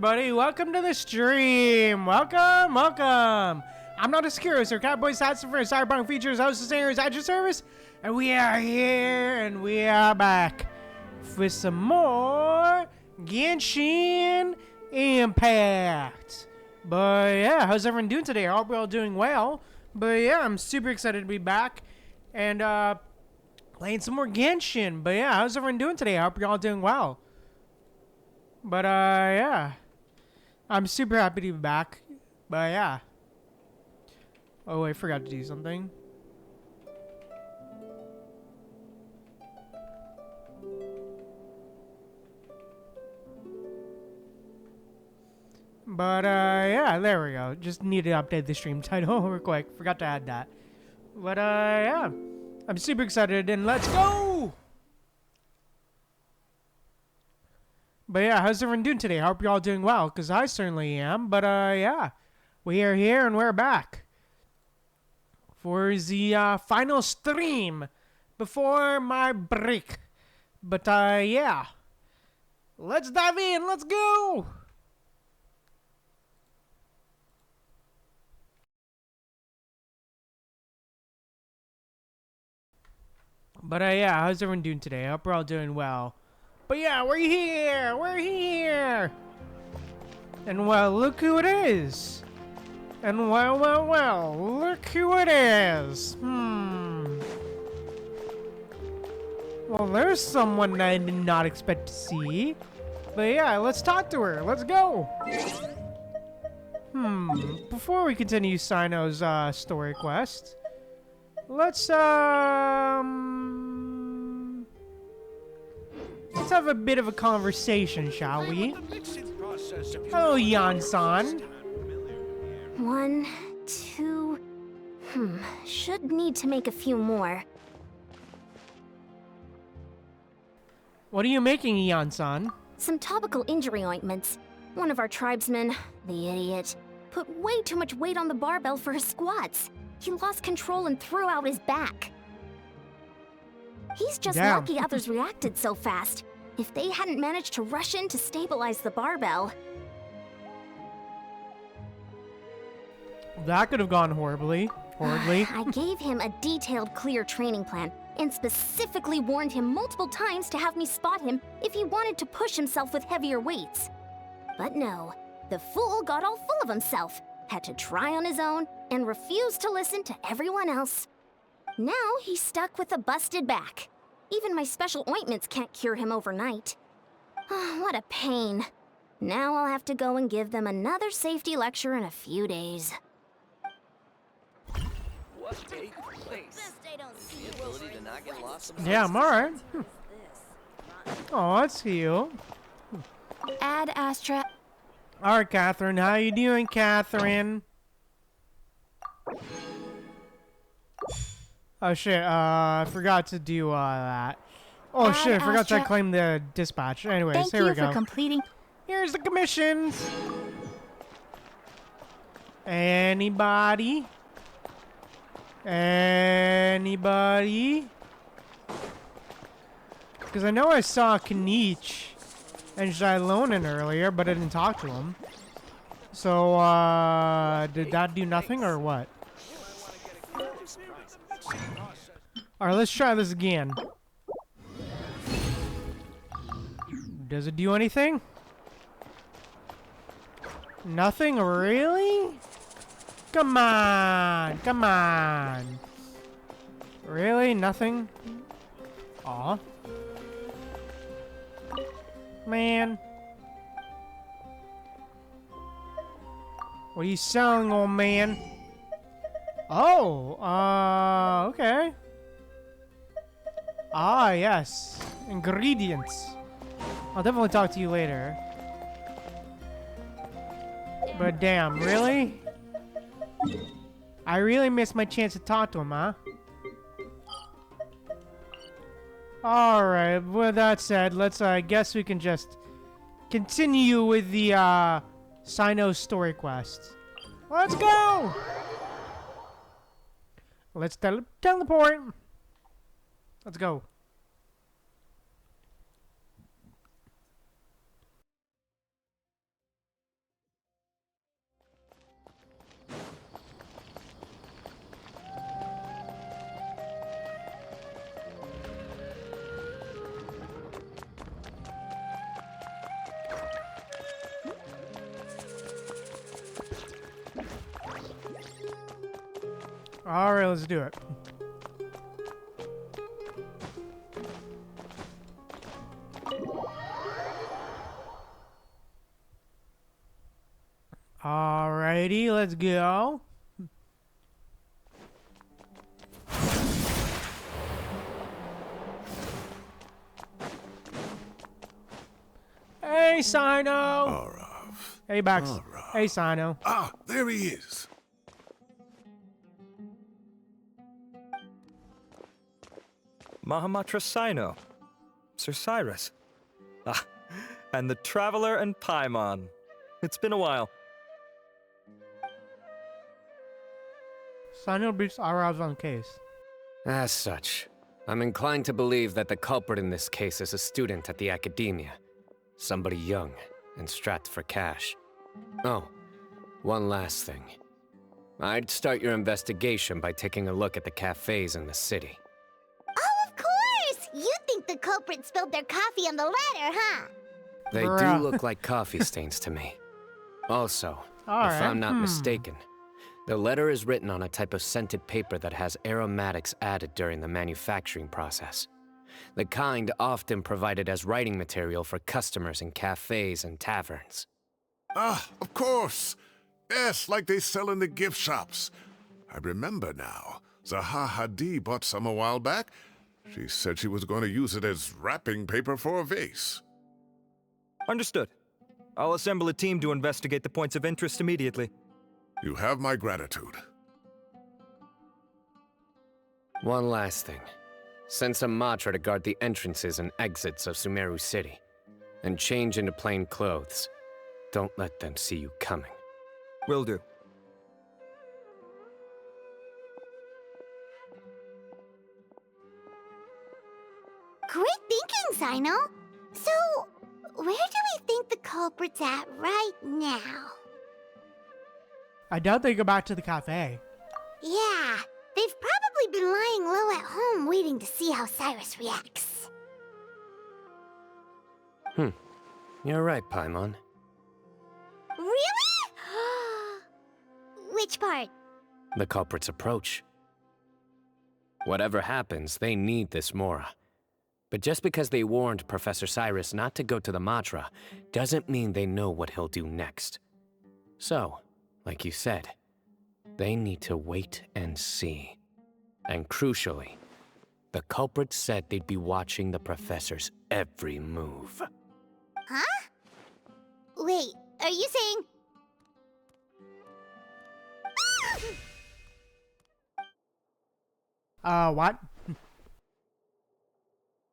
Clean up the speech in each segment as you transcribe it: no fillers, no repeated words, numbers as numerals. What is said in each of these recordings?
everybody? Welcome to the stream. Welcome, welcome. I'm not a Skiro, sir. Cowboys, hats, and for Cyberpunk features, host, singers at your service. And we are here, and we are back with some more Genshin Impact. But yeah, how's everyone doing today? I hope we're all doing well. But yeah, I'm super excited to be back and playing some more Genshin. But yeah, how's everyone doing today? I hope you're all doing well. But yeah, I'm super happy to be back. But yeah. Oh, I forgot to do something. But yeah, there we go. Just need to update the stream title real quick. Forgot to add that. But yeah, I'm super excited and let's go! But yeah, how's everyone doing today? I hope you're all doing well, because I certainly am. But yeah, we are here and we're back for the final stream before my break. But yeah, let's dive in. Let's go! But yeah, how's everyone doing today? I hope we're all doing well. But yeah, we're here! We're here! And well, look who it is! And well, look who it is! Well, there's someone I did not expect to see. But yeah, let's talk to her. Let's go! Before we continue Cyno's story quest, let's have a bit of a conversation, shall we? Hello, Yan-san. 1, 2... Should need to make a few more. What are you making, Yan-san? Some topical injury ointments. One of our tribesmen, the idiot, put way too much weight on the barbell for his squats. He lost control and threw out his back. He's just lucky others reacted so fast. If they hadn't managed to rush in to stabilize the barbell... That could have gone horribly. I gave him a detailed, clear training plan, and specifically warned him multiple times to have me spot him if he wanted to push himself with heavier weights. But no, the fool got all full of himself, had to try on his own, and refused to listen to everyone else. Now he's stuck with a busted back. Even my special ointments can't cure him overnight. What a pain. Now I'll have to go and give them another safety lecture in a few days. Yeah, I'm alright. Oh, that's you. Ad Astra. Alright, Catherine. How you doing, Catherine? Oh shit, I forgot to do that. Oh shit, I forgot to claim the dispatch. Anyways, here we go. Thank you for completing. Here's the commissions. Anybody? Anybody? Because I know I saw Kanich and Jailonin earlier, but I didn't talk to him. So, did that do nothing or what? Alright, let's try this again. Does it do anything? Nothing? Really? Come on! Come on! Really? Nothing? Aw. Man. What are you selling, old man? Oh, okay. Ah, yes. Ingredients. I'll definitely talk to you later. But damn, really? I really missed my chance to talk to him, huh? Alright, with that said, let's, I guess we can just continue with the, Cyno story quest. Let's go! Let's teleport. Let's go. All right, let's do it. Alrighty, let's go. Hey, Cyno. Arav. Hey, Bax. Arav. Hey, Cyno. Ah, there he is. Mahamatra Cyno. Sir Cyrus. Ah, and the Traveler and Paimon. It's been a while. Cyno beats Arav's on case. As such, I'm inclined to believe that the culprit in this case is a student at the academia. Somebody young and strapped for cash. Oh, one last thing. I'd start your investigation by taking a look at the cafes in the city. Oh, of course! You think the culprit spilled their coffee on the ladder, huh? They Bruh. do look like coffee stains to me. Also, Alright, if I'm not mistaken, the letter is written on a type of scented paper that has aromatics added during the manufacturing process. The kind often provided as writing material for customers in cafes and taverns. Ah, of course. Yes, like they sell in the gift shops. I remember now. Zaha Hadi bought some a while back. She said she was going to use it as wrapping paper for a vase. Understood. I'll assemble a team to investigate the points of interest immediately. You have my gratitude. One last thing. Send some Matra to guard the entrances and exits of Sumeru City. And change into plain clothes. Don't let them see you coming. Will do. Great thinking, Cyno. So, where do we think the culprit's at right now? I doubt they go back to the cafe. Yeah, they've probably been lying low at home waiting to see how Cyrus reacts. You're right, Paimon. Really? Which part? The culprit's approach. Whatever happens, they need this Mora. But just because they warned Professor Cyrus not to go to the Matra, doesn't mean they know what he'll do next. So, like you said, they need to wait and see. And crucially, the culprit said they'd be watching the Professor's every move. Huh? Wait, are you saying... What?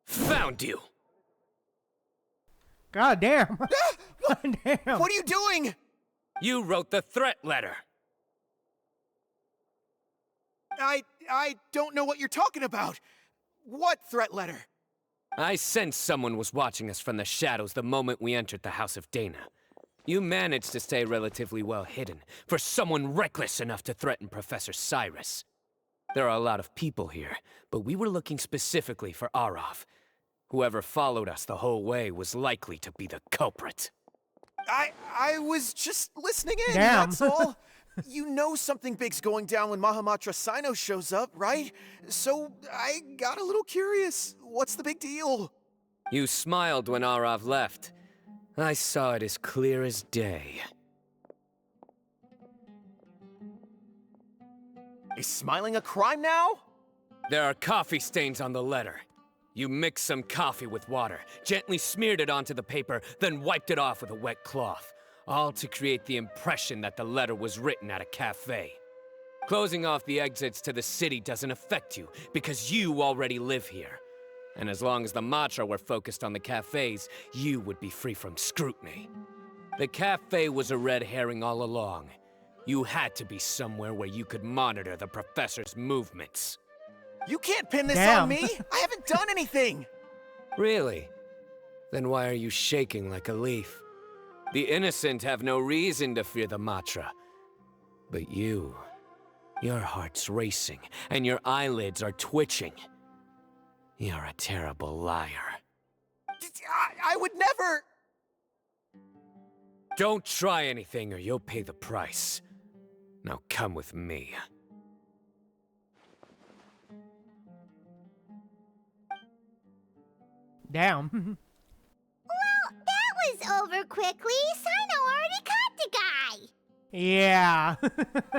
Found you! God damn. God damn. What are you doing? You wrote the threat letter! I don't know what you're talking about. What threat letter? I sensed someone was watching us from the shadows the moment we entered the House of Dana. You managed to stay relatively well hidden for someone reckless enough to threaten Professor Cyrus. There are a lot of people here, but we were looking specifically for Arav. Whoever followed us the whole way was likely to be the culprit. I was just listening in, Damn. that's all. You know something big's going down when Mahamatra Cyno shows up, right? So I got a little curious. What's the big deal? You smiled when Arav left. I saw it as clear as day. Is smiling a crime now? There are coffee stains on the letter. You mixed some coffee with water, gently smeared it onto the paper, then wiped it off with a wet cloth, all to create the impression that the letter was written at a cafe. Closing off the exits to the city doesn't affect you, because you already live here. And as long as the Matra were focused on the cafes, you would be free from scrutiny. The cafe was a red herring all along. You had to be somewhere where you could monitor the Professor's movements. You can't pin this Damn. on me! I haven't done anything! Really? Then why are you shaking like a leaf? The innocent have no reason to fear the Matra. But you, your heart's racing, and your eyelids are twitching. You're a terrible liar. I would never... Don't try anything or you'll pay the price. Now come with me. Damn. Well, that was over quickly. Cyno already caught the guy. Yeah.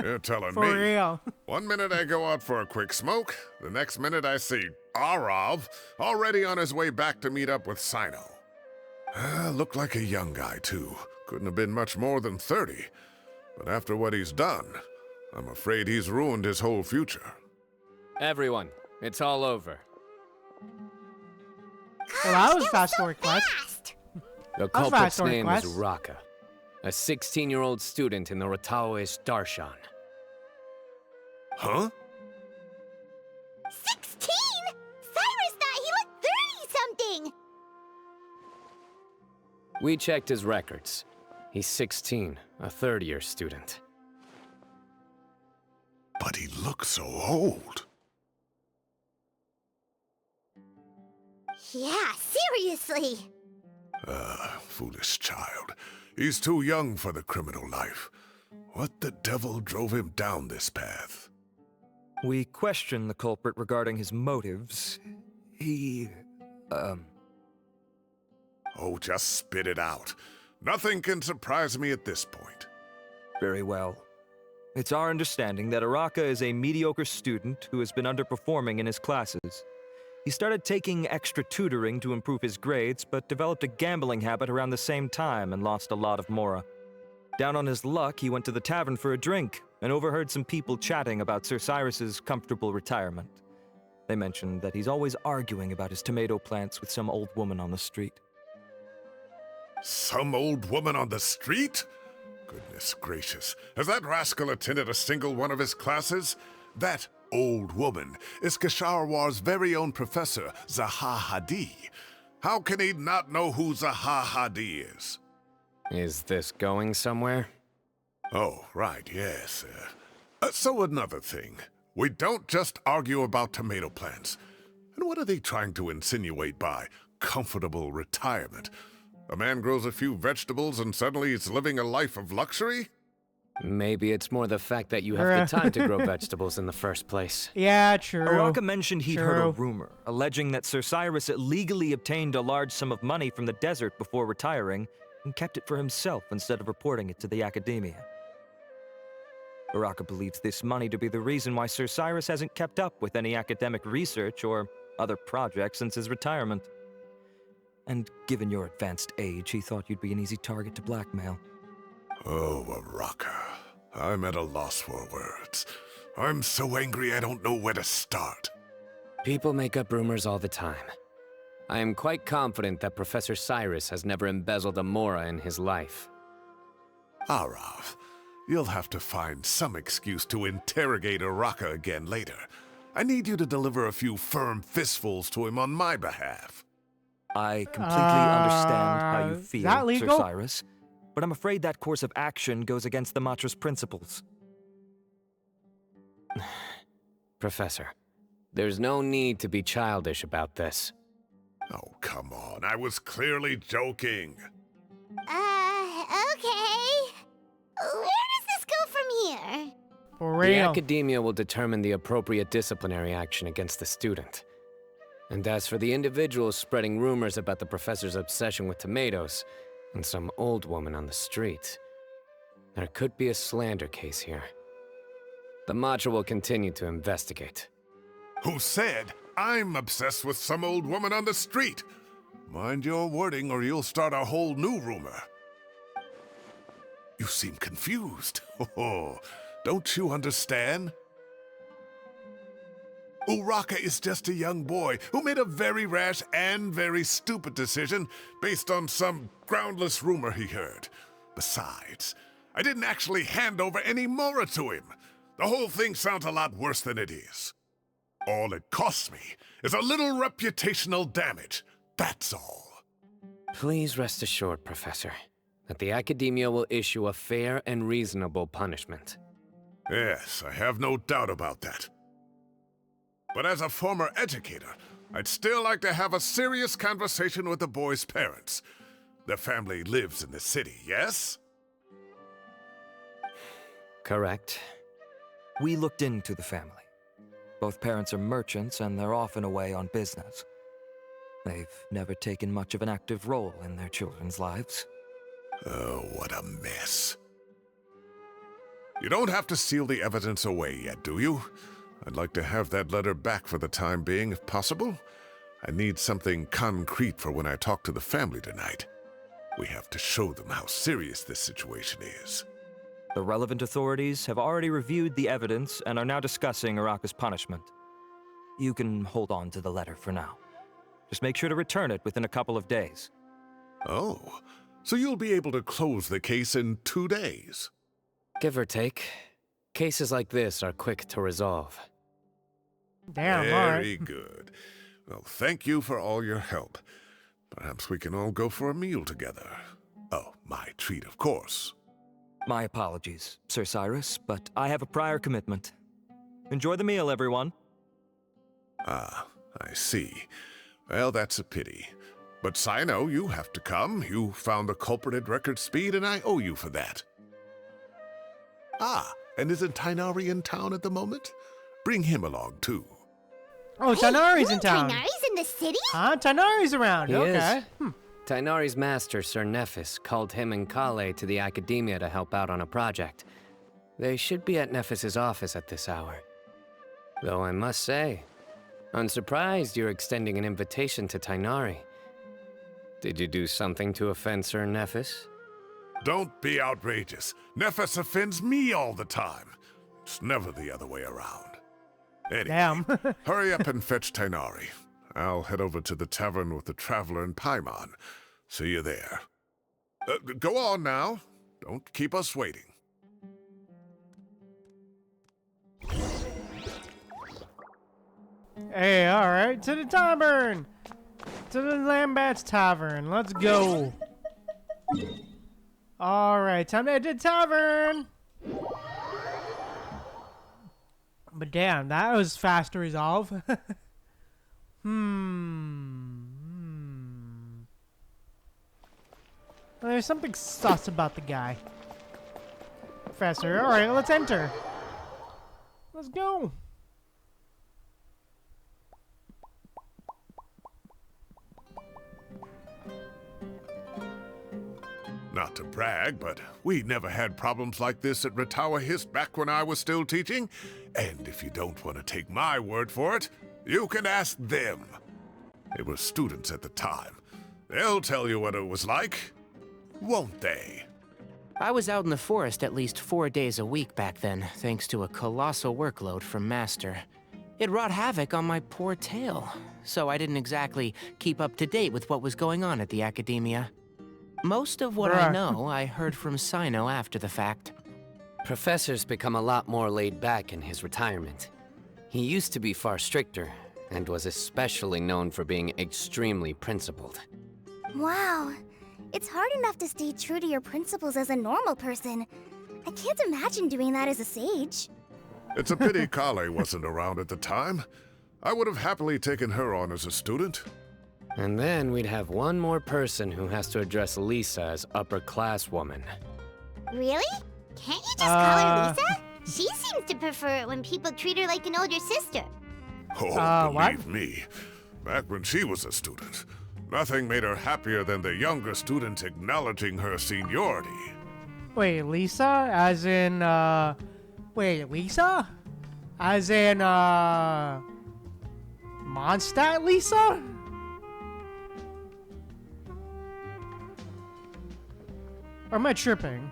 You're telling For me. real. 1 minute I go out for a quick smoke, the next minute I see Arav already on his way back to meet up with Cyno. Looked like a young guy, too. Couldn't have been much more than 30. But after what he's done, I'm afraid he's ruined his whole future. Everyone, it's all over. Well, that was That fast so story quest. fast. The That was fast culprit's story name is quest. Raka, a 16-year-old student in the Rataoish Darshan. Huh? 16? Cyrus thought he looked 30-something. We checked his records. He's 16, a third-year student. But he looks so old. Yeah, seriously. Foolish child. He's too young for the criminal life. What the devil drove him down this path? We questioned the culprit regarding his motives. He, Oh, just spit it out. Nothing can surprise me at this point. Very well. It's our understanding that Araka is a mediocre student who has been underperforming in his classes. He started taking extra tutoring to improve his grades, but developed a gambling habit around the same time and lost a lot of mora. Down on his luck, he went to the tavern for a drink and overheard some people chatting about Sir Cyrus's comfortable retirement. They mentioned that he's always arguing about his tomato plants with some old woman on the street. Some old woman on the street? Goodness gracious. Has that rascal attended a single one of his classes? That old woman is Kasharwar's very own professor, Zaha Hadi. How can he not know who Zaha Hadi is? Is this going somewhere? Oh, right, yes. So another thing. We don't just argue about tomato plants. And what are they trying to insinuate by comfortable retirement? A man grows a few vegetables and suddenly he's living a life of luxury? Maybe it's more the fact that you have the time to grow vegetables in the first place. Yeah, true. Araka mentioned he'd heard a True. rumor, alleging that Sir Cyrus illegally obtained a large sum of money from the desert before retiring and kept it for himself instead of reporting it to the academia. Araka believes this money to be the reason why Sir Cyrus hasn't kept up with any academic research or other projects since his retirement. And given your advanced age, he thought you'd be an easy target to blackmail. Oh, Araka. I'm at a loss for words. I'm so angry I don't know where to start. People make up rumors all the time. I am quite confident that Professor Cyrus has never embezzled a mora in his life. Arav, you'll have to find some excuse to interrogate Araka again later. I need you to deliver a few firm fistfuls to him on my behalf. I completely understand how you is feel, that Sir legal? Cyrus, but I'm afraid that course of action goes against the Matra's principles. Professor, there's no need to be childish about this. Oh, come on. I was clearly joking. Okay. Where does this go from here? For The real. academia will determine the appropriate disciplinary action against the student. And as for the individuals spreading rumors about the professor's obsession with tomatoes and some old woman on the street, there could be a slander case here. The Matra will continue to investigate. Who said I'm obsessed with some old woman on the street? Mind your wording or you'll start a whole new rumor. You seem confused. Oh, don't you understand? Uraka is just a young boy who made a very rash and very stupid decision based on some groundless rumor he heard. Besides, I didn't actually hand over any mora to him. The whole thing sounds a lot worse than it is. All it costs me is a little reputational damage. That's all. Please rest assured, Professor, that the academia will issue a fair and reasonable punishment. Yes, I have no doubt about that. But as a former educator, I'd still like to have a serious conversation with the boy's parents. Their family lives in the city, yes? Correct. We looked into the family. Both parents are merchants and they're often away on business. They've never taken much of an active role in their children's lives. Oh, what a mess. You don't have to seal the evidence away yet, do you? I'd like to have that letter back for the time being, if possible. I need something concrete for when I talk to the family tonight. We have to show them how serious this situation is. The relevant authorities have already reviewed the evidence and are now discussing Araka's punishment. You can hold on to the letter for now. Just make sure to return it within a couple of days. Oh, so you'll be able to close the case in 2 days? Give or take. Cases like this are quick to resolve. Damn, Very alright. good. Well, thank you for all your help. Perhaps we can all go for a meal together. Oh, my treat, of course. My apologies, Sir Cyrus, but I have a prior commitment. Enjoy the meal, everyone. Ah, I see. Well, that's a pity. But Cyno, you have to come. You found the culprit at record speed, and I owe you for that. Ah, and isn't Tighnari in town at the moment? Bring him along, too. Oh, Tighnari's in town. Tighnari's in the city? Huh? Tighnari's around. He Okay. is. Tighnari's master, Sir Nephis, called him and Kale to the academia to help out on a project. They should be at Nephis's office at this hour. Though I must say, I'm surprised you're extending an invitation to Tighnari. Did you do something to offend Sir Nephis? Don't be outrageous. Nephis offends me all the time. It's never the other way around. Anyway, Damn. hurry up and fetch Tighnari. I'll head over to the tavern with the Traveler and Paimon. See you there. Go on now. Don't keep us waiting. Hey, alright, to the tavern! To the Lambat's Tavern, let's go! Alright, time to head to the tavern! But damn, that was fast to resolve. Well, there's something sus about the guy. Professor, alright, let's enter. Let's go! Not to brag, but we never had problems like this at Ratawa Hist back when I was still teaching. And if you don't want to take my word for it, you can ask them. They were students at the time. They'll tell you what it was like, won't they? I was out in the forest at least 4 days a week back then, thanks to a colossal workload from Master. It wrought havoc on my poor tail, so I didn't exactly keep up to date with what was going on at the academia. Most of what I Bruh. know, I heard from Cyno after the fact. Professor's become a lot more laid back in his retirement. He used to be far stricter, and was especially known for being extremely principled. Wow. It's hard enough to stay true to your principles as a normal person. I can't imagine doing that as a sage. It's a pity Kale wasn't around at the time. I would have happily taken her on as a student. And then we'd have one more person who has to address Lisa as upper-class woman. Really? Can't you just call her Lisa? She seems to prefer it when people treat her like an older sister. Oh, what? believe me. Back when she was a student, nothing made her happier than the younger students acknowledging her seniority. Wait, Lisa? As in, Wait, Lisa? As in, Mondstadt Lisa? Or am I tripping?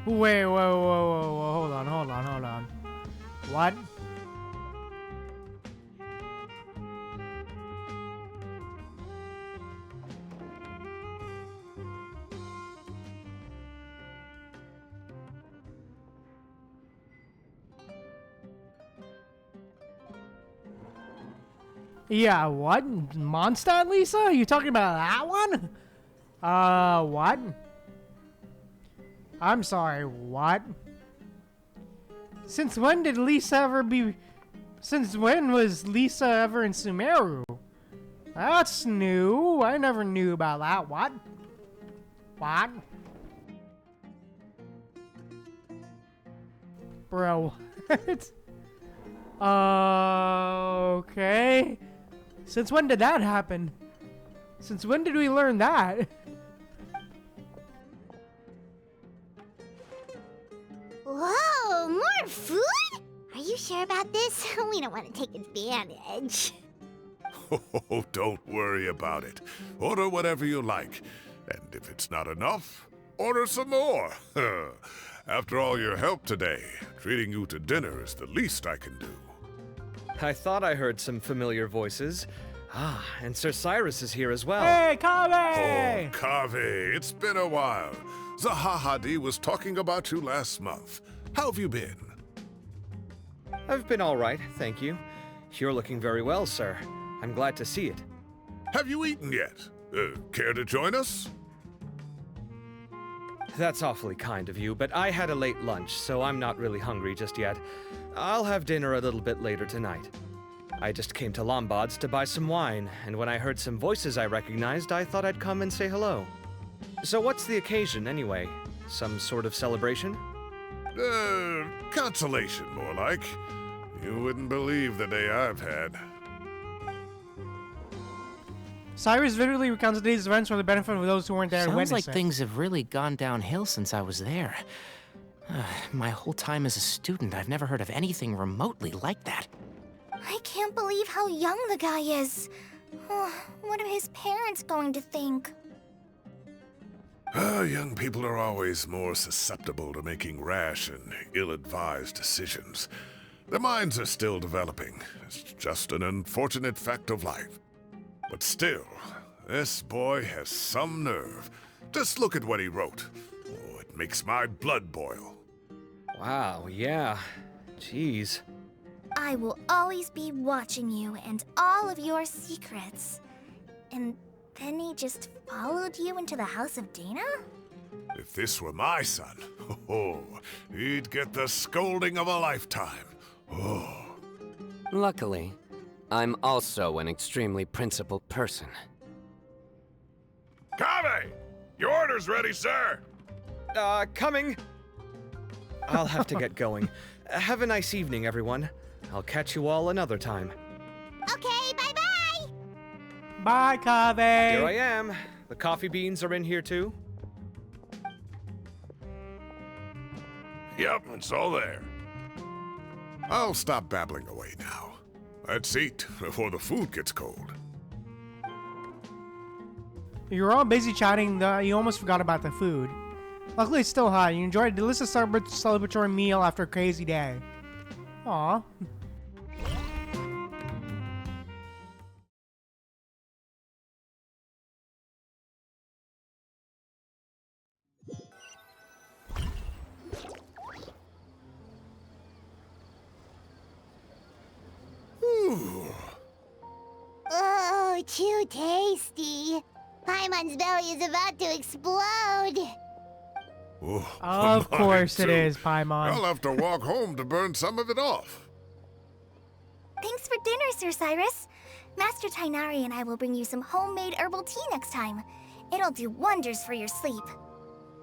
Wait, whoa, hold on. What? Yeah, what? Mondstadt Lisa? You talking about that one? What? I'm sorry, what? Since when did Lisa ever be... Since when was Lisa ever in Sumeru? That's new. I never knew about that. What? What? Bro. Okay. Since when did that happen? Since when did we learn that? Whoa, more food? Are you sure about this? We don't want to take advantage. Oh, don't worry about it. Order whatever you like. And if it's not enough, order some more. After all your help today, treating you to dinner is the least I can do. I thought I heard some familiar voices. Ah, and Sir Cyrus is here as well. Hey, Kave! Oh, Kave, it's been a while. Zahahadi was talking about you last month. How have you been? I've been all right, thank you. You're looking very well, sir. I'm glad to see it. Have you eaten yet? Care to join us? That's awfully kind of you, but I had a late lunch, so I'm not really hungry just yet. I'll have dinner a little bit later tonight. I just came to Lombard's to buy some wine, and when I heard some voices I recognized, I thought I'd come and say hello. So what's the occasion, anyway? Some sort of celebration? Consolation, more like. You wouldn't believe the day I've had. Cyrus vividly recounts the day's events for the benefit of those who weren't there to Sounds witness like it. things have really gone downhill since I was there. My whole time as a student, I've never heard of anything remotely like that. I can't believe how young the guy is. What are his parents going to think? Young people are always more susceptible to making rash and ill-advised decisions. Their minds are still developing. It's just an unfortunate fact of life. But still, this boy has some nerve. Just look at what he wrote. Oh, it makes my blood boil. Wow, yeah. Jeez. I will always be watching you and all of your secrets. And then he just followed you into the house of Dana? If this were my son, he'd get the scolding of a lifetime. Oh. Luckily, I'm also an extremely principled person. Kave! Your order's ready, sir! Coming! I'll have to get going. Have a nice evening, everyone. I'll catch you all another time. Okay, bye-bye! Bye, Kave! Here I am. The coffee beans are in here too. Yep, it's all there. I'll stop babbling away now. Let's eat before the food gets cold. You were all busy chatting, you almost forgot about the food. Luckily, it's still hot. You enjoyed a delicious celebratory meal after a crazy day. Aw. Oh, too tasty. Paimon's belly is about to explode. Oh, Of course it too. is, Paimon. I'll have to walk home to burn some of it off. Thanks for dinner, Sir Cyrus. Master Tighnari and I will bring you some homemade herbal tea next time. It'll do wonders for your sleep.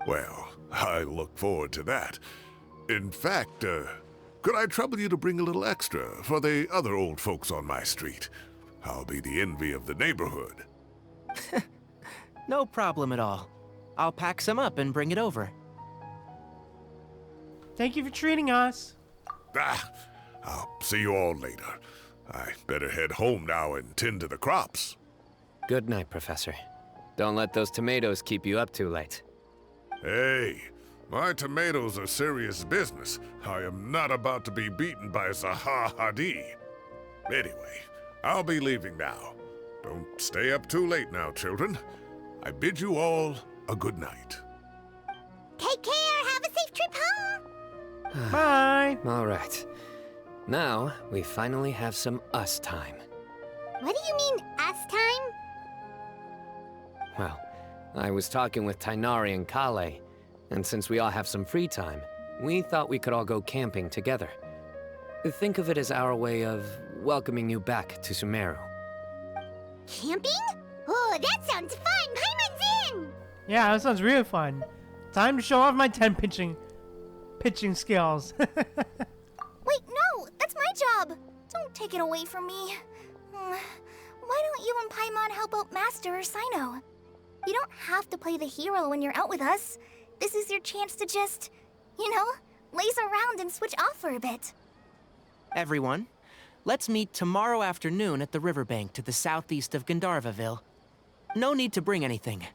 Well, I look forward to that. In fact, could I trouble you to bring a little extra for the other old folks on my street? I'll be the envy of the neighborhood. No problem at all. I'll pack some up and bring it over. Thank you for treating us. I'll see you all later. I better head home now and tend to the crops. Good night, Professor. Don't let those tomatoes keep you up too late. Hey, my tomatoes are serious business. I am not about to be beaten by Zahahadi. Anyway, I'll be leaving now. Don't stay up too late now, children. I bid you all a good night. Take care. Have a safe trip home. Bye. All right. Now, we finally have some us time. What do you mean, us time? Well, I was talking with Tighnari and Kale, and since we all have some free time, we thought we could all go camping together. Think of it as our way of welcoming you back to Sumeru. Camping? Oh, that sounds fun. Paimon's in. Yeah, that sounds really fun. Time to show off my 10 pitching skills. Wait, no, that's my job. Don't take it away from me. Why don't you and Paimon help out Master or Cyno? You don't have to play the hero when you're out with us. This is your chance to just, laze around and switch off for a bit. Everyone, let's meet tomorrow afternoon at the riverbank to the southeast of Gandharvaville. No need to bring anything.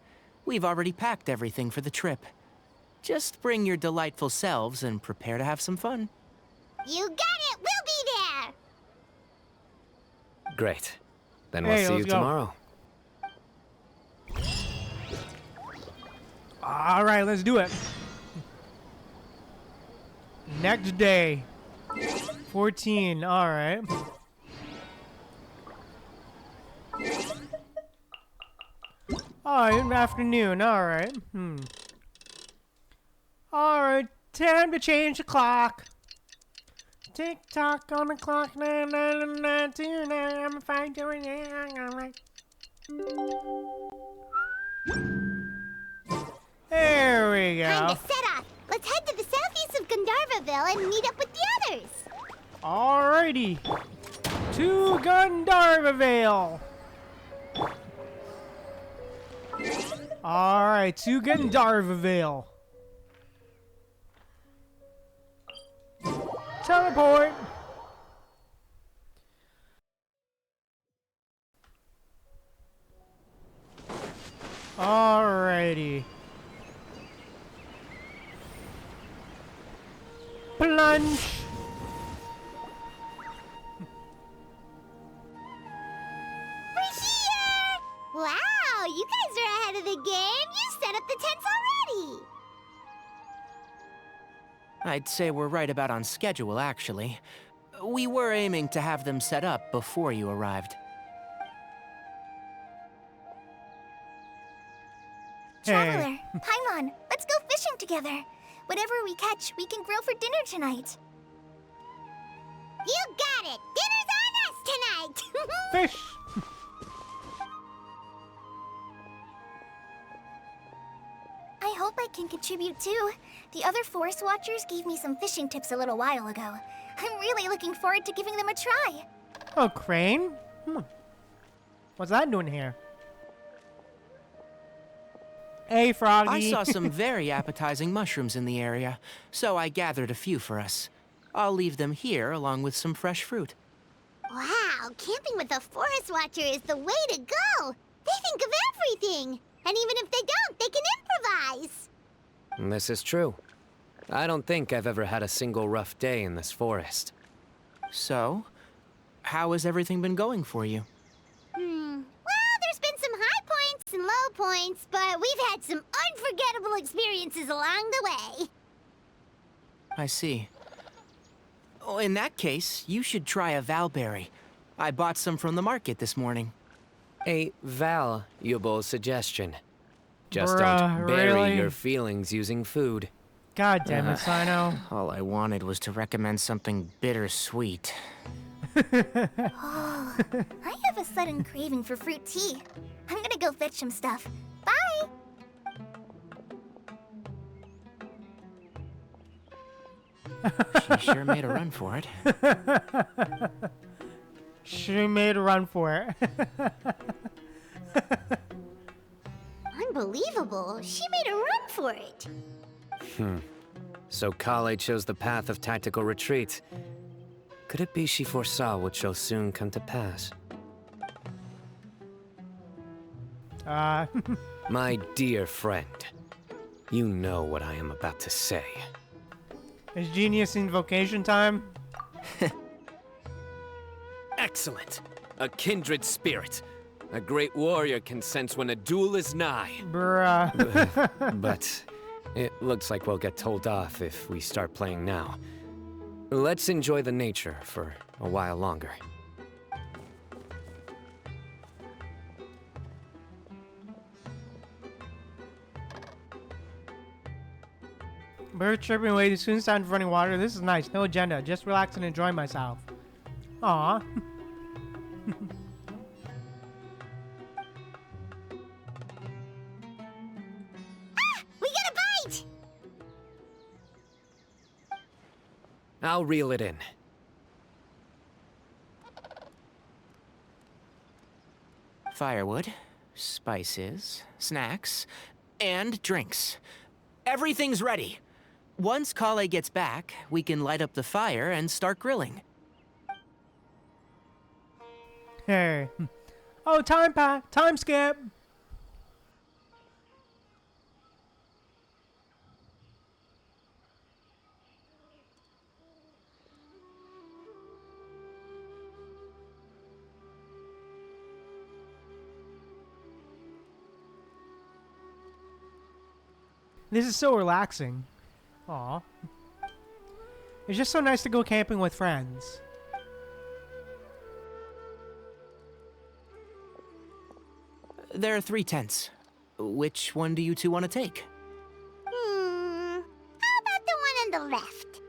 We've already packed everything for the trip. Just bring your delightful selves and prepare to have some fun. You got it! We'll be there! Great. Then we'll see you tomorrow. All right, let's do it. Next day. 14, all right. Oh, good afternoon, all right. All right, time to change the clock. Tick tock on the clock, 9, 9, 9, 2, 9, I'm fine doing it, all right. There we go. Time to set off. Let's head to the southeast of Gandharvaville and meet up with the others. Alrighty. To Gandharvaville. Alright, to Gandharvaville. Teleport. Alrighty. Plunge. We're here! Wow, you guys are ahead of the game. You set up the tents already. I'd say we're right about on schedule, actually. We were aiming to have them set up before you arrived. Traveler, Paimon, let's go fishing together. Whatever we catch, we can grill for dinner tonight. You got it! Dinner's on us tonight! Fish. I hope I can contribute too. The other forest watchers gave me some fishing tips a little while ago. I'm really looking forward to giving them a try. Oh, crane? What's that doing here? Hey, Froggy. I saw some very appetizing mushrooms in the area, so I gathered a few for us. I'll leave them here along with some fresh fruit. Wow, camping with a forest watcher is the way to go. They think of everything. And even if they don't, they can improvise. This is true. I don't think I've ever had a single rough day in this forest. So, how has everything been going for you? Well, there's been some high points and low points, but we've had some unforgettable experiences along the way. I see. Oh, in that case, you should try a valberry. I bought some from the market this morning. A valuable suggestion. Just Bruh, don't bury really? your feelings using food. God damn it, Cyno. All I wanted was to recommend something bittersweet. Oh, I have a sudden craving for fruit tea. I'm gonna go fetch some stuff. Bye! She sure made a run for it. She made a run for it. Unbelievable. She made a run for it. So Kale chose the path of tactical retreat. Could it be she foresaw what shall soon come to pass? My dear friend, you know what I am about to say. Is genius invocation time? Excellent! A kindred spirit. A great warrior can sense when a duel is nigh. Bruh. But it looks like we'll get told off if we start playing now. Let's enjoy the nature for a while longer. Bird chirping away, the students sound of running water. This is nice. No agenda. Just relax and enjoy myself. Aw. We got a bite! I'll reel it in. Firewood, spices, snacks, and drinks. Everything's ready. Once Kale gets back, we can light up the fire and start grilling. Hey. Oh, time skip. This is so relaxing. Aw. It's just so nice to go camping with friends. There are 3 tents. Which one do you two want to take? How about the one on the left?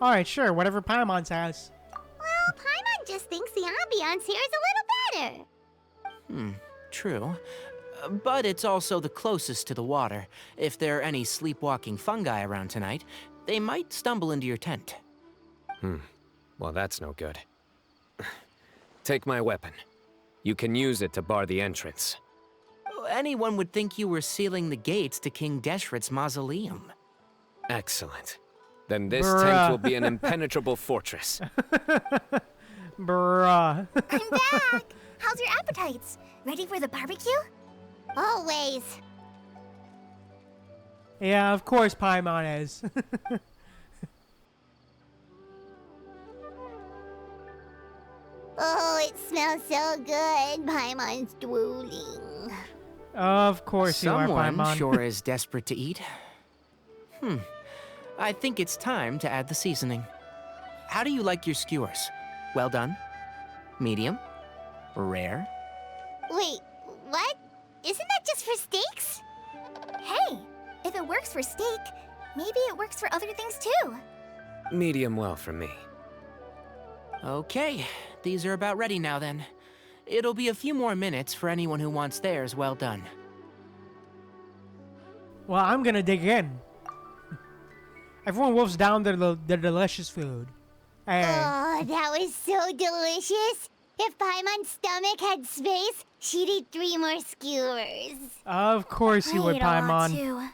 Alright, sure, whatever Paimon says. Well, Paimon just thinks the ambiance here is a little better. True. But it's also the closest to the water. If there are any sleepwalking fungi around tonight, they might stumble into your tent. Well, that's no good. Take my weapon. You can use it to bar the entrance. Anyone would think you were sealing the gates to King Deshret's mausoleum. Excellent. Then this Bruh. tent will be an impenetrable fortress. Bruh. I'm back! How's your appetites? Ready for the barbecue? Always. Yeah, of course Paimon is. Oh, it smells so good. Paimon's drooling. Of course you are, Someone Paimon. sure is desperate to eat. I think it's time to add the seasoning. How do you like your skewers? Well done? Medium? Rare? Wait, what? Isn't that just for steaks? Hey, if it works for steak, maybe it works for other things too. Medium well for me. Okay, these are about ready now then. It'll be a few more minutes for anyone who wants theirs well done. Well, I'm gonna dig in. Everyone wolfs down their delicious food. Hey. Oh, that was so delicious. If Paimon's stomach had space, she'd eat 3 more skewers. Of course you would, Paimon.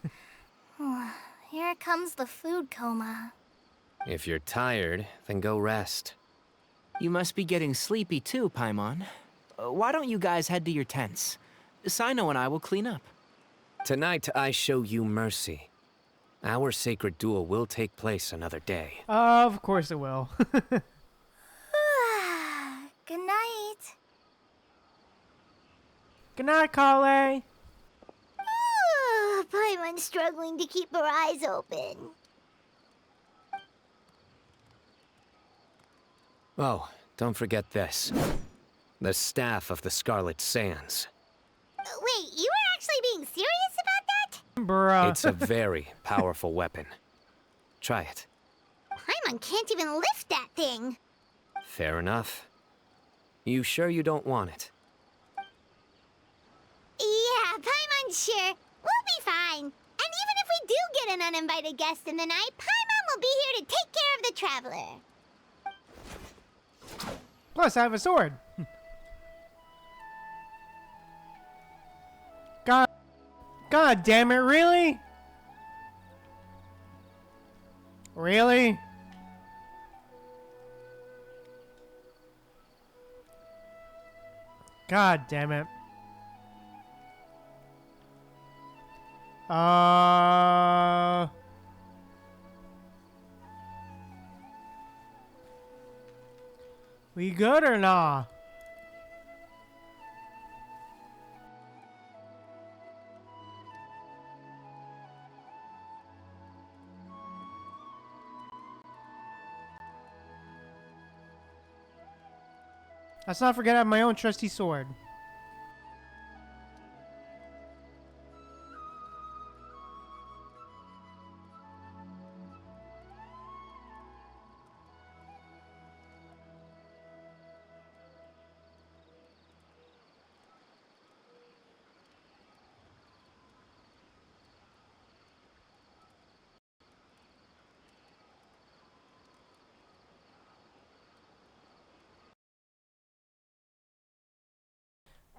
Here comes the food coma. If you're tired, then go rest. You must be getting sleepy too, Paimon. Why don't you guys head to your tents? Cyno and I will clean up. Tonight I show you mercy. Our sacred duel will take place another day. Of course it will. Good night. Good night, Kale. Paimon's struggling to keep her eyes open. Oh, don't forget this. The staff of the Scarlet Sands. Wait, you were actually being serious about that? Bruh. It's a very powerful weapon. Try it. Paimon can't even lift that thing. Fair enough. You sure you don't want it? Yeah, Paimon's sure. We'll be fine. And even if we do get an uninvited guest in the night, Paimon will be here to take care of the traveler. Plus, I have a sword. God damn it, really? Really? God damn it. We good or nah? Let's not forget I have my own trusty sword.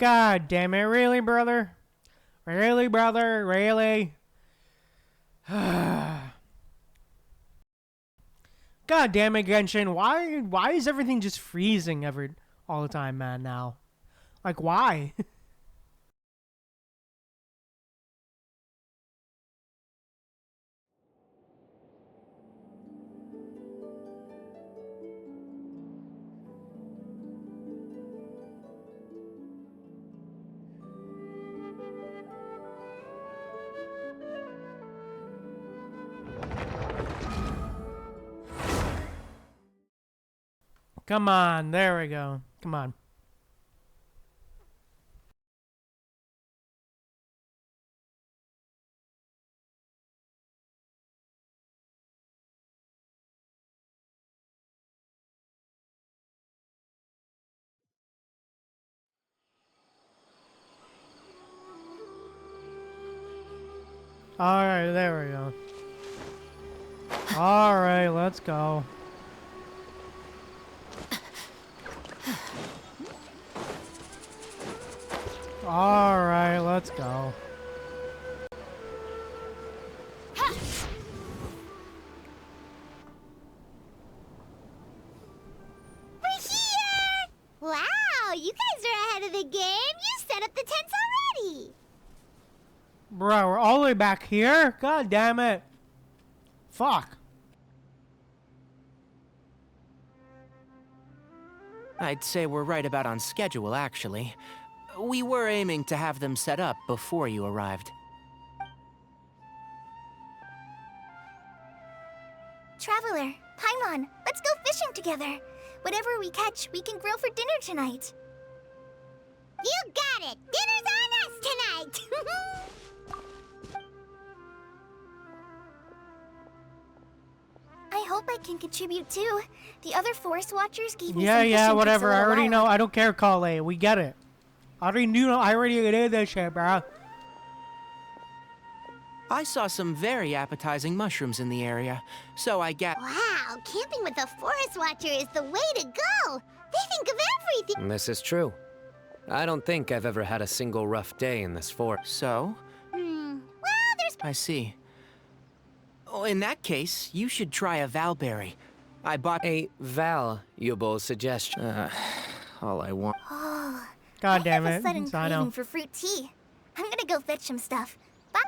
God damn it. Really, brother? Really, brother? Really? God damn it, Genshin. Why is everything just freezing all the time, man, now? Like, why? Come on, there we go. Come on. Alright, there we go. Alright, let's go. Alright, let's go. We're here! Wow, you guys are ahead of the game. You set up the tents already. Bro, we're all the way back here? God damn it. Fuck. I'd say we're right about on schedule, actually. We were aiming to have them set up before you arrived. Traveler, Paimon, let's go fishing together. Whatever we catch, we can grill for dinner tonight. You got it! Dinner's on us tonight! I hope I can contribute too. The other forest watchers gave me some fishing tips whatever. a I little already while know. I don't care, Kale. We get it. I already did this shit, bro. I saw some very appetizing mushrooms in the area, so I get. Wow, camping with a forest watcher is the way to go. They think of everything. This is true. I don't think I've ever had a single rough day in this forest. So? Well, there's... I see. Oh, in that case, you should try a valberry. I bought A valuable suggestion. all I want. Oh, God I damn have it. a sudden Cyno. craving for fruit tea. I'm gonna go fetch some stuff. Bye.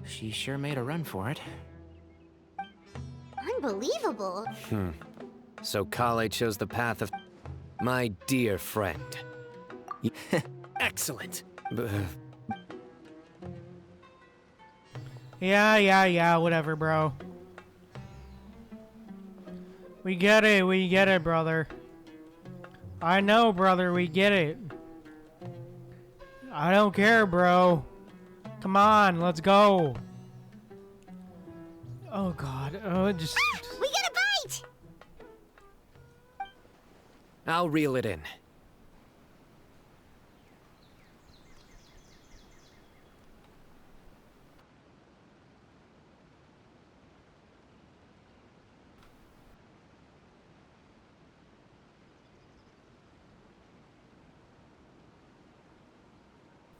She sure made a run for it. Unbelievable. So Kale chose the path of my dear friend. Excellent. Yeah, whatever, bro. We get it, brother. I know, brother, we get it. I don't care, bro. Come on, let's go. Oh, God. Oh, just... We got a bite! I'll reel it in.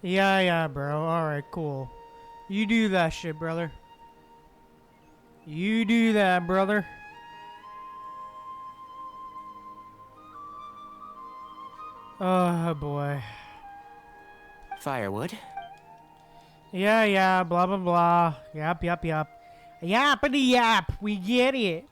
Yeah, bro. Alright, cool. You do that shit, brother. You do that, brother. Oh, boy. Firewood? Yeah, blah, blah, blah. Yap. Yappity yap. We get it.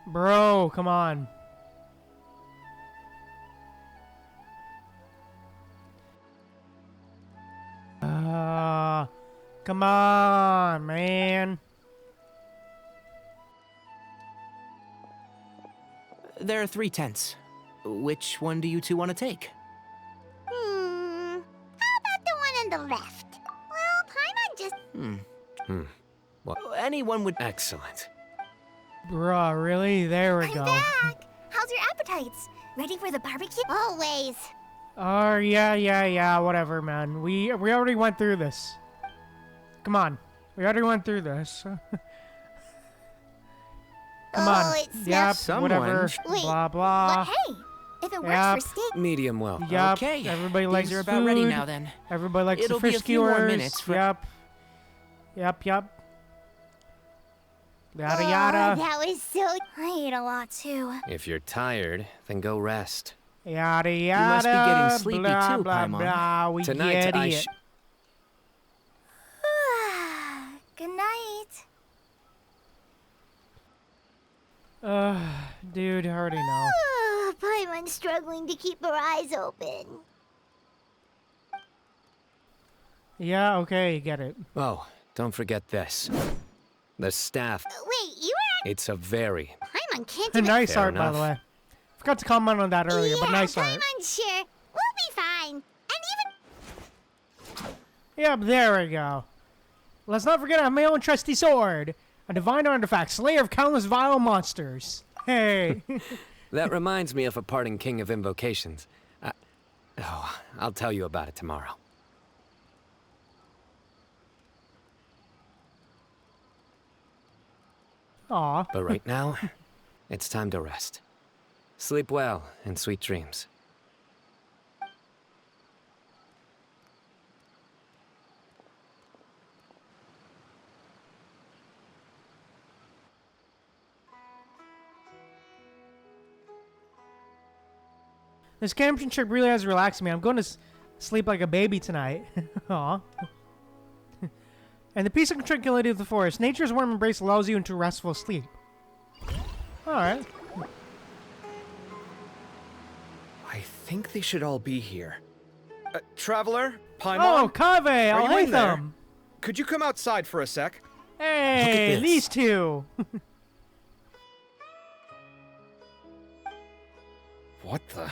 Bro, come on. Come on, man. There are 3 tents. Which one do you two want to take? How about the one on the left? Well, Paimon just... Anyone would. Excellent. Bruh, really? There we I'm go. back! How's your appetites? Ready for the barbecue? Always. Oh, yeah, whatever, man. We already went through this. Come on. We already went through this. Come on. It's Yep, Someone- whatever. Wait, Blah, But blah. hey, if it works Yep. for steak, Medium well. Yep. Okay, Everybody likes these are about ready food. now then. Everybody likes It'll the be fish a few more skewers. minutes for- Yep. Yada oh, yada. that was so. I ate a lot too. If you're tired, then go rest. Yada yada. must be getting sleepy blah, too, blah, Paimon. blah. We Tonight, get I it. Good night. Dude, I already know. Paimon's struggling to keep her eyes open. Yeah, okay, get it. Oh, don't forget this. The staff. Wait, you were It's a very. Paimon can't even. Nice Fair art, by the enough. way. Forgot to comment on that earlier, but nice art. Paimon's sure. We'll be fine. And even. Yep, there we go. Let's not forget I have my own trusty sword. A divine artifact, slayer of countless vile monsters. Hey. That reminds me of a parting king of invocations. I'll tell you about it tomorrow. Aw. But right now, it's time to rest. Sleep well and sweet dreams. This camping trip really has relaxed me. I'm going to sleep like a baby tonight. Aw. And the peace and tranquility of the forest. Nature's warm embrace lulls you into restful sleep. Alright. I think they should all be here. Traveler? Paimon? Oh, Kave! Are I'll you hate in there? them! Could you come outside for a sec? Hey, this. these two! What the?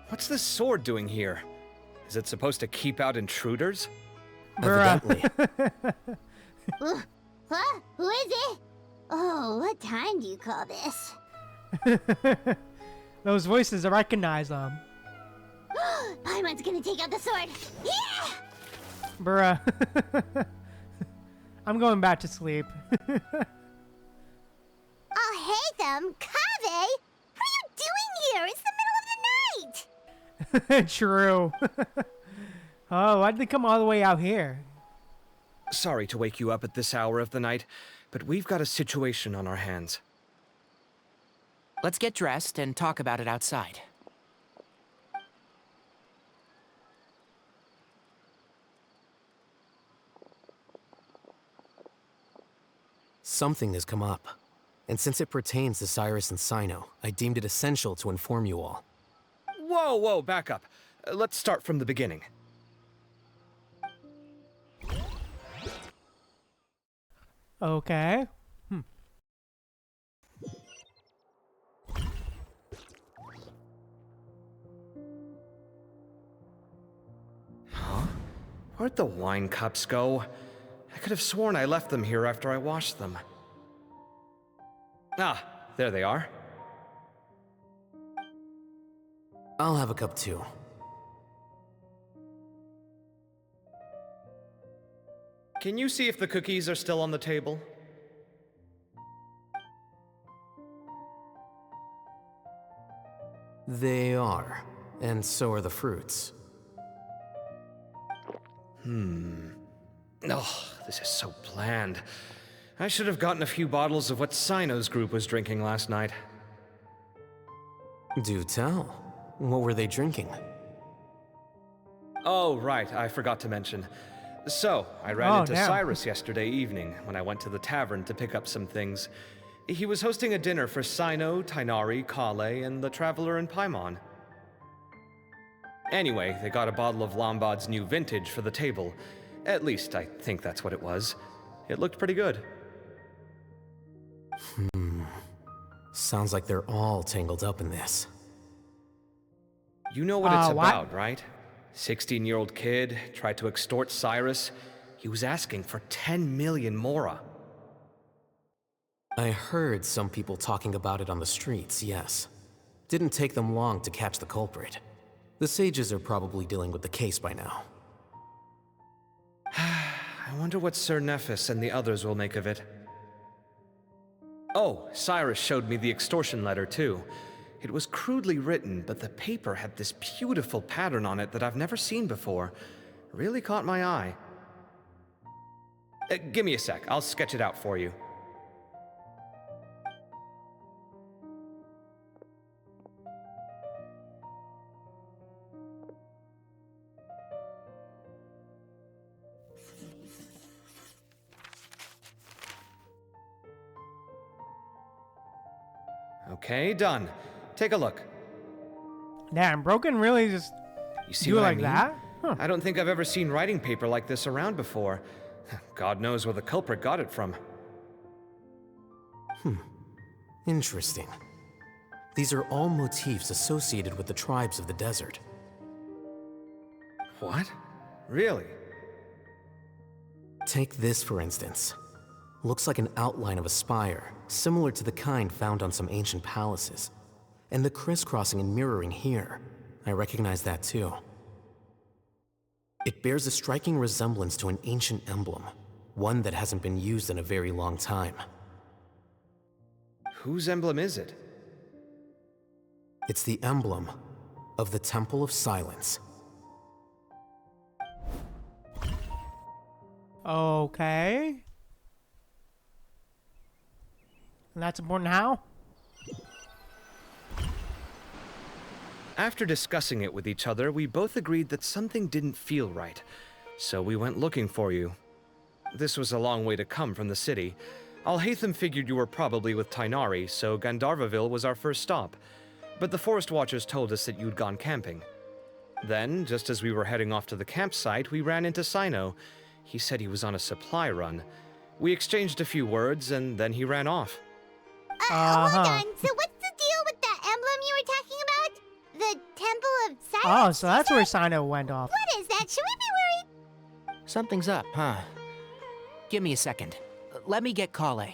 What's this sword doing here? Is it supposed to keep out intruders? Bruh. Huh? Who is it? Oh, what time do you call this? Those voices, I recognize them. Paimon's gonna take out the sword. Yeah! Bruh. I'm going back to sleep. I'll hate them. Kave! What are you doing here? It's the middle of the night! True. Oh, why'd they come all the way out here? Sorry to wake you up at this hour of the night, but we've got a situation on our hands. Let's get dressed and talk about it outside. Something has come up, and since it pertains to Cyrus and Cyno, I deemed it essential to inform you all. Whoa, back up. Let's start from the beginning. Okay. Where'd the wine cups go? I could have sworn I left them here after I washed them. Ah, there they are. I'll have a cup too. Can you see if the cookies are still on the table? They are, and so are the fruits. Oh, this is so bland. I should have gotten a few bottles of what Cyno's group was drinking last night. Do tell. What were they drinking? Oh, right, I forgot to mention. So, I ran into damn. Cyrus yesterday evening when I went to the tavern to pick up some things. He was hosting a dinner for Cyno, Tighnari, Kale, and the Traveler and Paimon. Anyway, they got a bottle of Lombard's new vintage for the table. At least, I think that's what it was. It looked pretty good. Sounds like they're all tangled up in this. You know what it's what? about, right? 16-year-old kid tried to extort Cyrus. He was asking for 10 million mora. I heard some people talking about it on the streets, yes. Didn't take them long to catch the culprit. The sages are probably dealing with the case by now. I wonder what Sir Nephis and the others will make of it. Oh, Cyrus showed me the extortion letter, too. It was crudely written, but the paper had this beautiful pattern on it that I've never seen before. Really caught my eye. Give me a sec, I'll sketch it out for you. Okay, done. Take a look. Damn, Broken really just You see do it what I like mean? that? Huh. I don't think I've ever seen writing paper like this around before. God knows where the culprit got it from. Interesting. These are all motifs associated with the tribes of the desert. What? Really? Take this, for instance. Looks like an outline of a spire, similar to the kind found on some ancient palaces. And the crisscrossing and mirroring here, I recognize that too. It bears a striking resemblance to an ancient emblem, one that hasn't been used in a very long time. Whose emblem is it? It's the emblem of the Temple of Silence. Okay. And that's important how? After discussing it with each other, we both agreed that something didn't feel right. So we went looking for you. This was a long way to come from the city. Alhaitham figured you were probably with Tighnari, so Gandharvaville was our first stop. But the Forest Watchers told us that you'd gone camping. Then, just as we were heading off to the campsite, we ran into Cyno. He said he was on a supply run. We exchanged a few words, and then he ran off. Hold on. So what's the deal with that emblem you were talking about? The Temple of Silence? Oh, so that's where Cyno went off. What is that? Should we be worried? Something's up, huh? Give me a second. Let me get Kale.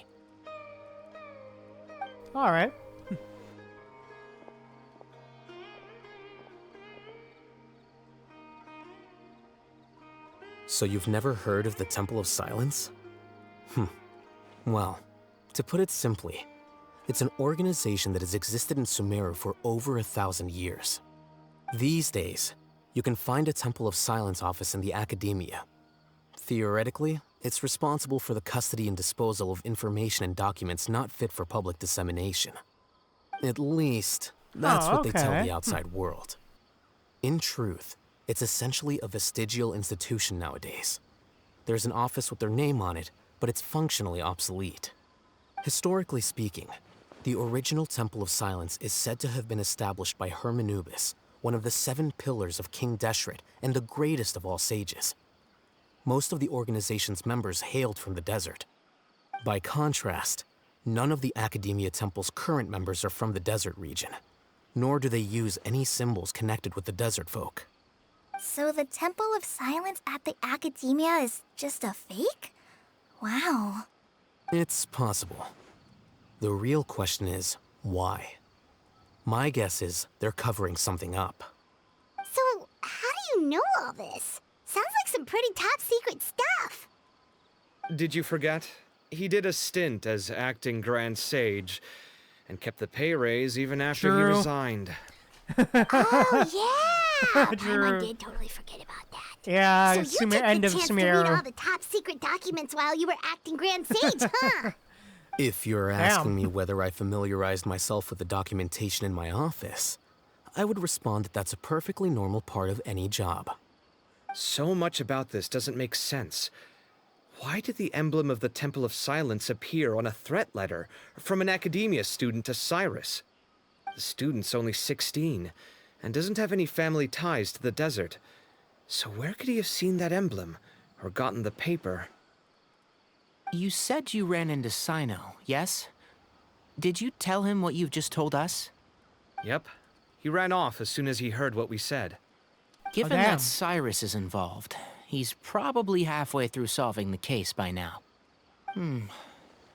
Alright. So you've never heard of the Temple of Silence? Well, to put it simply, it's an organization that has existed in Sumeru for over 1,000 years. These days, you can find a Temple of Silence office in the academia. Theoretically, it's responsible for the custody and disposal of information and documents not fit for public dissemination. At least, that's what they tell okay. the outside world. In truth, it's essentially a vestigial institution nowadays. There's an office with their name on it, but it's functionally obsolete. Historically speaking, the original Temple of Silence is said to have been established by Hermanubis, one of the 7 pillars of King Deshret and the greatest of all sages. Most of the organization's members hailed from the desert. By contrast, none of the Academia Temple's current members are from the desert region, nor do they use any symbols connected with the desert folk. So the Temple of Silence at the Academia is just a fake? Wow. It's possible. The real question is, why? My guess is they're covering something up. So, how do you know all this? Sounds like some pretty top-secret stuff. Did you forget? He did a stint as acting Grand Sage, and kept the pay raise even after he resigned. Oh, yeah! True. Paimon did totally forget about that. Yeah, So you took end the of chance to read all Sumeru. the top-secret documents while you were acting Grand Sage, huh? If you're asking me whether I familiarized myself with the documentation in my office, I would respond that that's a perfectly normal part of any job. So much about this doesn't make sense. Why did the emblem of the Temple of Silence appear on a threat letter from an academia student to Cyrus? The student's only 16, and doesn't have any family ties to the desert. So where could he have seen that emblem, or gotten the paper? You said you ran into Cyno, yes? Did you tell him what you've just told us? Yep. He ran off as soon as he heard what we said. Given damn. that Cyrus is involved, he's probably halfway through solving the case by now.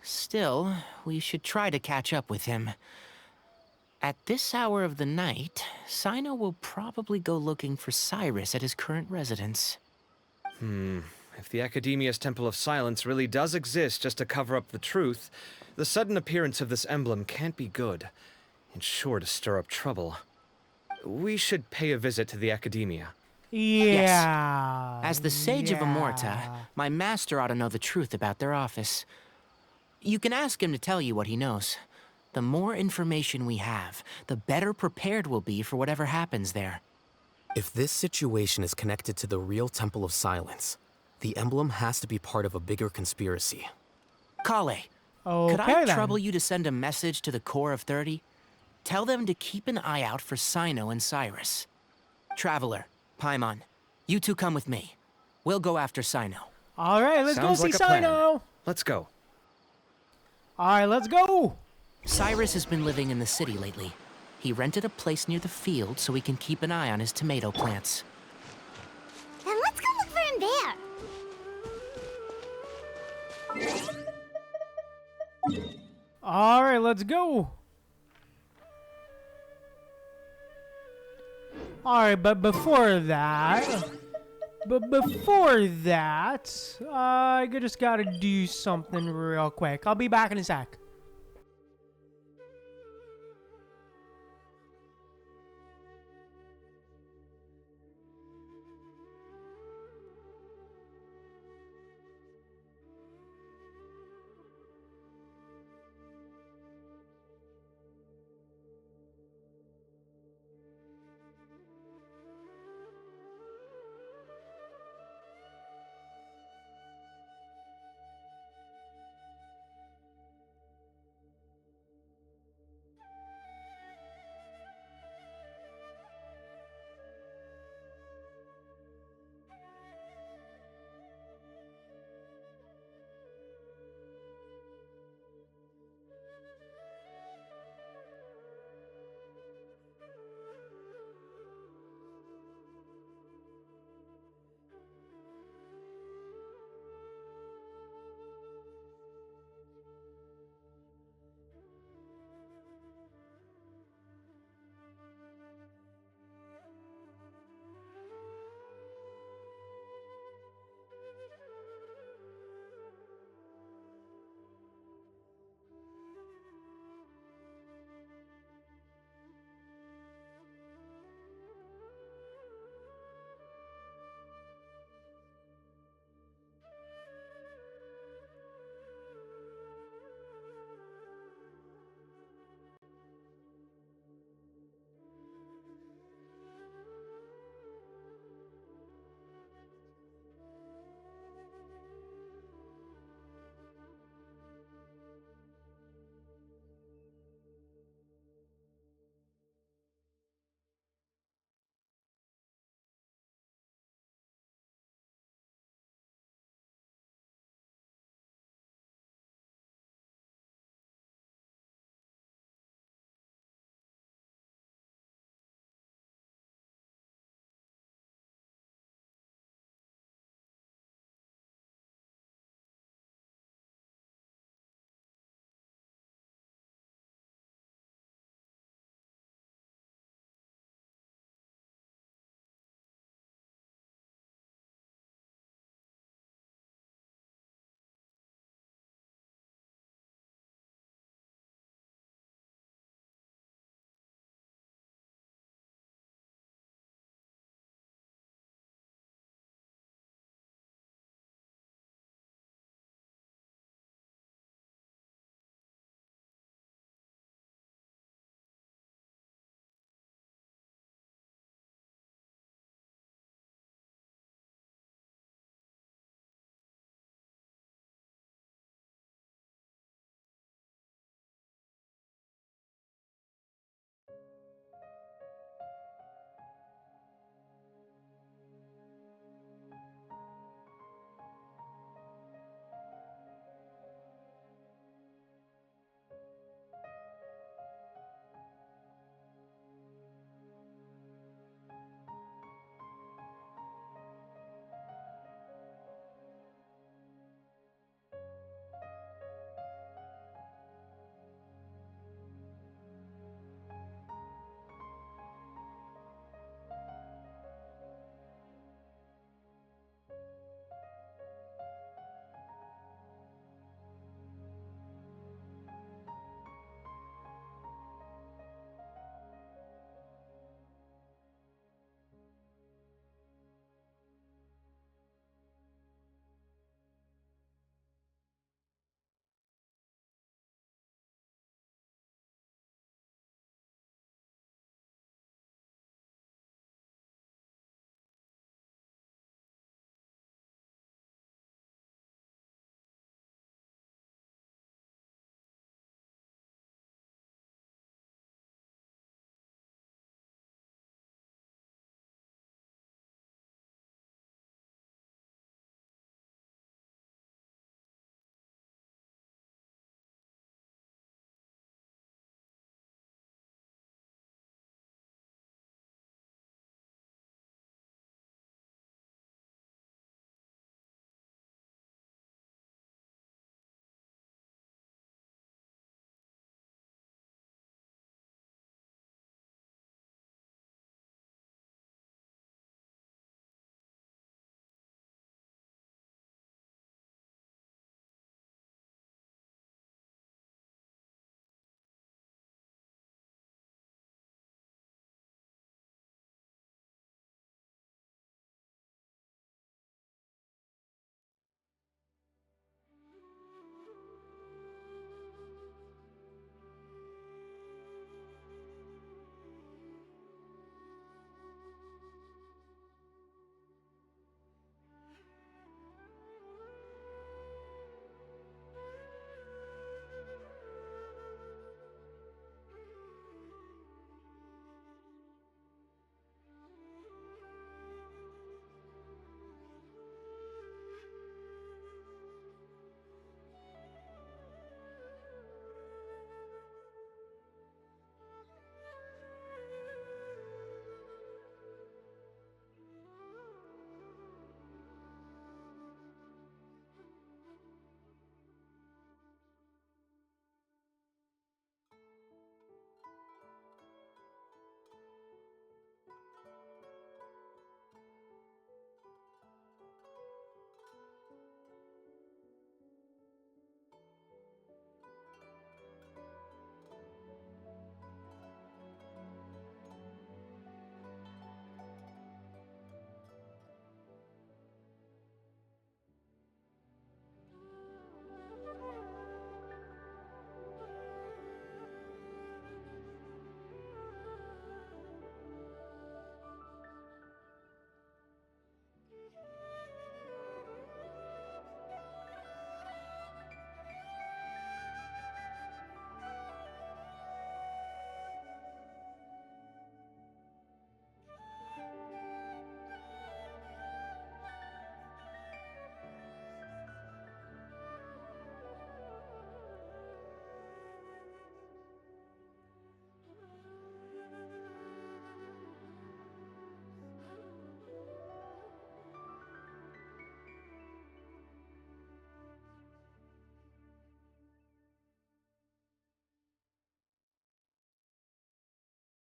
Still, we should try to catch up with him. At this hour of the night, Cyno will probably go looking for Cyrus at his current residence. If the Academia's Temple of Silence really does exist just to cover up the truth, the sudden appearance of this emblem can't be good. It's sure to stir up trouble. We should pay a visit to the Academia. Yeah. As the Sage of Amorta, my master ought to know the truth about their office. You can ask him to tell you what he knows. The more information we have, the better prepared we'll be for whatever happens there. If this situation is connected to the real Temple of Silence, the emblem has to be part of a bigger conspiracy. Kale, Okay, could I then. trouble you to send a message to the Core of 30? Tell them to keep an eye out for Cyno and Cyrus. Traveler, Paimon, you two come with me. We'll go after Cyno. All right, let's Sounds go see like a plan. Cyno. Let's go. All right, let's go. Cyrus has been living in the city lately. He rented a place near the field so he can keep an eye on his tomato plants. Then let's go look for him there. All right, let's go. All right, but before that, I just gotta do something real quick. I'll be back in a sec.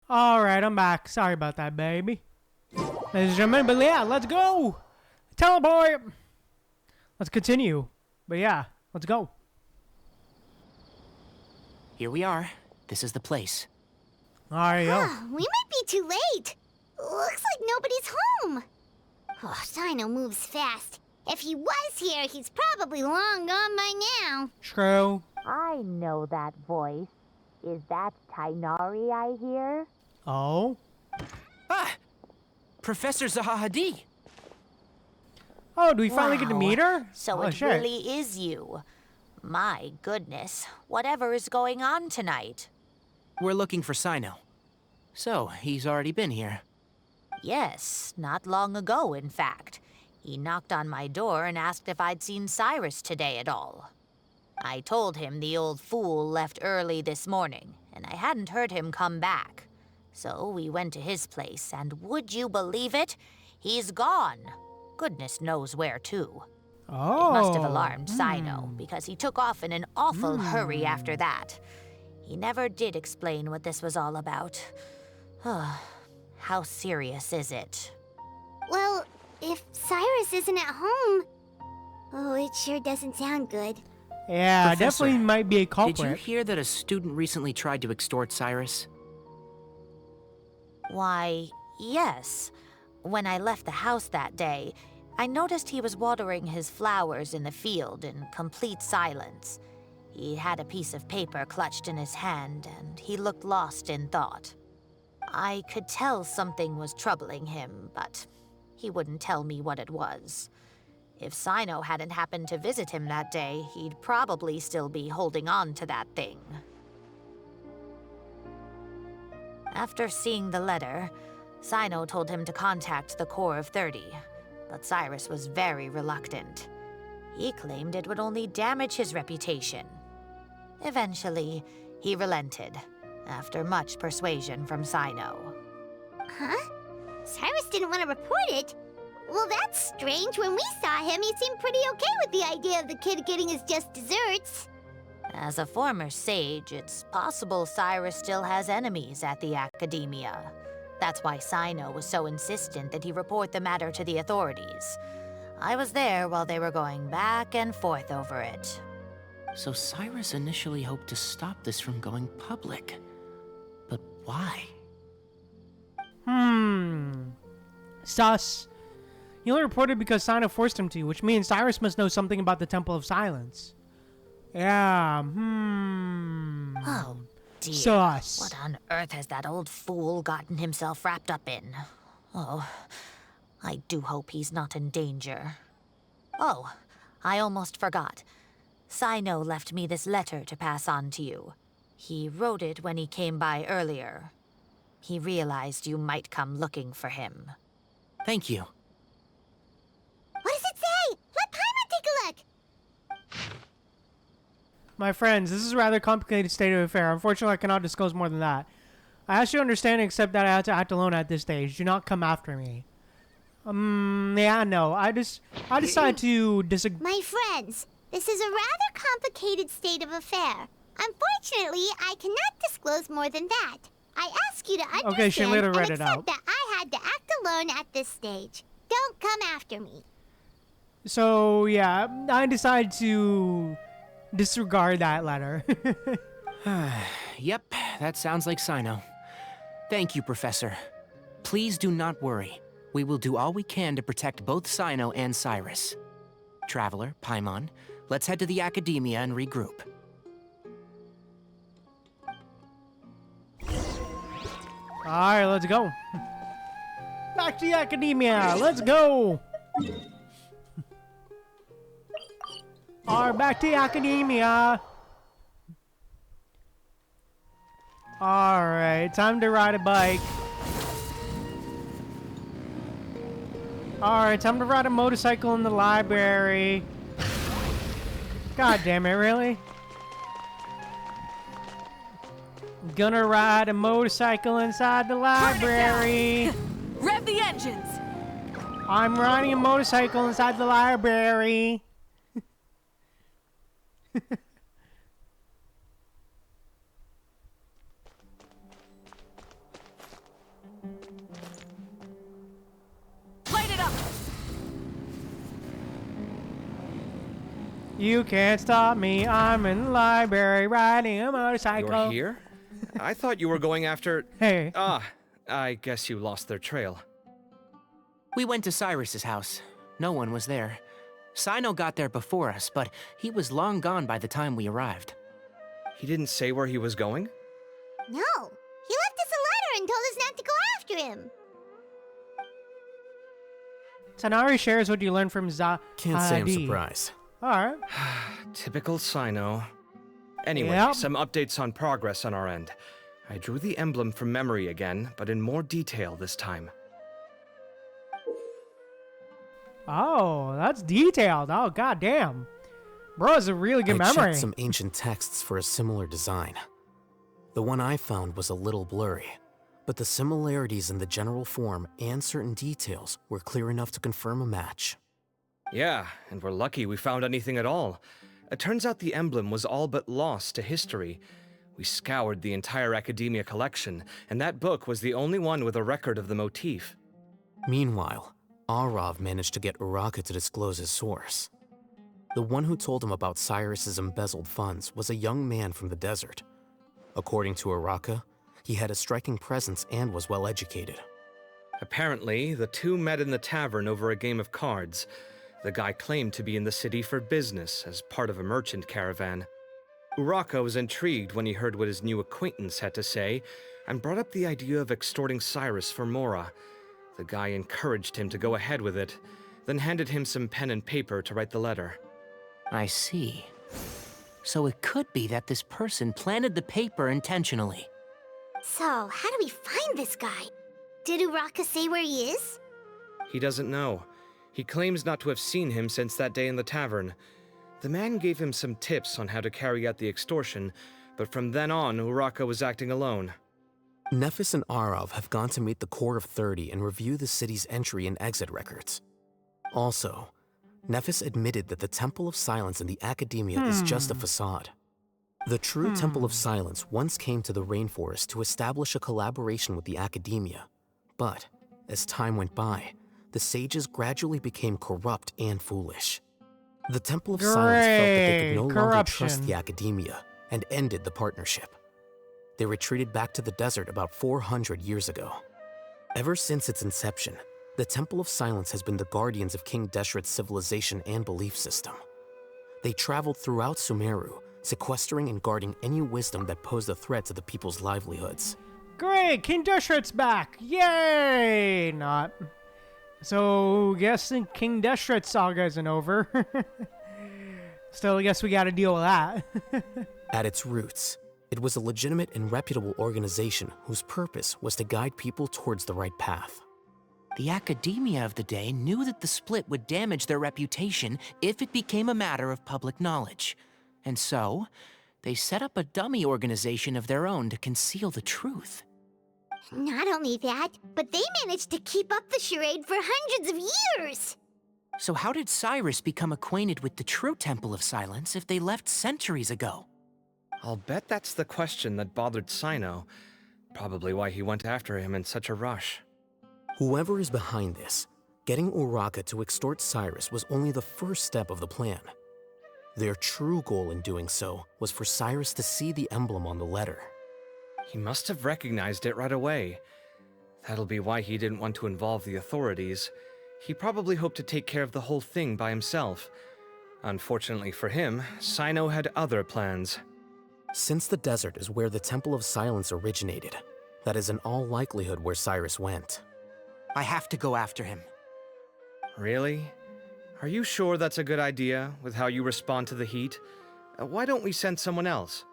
Alright, I'm back. Sorry about that, baby. Ladies and gentlemen, but yeah, let's go! Teleport! Let's continue. But yeah, let's go. Here we are. This is the place. Alright, yo. We might be too late. Looks like nobody's home. Oh, Cyno moves fast. If he was here, he's probably long gone by now. True. I know that voice. Is that Tighnari I hear? Oh? Ah! Professor Zahahadi! Oh, do we finally get to Wow. meet her? So oh, it shit. really is you. My goodness, whatever is going on tonight? We're looking for Cyno. So, he's already been here. Yes, not long ago, in fact. He knocked on my door and asked if I'd seen Cyrus today at all. I told him the old fool left early this morning, and I hadn't heard him come back. So we went to his place, and would you believe it? He's gone. Goodness knows where to. Oh. It must have alarmed Cyno, because he took off in an awful hurry after that. He never did explain what this was all about. How serious is it? Well, if Cyrus isn't at home... Oh, it sure doesn't sound good. Yeah, Professor, definitely might be a culprit. Did you hear that a student recently tried to extort Cyrus? Why, yes. When I left the house that day, I noticed he was watering his flowers in the field in complete silence. He had a piece of paper clutched in his hand, and he looked lost in thought. I could tell something was troubling him, but he wouldn't tell me what it was. If Cyno hadn't happened to visit him that day, he'd probably still be holding on to that thing. After seeing the letter, Cyno told him to contact the Corps of 30, but Cyrus was very reluctant. He claimed it would only damage his reputation. Eventually, he relented, after much persuasion from Cyno. Huh? Cyrus didn't want to report it? Well, that's strange. When we saw him, he seemed pretty okay with the idea of the kid getting his just desserts. As a former sage, it's possible Cyrus still has enemies at the academia. That's why Cyno was so insistent that he report the matter to the authorities. I was there while they were going back and forth over it. So Cyrus initially hoped to stop this from going public. But why? Sus. He only reported because Cyno forced him to, which means Cyrus must know something about the Temple of Silence. Yeah, Oh, dear. Sus. What on earth has that old fool gotten himself wrapped up in? Oh, I do hope he's not in danger. Oh, I almost forgot. Cyno left me this letter to pass on to you. He wrote it when he came by earlier. He realized you might come looking for him. Thank you. What does it say? Let Paimon take a look. My friends, this is a rather complicated state of affair. Unfortunately, I cannot disclose more than that. I ask you to understand and accept that I have to act alone at this stage. Do not come after me. Yeah, no. I decided to disagree. My friends, this is a rather complicated state of affair. Unfortunately, I cannot disclose more than that. I ask you to understand Okay, she later read and it accept out. that I had to act alone at this stage. Don't come after me. So, yeah, I decided to disregard that letter. Yep, that sounds like Cyno. Thank you, Professor. Please do not worry. We will do all we can to protect both Cyno and Cyrus. Traveler, Paimon, let's head to the academia and regroup. Alright, let's go. Back to the academia. Let's go. Alright, back to the academia. Alright, time to ride a bike. Alright, time to ride a motorcycle in the library. God damn it, really? Gonna ride a motorcycle inside the library. Rev the engines! I'm riding a motorcycle inside the library. You can't stop me. I'm in the library riding a motorcycle. You're here? I thought you were going after... Hey. I guess you lost their trail. We went to Cyrus's house. No one was there. Cyno got there before us, but he was long gone by the time we arrived. He didn't say where he was going? No, he left us a letter and told us not to go after him. Tanari shares what you learned from Can't say I'm surprised. Alright. Typical Cyno. Anyway, Yep. some updates on progress on our end. I drew the emblem from memory again, but in more detail this time. Oh, that's detailed. Oh, goddamn. Bro has a really good I memory. checked some ancient texts for a similar design. The one I found was a little blurry, but the similarities in the general form and certain details were clear enough to confirm a match. Yeah, and we're lucky we found anything at all. It turns out the emblem was all but lost to history. We scoured the entire academia collection, and that book was the only one with a record of the motif. Meanwhile, Arav managed to get Uraka to disclose his source. The one who told him about Cyrus's embezzled funds was a young man from the desert. According to Uraka, he had a striking presence and was well educated. Apparently, the two met in the tavern over a game of cards. The guy claimed to be in the city for business as part of a merchant caravan. Uraka was intrigued when he heard what his new acquaintance had to say and brought up the idea of extorting Cyrus for Mora. The guy encouraged him to go ahead with it, then handed him some pen and paper to write the letter. I see. So it could be that this person planted the paper intentionally. So, how do we find this guy? Did Uraka say where he is? He doesn't know. He claims not to have seen him since that day in the tavern. The man gave him some tips on how to carry out the extortion, but from then on, Uraka was acting alone. Nephis and Arav have gone to meet the Court of 30 and review the city's entry and exit records. Also, Nephis admitted that the Temple of Silence in the Academia is just a facade. The true Temple of Silence once came to the rainforest to establish a collaboration with the Academia, but as time went by, the sages gradually became corrupt and foolish. The Temple of Silence felt that they could no longer trust the Academia and ended the partnership. They retreated back to the desert about 400 years ago. Ever since its inception, the Temple of Silence has been the guardians of King Deshret's civilization and belief system. They traveled throughout Sumeru, sequestering and guarding any wisdom that posed a threat to the people's livelihoods. Great! King Deshret's back! Yay! Not. So, guessing King Deshret's saga isn't over. Still, I guess we gotta deal with that. At its roots, it was a legitimate and reputable organization whose purpose was to guide people towards the right path. The academia of the day knew that the split would damage their reputation if it became a matter of public knowledge. And so, they set up a dummy organization of their own to conceal the truth. Not only that, but they managed to keep up the charade for hundreds of years! So how did Cyrus become acquainted with the true Temple of Silence if they left centuries ago? I'll bet that's the question that bothered Cyno. Probably why he went after him in such a rush. Whoever is behind this, getting Uraka to extort Cyrus was only the first step of the plan. Their true goal in doing so was for Cyrus to see the emblem on the letter. He must have recognized it right away. That'll be why he didn't want to involve the authorities. He probably hoped to take care of the whole thing by himself. Unfortunately for him, Cyno had other plans. Since the desert is where the Temple of Silence originated, that is in all likelihood where Cyrus went. I have to go after him. Really? Are you sure that's a good idea, with how you respond to the heat? Why don't we send someone else?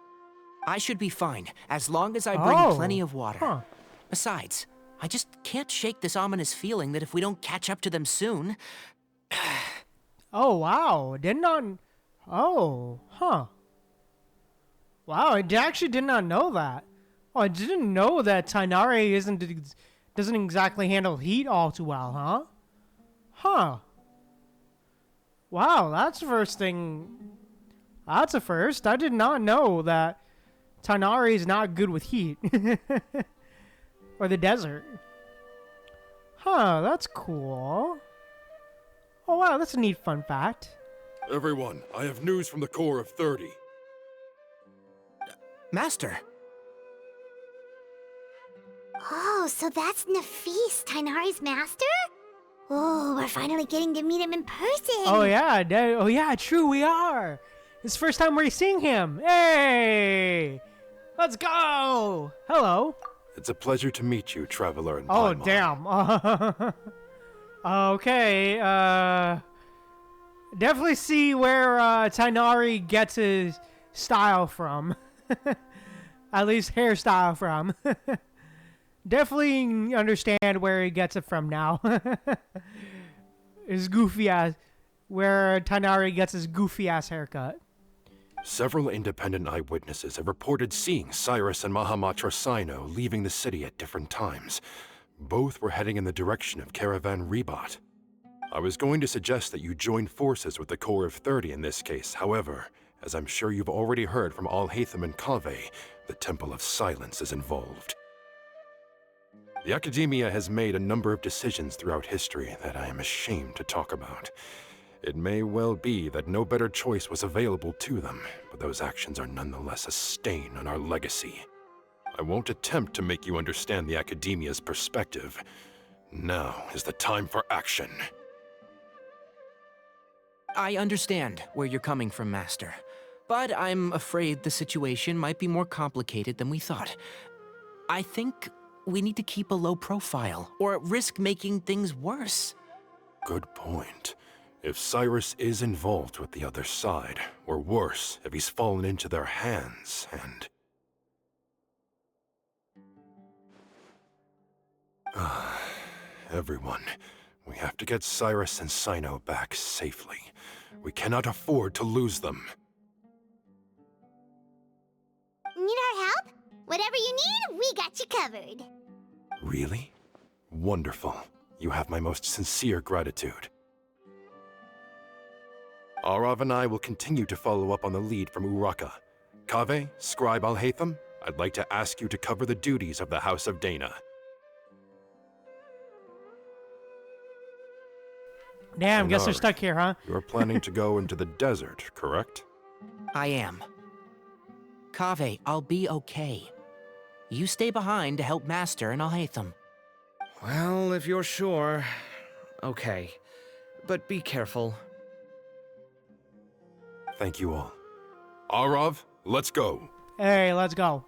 I should be fine, as long as I bring plenty of water. Besides, I just can't shake this ominous feeling that if we don't catch up to them soon... Oh, wow. Did not... Oh, huh. Wow, I actually did not know that. Oh, I didn't know that Tighnari doesn't exactly handle heat all too well, huh? Huh. Wow, that's the first thing. That's a first. I did not know that Tighnari is not good with heat. Or the desert. Huh, that's cool. Oh wow, that's a neat fun fact. Everyone, I have news from the Corps of 30. Master. Oh, so that's Nafis, Tighnari's master? Oh, we're finally getting to meet him in person. Oh yeah, true, we are. It's the first time we're seeing him. Hey, let's go. Hello. It's a pleasure to meet you, traveler in Oh Paimon. damn. Okay. Definitely see where Tighnari gets his style from. At least hairstyle from. Definitely understand where he gets it from now. His goofy ass, where Tighnari gets his goofy ass haircut. Several independent eyewitnesses have reported seeing Cyrus and Mahamatra Cyno leaving the city at different times. Both were heading in the direction of Caravan Rebat. I was going to suggest that you join forces with the Corps of 30 in this case. However, as I'm sure you've already heard from Alhaitham and Kaveh, the Temple of Silence is involved. The Academia has made a number of decisions throughout history that I am ashamed to talk about. It may well be that no better choice was available to them, but those actions are nonetheless a stain on our legacy. I won't attempt to make you understand the Academia's perspective. Now is the time for action. I understand where you're coming from, Master. But I'm afraid the situation might be more complicated than we thought. I think we need to keep a low profile, or risk making things worse. Good point. If Cyrus is involved with the other side, or worse, if he's fallen into their hands, and... Everyone, we have to get Cyrus and Cyno back safely. We cannot afford to lose them. Need our help? Whatever you need, we got you covered. Really? Wonderful. You have my most sincere gratitude. Arav and I will continue to follow up on the lead from Uraka. Kaveh, Scribe Alhaitham, I'd like to ask you to cover the duties of the House of Dana. Damn, guess they're Bernard, stuck here, huh? You're planning to go into the desert, correct? I am. Kaveh, I'll be okay. You stay behind to help Master and Alhaitham. Well, if you're sure... Okay. But be careful. Thank you all. Arav, let's go. Hey, let's go.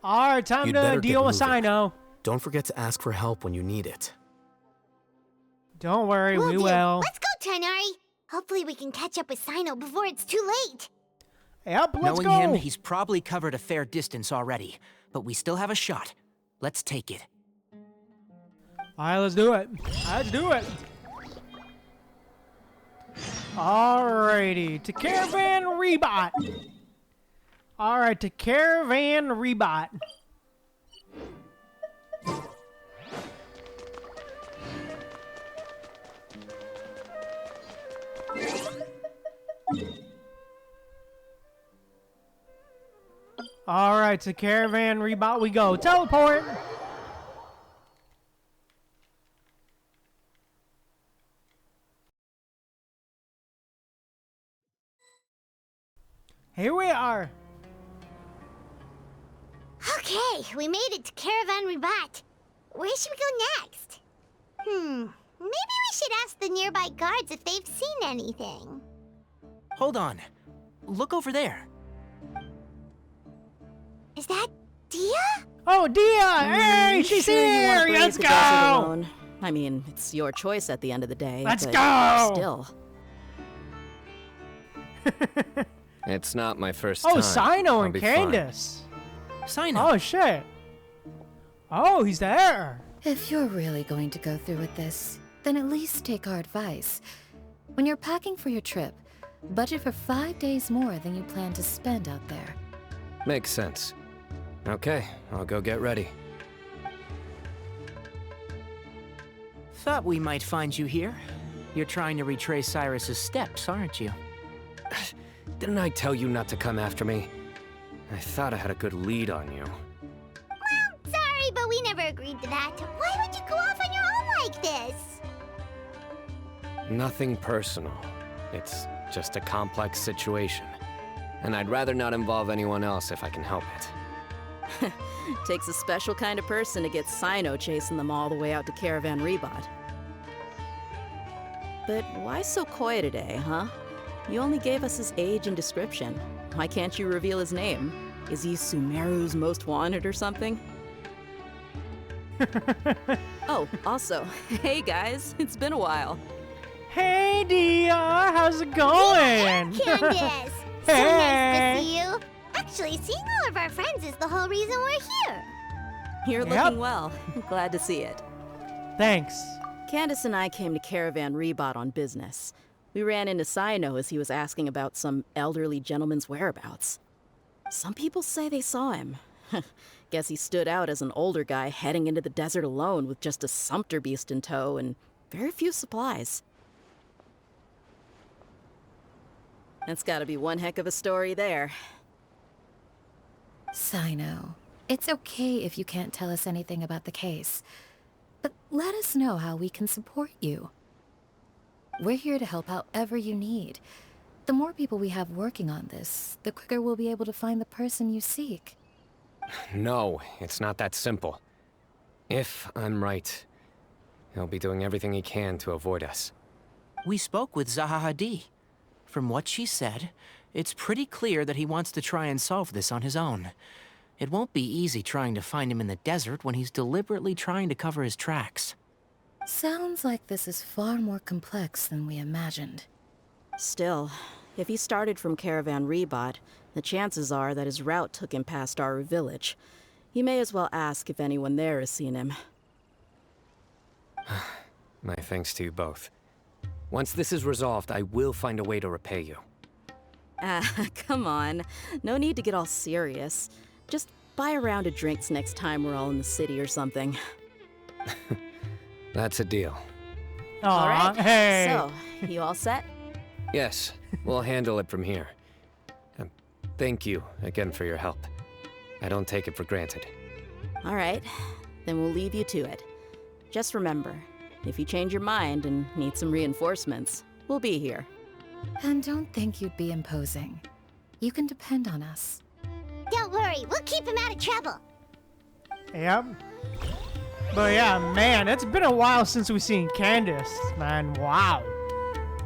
Alright, time You'd to better get deal with moving. Cyno. Don't forget to ask for help when you need it. Don't worry, we do. will. Let's go, Tighnari. Hopefully we can catch up with Cyno before it's too late. Yep, let's Knowing go. him, he's probably covered a fair distance already. But we still have a shot. Let's take it. Alright, let's do it. Let's do it. Alrighty, to Caravan Rebat. Alright, to Caravan Rebat. Alright, to Caravan Rebat we go. Teleport! Here we are. Okay, we made it to Caravan Rebat. Where should we go next? Maybe we should ask the nearby guards if they've seen anything. Hold on. Look over there. Is that Dia? Oh, Dia! Hey, she's sure you wanna here! brave Let's the desert go! alone? I mean, it's your choice at the end of the day. Let's but go! Still. It's not my first Oh, time. Cyno I'll and be fine. Candace. Cyno. Oh, shit. Oh, he's there. If you're really going to go through with this, then at least take our advice. When you're packing for your trip, budget for 5 days more than you plan to spend out there. Makes sense. Okay, I'll go get ready. Thought we might find you here. You're trying to retrace Cyrus's steps, aren't you? Didn't I tell you not to come after me? I thought I had a good lead on you. Sorry, but we never agreed to that. Why would you go off on your own like this? Nothing personal. It's just a complex situation. And I'd rather not involve anyone else if I can help it. Takes a special kind of person to get Cyno chasing them all the way out to Caravan Rebot. But why so coy today, huh? You only gave us his age and description. Why can't you reveal his name? Is he Sumeru's most wanted or something? Oh, also, hey guys, it's been a while. Hey, Dia, how's it going? Candace! So nice to see you. Actually, seeing all of our friends is the whole reason we're here. You're looking well. Glad to see it. Thanks. Candace and I came to Caravan Rebot on business. We ran into Cyno as he was asking about some elderly gentleman's whereabouts. Some people say they saw him. Guess he stood out as an older guy heading into the desert alone with just a sumpter beast in tow and very few supplies. That's gotta be one heck of a story there. Cyno, it's okay if you can't tell us anything about the case, but let us know how we can support you. We're here to help however you need. The more people we have working on this, the quicker we'll be able to find the person you seek. No, it's not that simple. If I'm right, he'll be doing everything he can to avoid us. We spoke with Zahahadi. From what she said, it's pretty clear that he wants to try and solve this on his own. It won't be easy trying to find him in the desert when he's deliberately trying to cover his tracks. Sounds like this is far more complex than we imagined. Still, if he started from Caravan Rebot, the chances are that his route took him past our village. You may as well ask if anyone there has seen him. My thanks to you both. Once this is resolved, I will find a way to repay you. Come on. No need to get all serious. Just buy a round of drinks next time we're all in the city or something. That's a deal. All right. Hey. So, you all set? Yes, we'll handle it from here. Thank you again for your help. I don't take it for granted. All right. Then we'll leave you to it. Just remember, if you change your mind and need some reinforcements, we'll be here. And don't think you'd be imposing. You can depend on us. Don't worry, we'll keep him out of trouble. Yep. But yeah, man, it's been a while since we've seen Candace, man. Wow.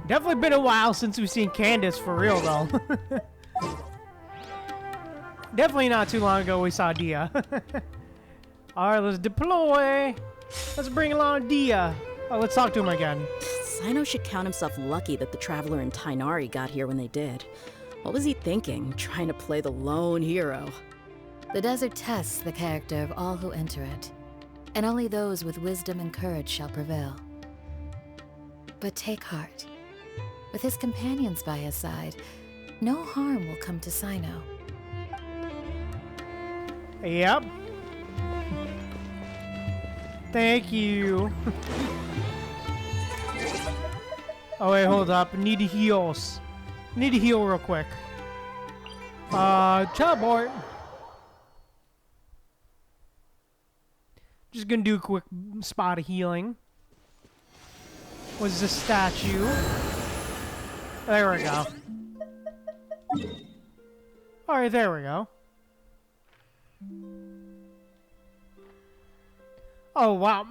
Definitely been a while since we've seen Candace for real, though. Definitely not too long ago we saw Dia. Alright, let's deploy. Let's bring along Dia. Oh, let's talk to him again. Cyno should count himself lucky that the Traveler and Tighnari got here when they did. What was he thinking, trying to play the lone hero? The desert tests the character of all who enter it, and only those with wisdom and courage shall prevail. But take heart. With his companions by his side, no harm will come to Cyno. Yep. Thank you. Oh wait, hold up. Need to heals. Need to heal real quick. Teleport. Just gonna do a quick spot of healing. Was this statue? There we go. Alright, there we go. Oh, wow.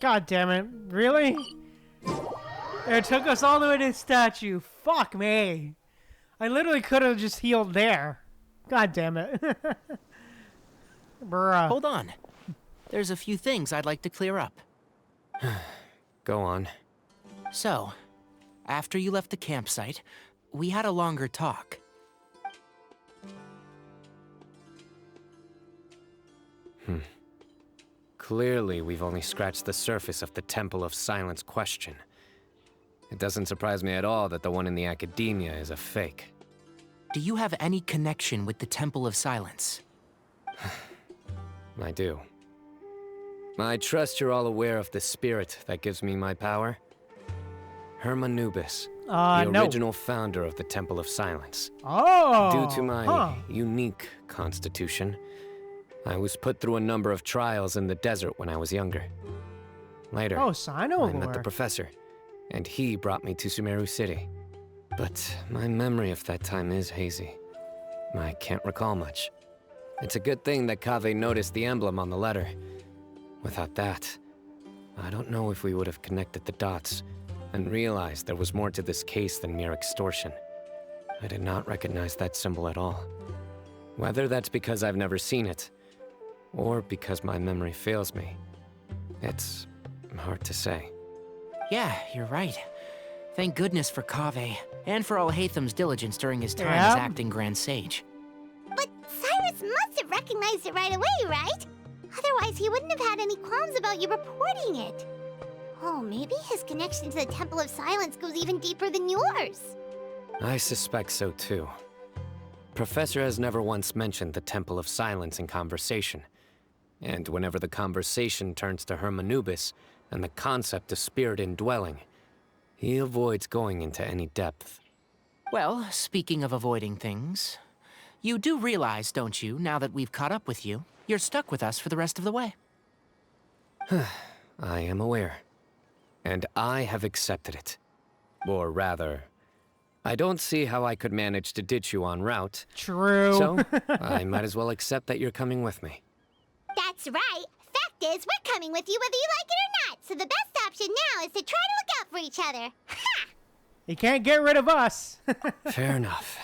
God damn it. Really? It took us all the way to the statue. Fuck me. I literally could have just healed there. God damn it. Bruh. Hold on. There's a few things I'd like to clear up. Go on. So, after you left the campsite, we had a longer talk. Clearly, we've only scratched the surface of the Temple of Silence question. It doesn't surprise me at all that the one in the academia is a fake. Do you have any connection with the Temple of Silence? I do. I trust you're all aware of the spirit that gives me my power. Hermanubis, the original founder of the Temple of Silence. Oh! Due to my unique constitution, I was put through a number of trials in the desert when I was younger. Later, Cyno I met the professor, and he brought me to Sumeru City. But my memory of that time is hazy. I can't recall much. It's a good thing that Kaveh noticed the emblem on the letter. Without that, I don't know if we would have connected the dots and realized there was more to this case than mere extortion. I did not recognize that symbol at all. Whether that's because I've never seen it, or because my memory fails me, it's hard to say. Yeah, you're right. Thank goodness for Kaveh, and for Alhaitham's diligence during his time Yeah. as acting Grand Sage. But Cyrus must have recognized it right away, right? Otherwise, he wouldn't have had any qualms about you reporting it. Oh, maybe his connection to the Temple of Silence goes even deeper than yours. I suspect so too. Professor has never once mentioned the Temple of Silence in conversation. And whenever the conversation turns to Hermanubis and the concept of spirit indwelling, he avoids going into any depth. Well, speaking of avoiding things, you do realize, don't you, now that we've caught up with you, you're stuck with us for the rest of the way. I am aware. And I have accepted it. Or rather, I don't see how I could manage to ditch you en route. True. So, I might as well accept that you're coming with me. That's right. Fact is, we're coming with you whether you like it or not. So the best option now is to try to look out for each other. Ha! You can't get rid of us. Fair enough.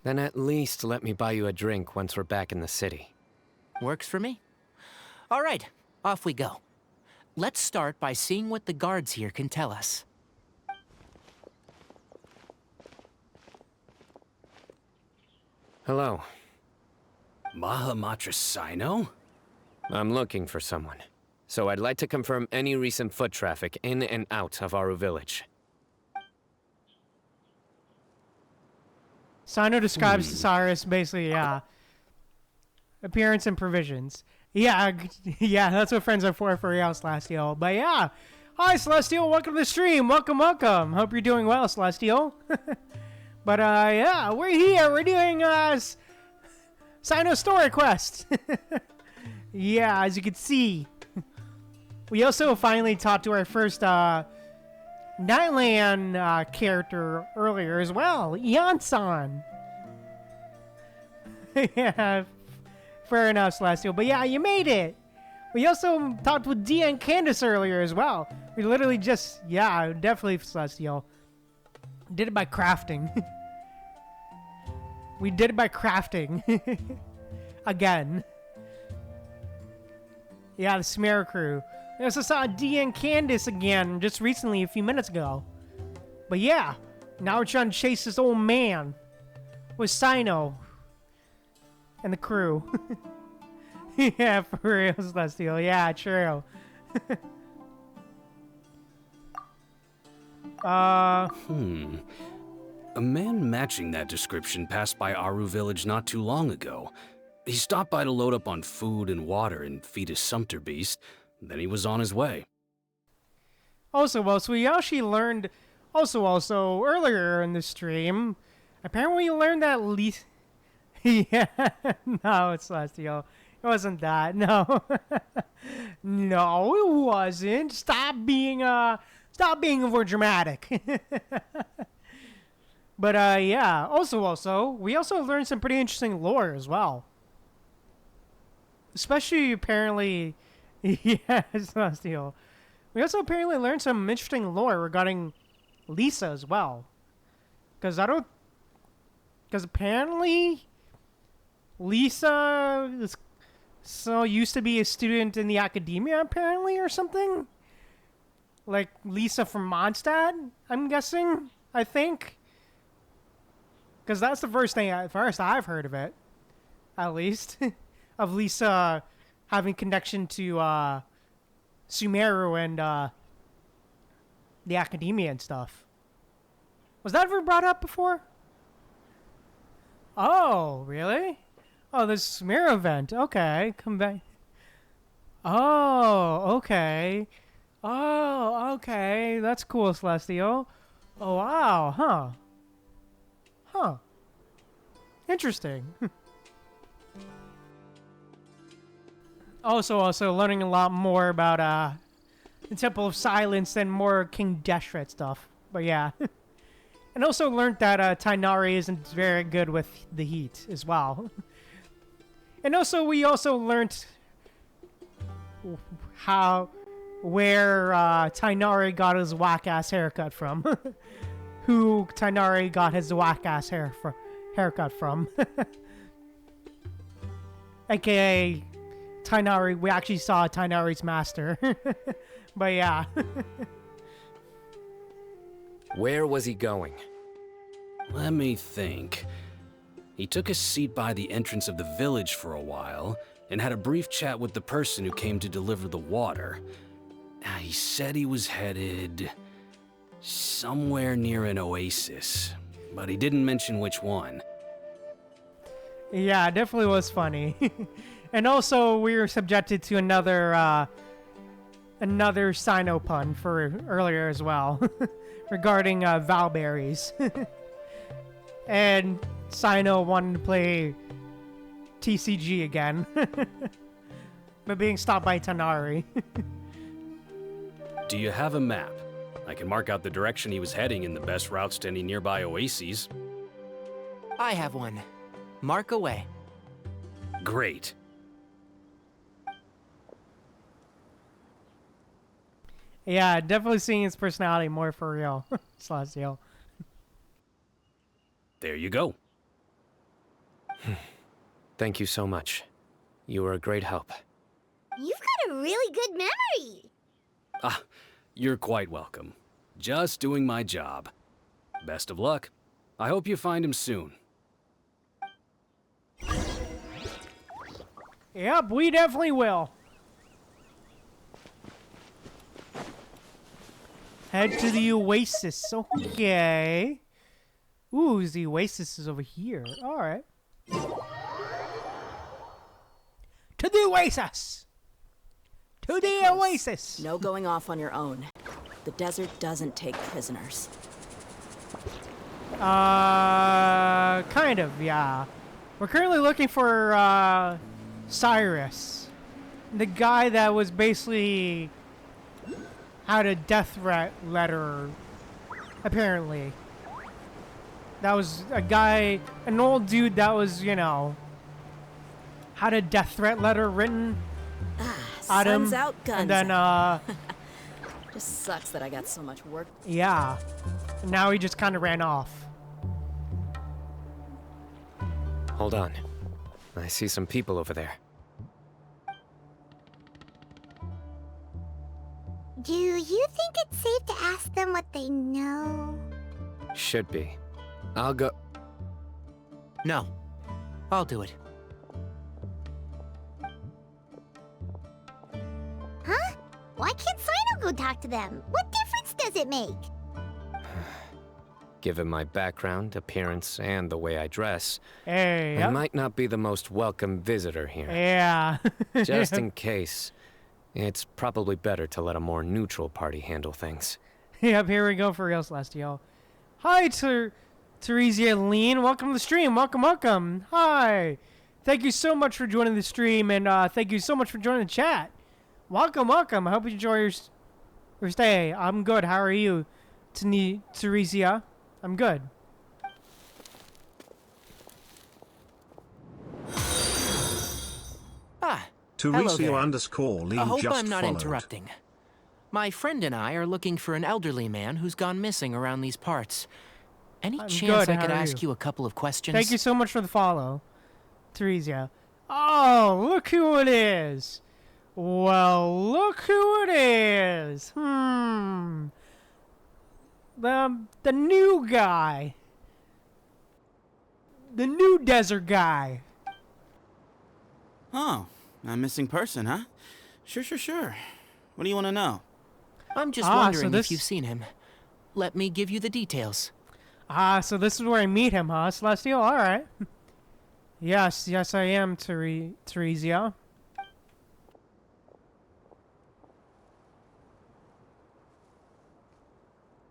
Then at least let me buy you a drink once we're back in the city. Works for me. All right, off we go. Let's start by seeing what the guards here can tell us. Hello. Mahamatra Cyno? I'm looking for someone. So I'd like to confirm any recent foot traffic in and out of Aru village. Cyno describes to Cyrus basically, appearance and provisions. Yeah, yeah, that's what friends are for real, Celestial. But yeah, hi Celestial, welcome to the stream. Welcome, welcome. Hope you're doing well, Celestial. But yeah, we're here. We're doing Cyno story quest. Yeah, as you can see, we also finally talked to our first Nightland character earlier as well, Yansan. Yeah, fair enough, Celestial. But yeah, you made it. We also talked with Dia and Candace earlier as well. We literally just, yeah, definitely Celestial. Did it by crafting. We did it by crafting. Again. Yeah, the Sumeru crew. We also saw Dia and Candace again just recently, a few minutes ago. But yeah, now we're trying to chase this old man with Cyno and the crew. Yeah, for real, Celestial. Yeah, true. A man matching that description passed by Aru village not too long ago. He stopped by to load up on food and water and feed his sumpter beast. Then he was on his way. Also, well, so we actually learned, also, earlier in the stream, apparently we learned that yeah, no, it's Celestial. It wasn't that, no. No, it wasn't. Stop being over dramatic. But, yeah, also, we also learned some pretty interesting lore as well. Especially, apparently, yeah, Celestial. We also apparently learned some interesting lore regarding Lisa as well. Because apparently, Lisa used to be a student in the academia, apparently, or something? Like, Lisa from Mondstadt, I'm guessing, I think. Because that's the first I've heard of it, at least, of Lisa having connection to Sumeru and the academia and stuff. Was that ever brought up before? Oh, really? Oh, this Sumeru event. Okay, come back. Oh, okay. Oh, okay. That's cool, Celestial. Oh, wow, huh. Huh. Interesting. Also learning a lot more about the Temple of Silence and more King Deshret stuff. But yeah. And also learned that Tighnari isn't very good with the heat as well. And also, we also learned where Tighnari got his whack-ass haircut from. Who Tighnari got his whack-ass haircut from. AKA Tighnari, we actually saw Tighnari's master. But yeah. Where was he going? Let me think. He took a seat by the entrance of the village for a while, and had a brief chat with the person who came to deliver the water. He said he was headed somewhere near an oasis, but he didn't mention which one. Yeah, it definitely was funny. And also, we were subjected to another Cyno pun for earlier as well, regarding Valberries. And Cyno wanted to play TCG again, but being stopped by Tighnari. Do you have a map? I can mark out the direction he was heading and the best routes to any nearby oases. I have one. Mark away. Great. Yeah, definitely seeing his personality more for real. Celestial. There you go. Thank you so much. You were a great help. You've got a really good memory. Ah, you're quite welcome. Just doing my job. Best of luck. I hope you find him soon. Yep, we definitely will. Head to the oasis. Okay. Ooh, the oasis is over here. Alright. To the oasis! To the oasis! No going off on your own. The desert doesn't take prisoners. Kind of, yeah. We're currently looking for, Cyrus. The guy that was basically had a death threat letter, apparently. That was a guy, an old dude that was, you know, had a death threat letter written at him. Sun's out, guns and then, out. Just sucks that I got so much work. yeah. And now he just kind of ran off. Hold on. I see some people over there. Do you think it's safe to ask them what they know? Should be. I'll go. No. I'll do it. Huh? Why can't Cyno go talk to them? What difference does it make? Given my background, appearance, and the way I dress, Hey, I might not be the most welcome visitor here. Yeah. Just in case, it's probably better to let a more neutral party handle things. Yep, here we go for real, Celestial. Hi, Theresia Lean. Welcome to the stream. Welcome, welcome. Hi. Thank you so much for joining the stream, and thank you so much for joining the chat. Welcome, welcome. I hope you enjoy your stay. I'm good. How are you, Theresia? I'm good. Ah, hello Teresio there. _Lean I hope just I'm not followed. interrupting. My friend and I are looking for an elderly man who's gone missing around these parts. Any I'm chance good. I How could are ask you? you a couple of questions? Thank you so much for the follow, Theresia. Oh, look who it is. Well, look who it is. The new guy. The new desert guy. Oh, a missing person, huh? Sure. What do you want to know? I'm just wondering if you've seen him. Let me give you the details. So this is where I meet him, huh, Celestial? All right. Yes, I am, Theresia.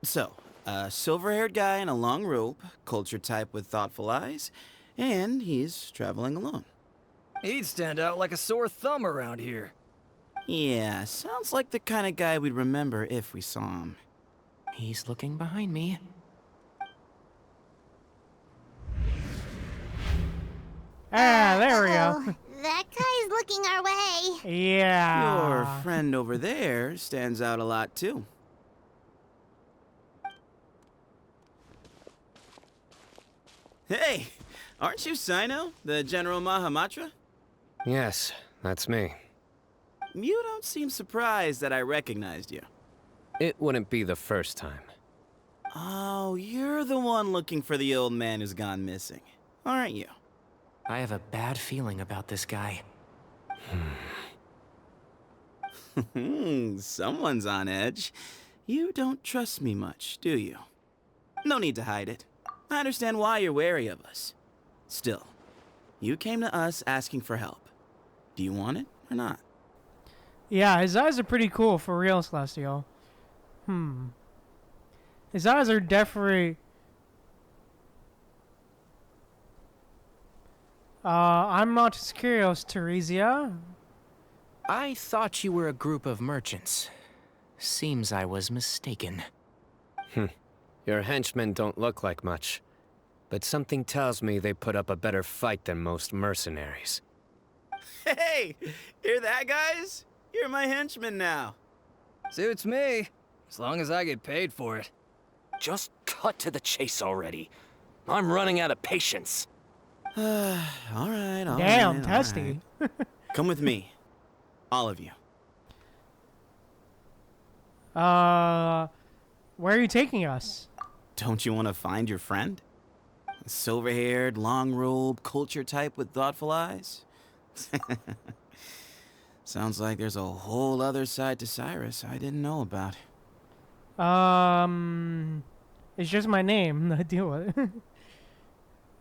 So, a silver-haired guy in a long robe, culture type with thoughtful eyes, and he's traveling alone. He'd stand out like a sore thumb around here. Yeah, sounds like the kind of guy we'd remember if we saw him. He's looking behind me. Ah, there we go. That guy's looking our way. Yeah. Your friend over there stands out a lot, too. Hey, aren't you Cyno, the General Mahamatra? Yes, that's me. You don't seem surprised that I recognized you. It wouldn't be the first time. Oh, you're the one looking for the old man who's gone missing, aren't you? I have a bad feeling about this guy. Someone's on edge. You don't trust me much, do you? No need to hide it. I understand why you're wary of us. Still, you came to us asking for help. Do you want it or not? Yeah, his eyes are pretty cool for real, Celestial. His eyes are definitely... I'm not curious, Teresia. I thought you were a group of merchants. Seems I was mistaken. Your henchmen don't look like much, but something tells me they put up a better fight than most mercenaries. Hey, hear that, guys? You're my henchman now. Suits me, as long as I get paid for it. Just cut to the chase already. I'm running out of patience. All right, all Damn, right, testy. all right. Come with me. All of you. Where are you taking us? Don't you want to find your friend? A silver-haired, long-robed, culture type with thoughtful eyes? Sounds like there's a whole other side to Cyrus I didn't know about. It's just my name. Deal with it.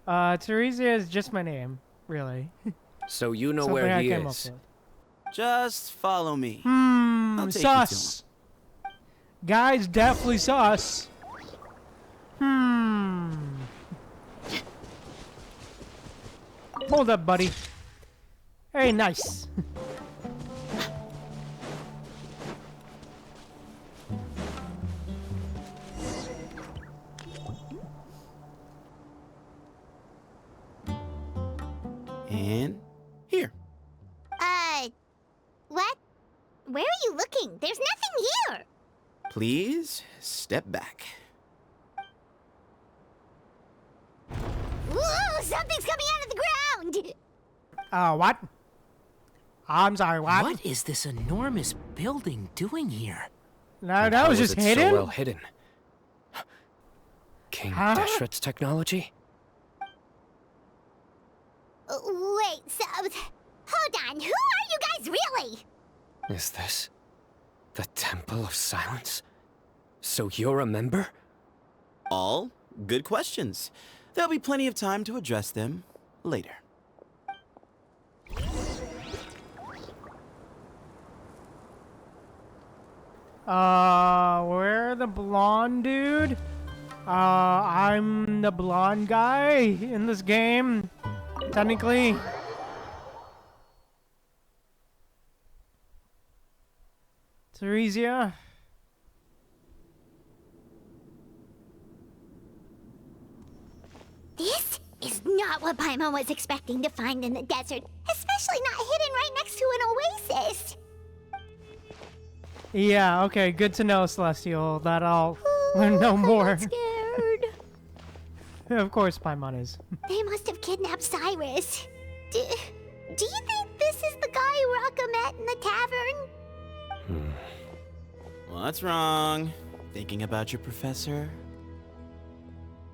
Teresia is just my name, really. So you know Something where I he came is. up with. Just follow me. I'll take you to Sus. Guys, definitely sus. Hold up, buddy. Hey, nice. And here. What? Where are you looking? There's nothing here. Please step back. Whoa, something's coming out of the ground. What? I'm sorry, what? What is this enormous building doing here? No, that was just hidden? So well hidden. King Deshret's technology? Wait, so... Hold on, who are you guys really? Is this the Temple of Silence? So you're a member? All good questions. There'll be plenty of time to address them later. Where the blonde dude? I'm the blonde guy in this game, technically. Teresia? This is not what Paimon was expecting to find in the desert, especially not hidden right next to an oasis. Yeah, okay, good to know, Celestial, that I'll learn no more. I'm scared. Of course Paimon is. They must have kidnapped Cyrus. Do you think this is the guy Raka met in the tavern? What's wrong? Thinking about your professor?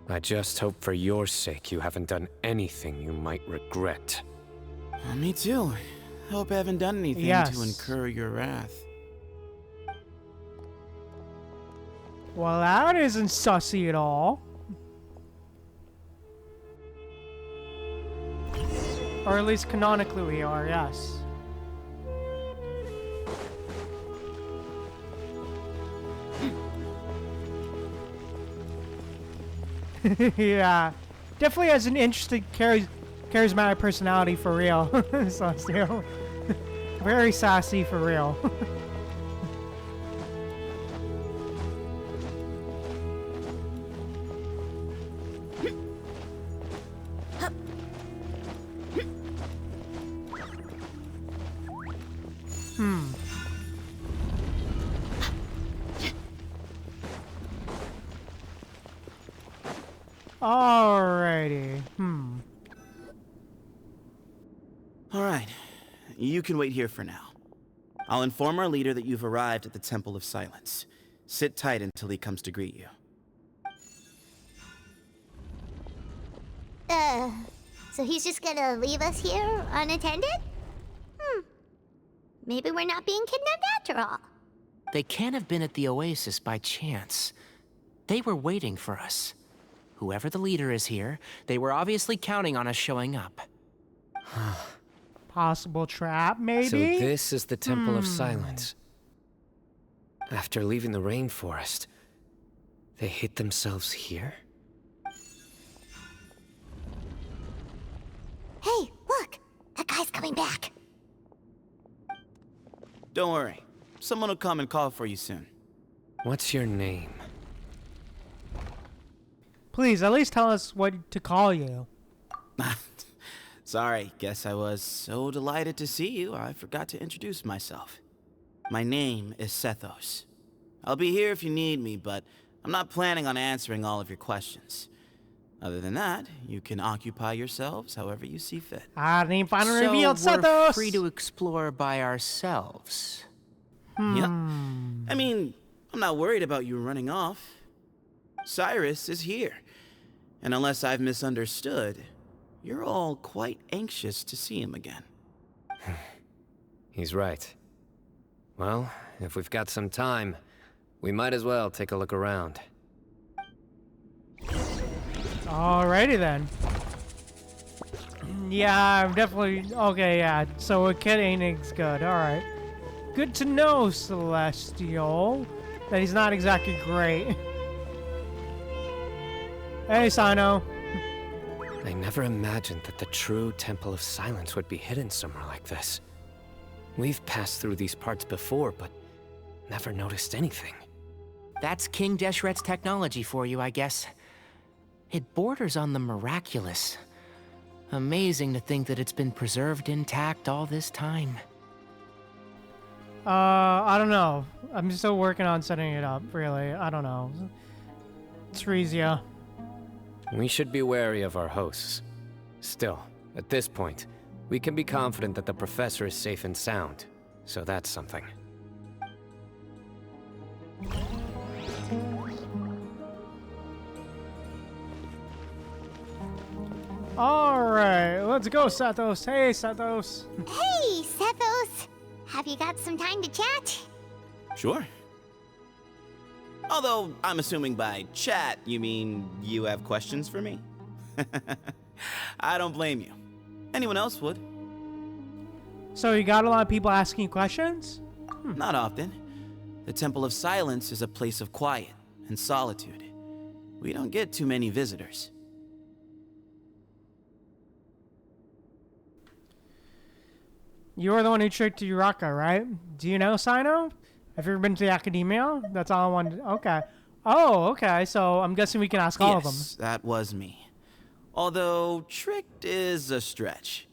I just hope for your sake you haven't done anything you might regret. Me too. Hope I haven't done anything to incur your wrath. Well, that isn't sussy at all. Or at least canonically we are, yes. Yeah, definitely has an interesting charismatic personality for real. Celestial. Very sassy for real. Alrighty. Alright, you can wait here for now. I'll inform our leader that you've arrived at the Temple of Silence. Sit tight until he comes to greet you. So he's just gonna leave us here unattended? Maybe we're not being kidnapped after all. They can't have been at the Oasis by chance. They were waiting for us. Whoever the leader is here, they were obviously counting on us showing up. Possible trap, maybe? So this is the Temple of Silence. After leaving the rainforest, they hid themselves here? Hey, look! That guy's coming back. Don't worry. Someone will come and call for you soon. What's your name? Please, at least tell us what to call you. Sorry, guess I was so delighted to see you, I forgot to introduce myself. My name is Sethos. I'll be here if you need me, but I'm not planning on answering all of your questions. Other than that, you can occupy yourselves however you see fit. Name finally revealed, so we're Sethos! free to explore by ourselves. Yep. I mean, I'm not worried about you running off. Cyrus is here. And unless I've misunderstood, you're all quite anxious to see him again. He's right. Well, if we've got some time, we might as well take a look around. Alrighty then. Yeah, I'm definitely... Okay, yeah. So a kid ain't good. Alright. Good to know, Celestial. That he's not exactly great. Hey, Cyno. I never imagined that the true Temple of Silence would be hidden somewhere like this. We've passed through these parts before, but never noticed anything. That's King Deshret's technology for you, I guess. It borders on the miraculous. Amazing to think that it's been preserved intact all this time. I don't know. I'm still working on setting it up, really. I don't know. Trezia. We should be wary of our hosts. Still, at this point, we can be confident that the professor is safe and sound, so that's something. Alright, let's go, Sethos. Hey, Sethos. Hey, Sethos! Have you got some time to chat? Sure. Although, I'm assuming by chat, you mean you have questions for me? I don't blame you. Anyone else would. So you got a lot of people asking questions? Not often. The Temple of Silence is a place of quiet and solitude. We don't get too many visitors. You were the one who tricked Uraka, right? Do you know Cyno? Have you ever been to the academia? That's all I wanted. Okay. Oh, okay. So I'm guessing we can ask all of them. Yes, that was me. Although, tricked is a stretch.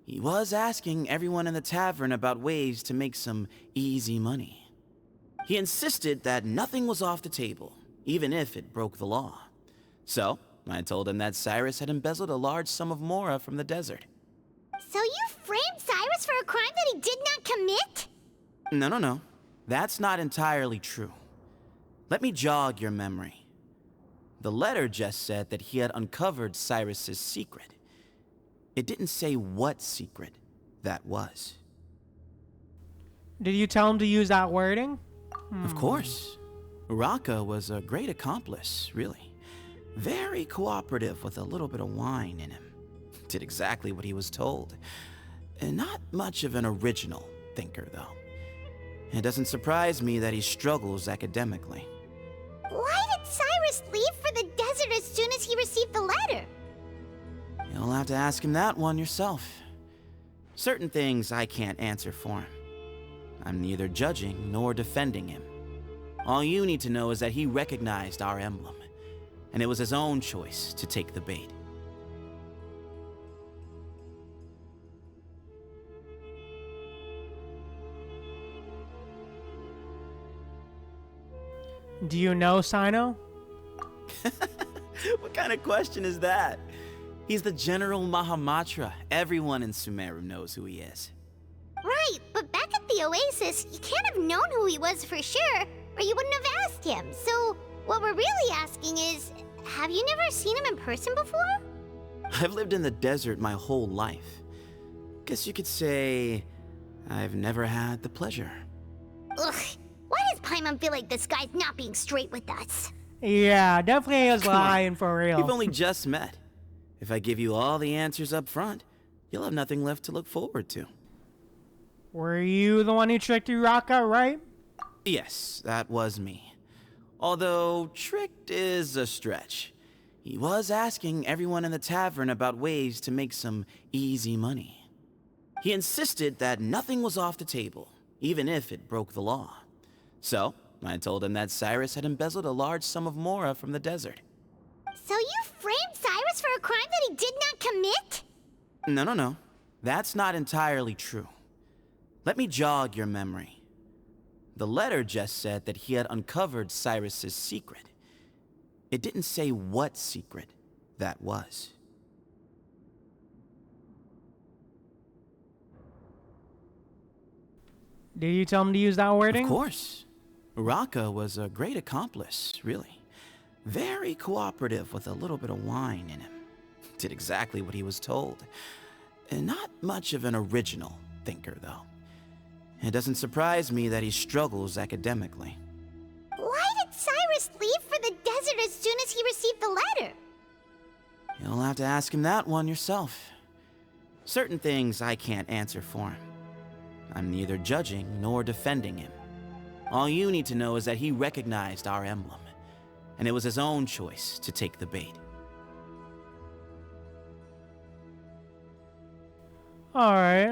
He was asking everyone in the tavern about ways to make some easy money. He insisted that nothing was off the table, even if it broke the law. So, I told him that Cyrus had embezzled a large sum of mora from the desert. So you framed Cyrus for a crime that he did not commit? No. That's not entirely true. Let me jog your memory. The letter just said that he had uncovered Cyrus's secret. It didn't say what secret that was. Did you tell him to use that wording? Of course. Uraka was a great accomplice, really. Very cooperative with a little bit of wine in him. Did exactly what he was told. And not much of an original thinker, though. It doesn't surprise me that he struggles academically. Why did Cyrus leave for the desert as soon as he received the letter? You'll have to ask him that one yourself. Certain things I can't answer for him. I'm neither judging nor defending him. All you need to know is that he recognized our emblem, and it was his own choice to take the bait. Do you know Cyno? What kind of question is that? He's the General Mahamatra. Everyone in Sumeru knows who he is. Right, but back at the Oasis, you can't have known who he was for sure, or you wouldn't have asked him. So, what we're really asking is, have you never seen him in person before? I've lived in the desert my whole life. Guess you could say I've never had the pleasure. Ugh, why does Paimon feel like this guy's not being straight with us? Yeah, definitely is lying for real. We've only just met. If I give you all the answers up front, you'll have nothing left to look forward to. Were you the one who tricked Uraka, right? Yes, that was me. Although, tricked is a stretch. He was asking everyone in the tavern about ways to make some easy money. He insisted that nothing was off the table, even if it broke the law. So, I told him that Cyrus had embezzled a large sum of mora from the desert. So you framed Cyrus for a crime that he did not commit? No. That's not entirely true. Let me jog your memory. The letter just said that he had uncovered Cyrus's secret. It didn't say what secret that was. Did you tell him to use that wording? Of course. Uraka was a great accomplice, really. Very cooperative with a little bit of wine in him. Did exactly what he was told. And not much of an original thinker, though. It doesn't surprise me that he struggles academically. Why did Cyrus leave for the desert as soon as he received the letter? You'll have to ask him that one yourself. Certain things I can't answer for him. I'm neither judging nor defending him. All you need to know is that he recognized our emblem, and it was his own choice to take the bait. Alright,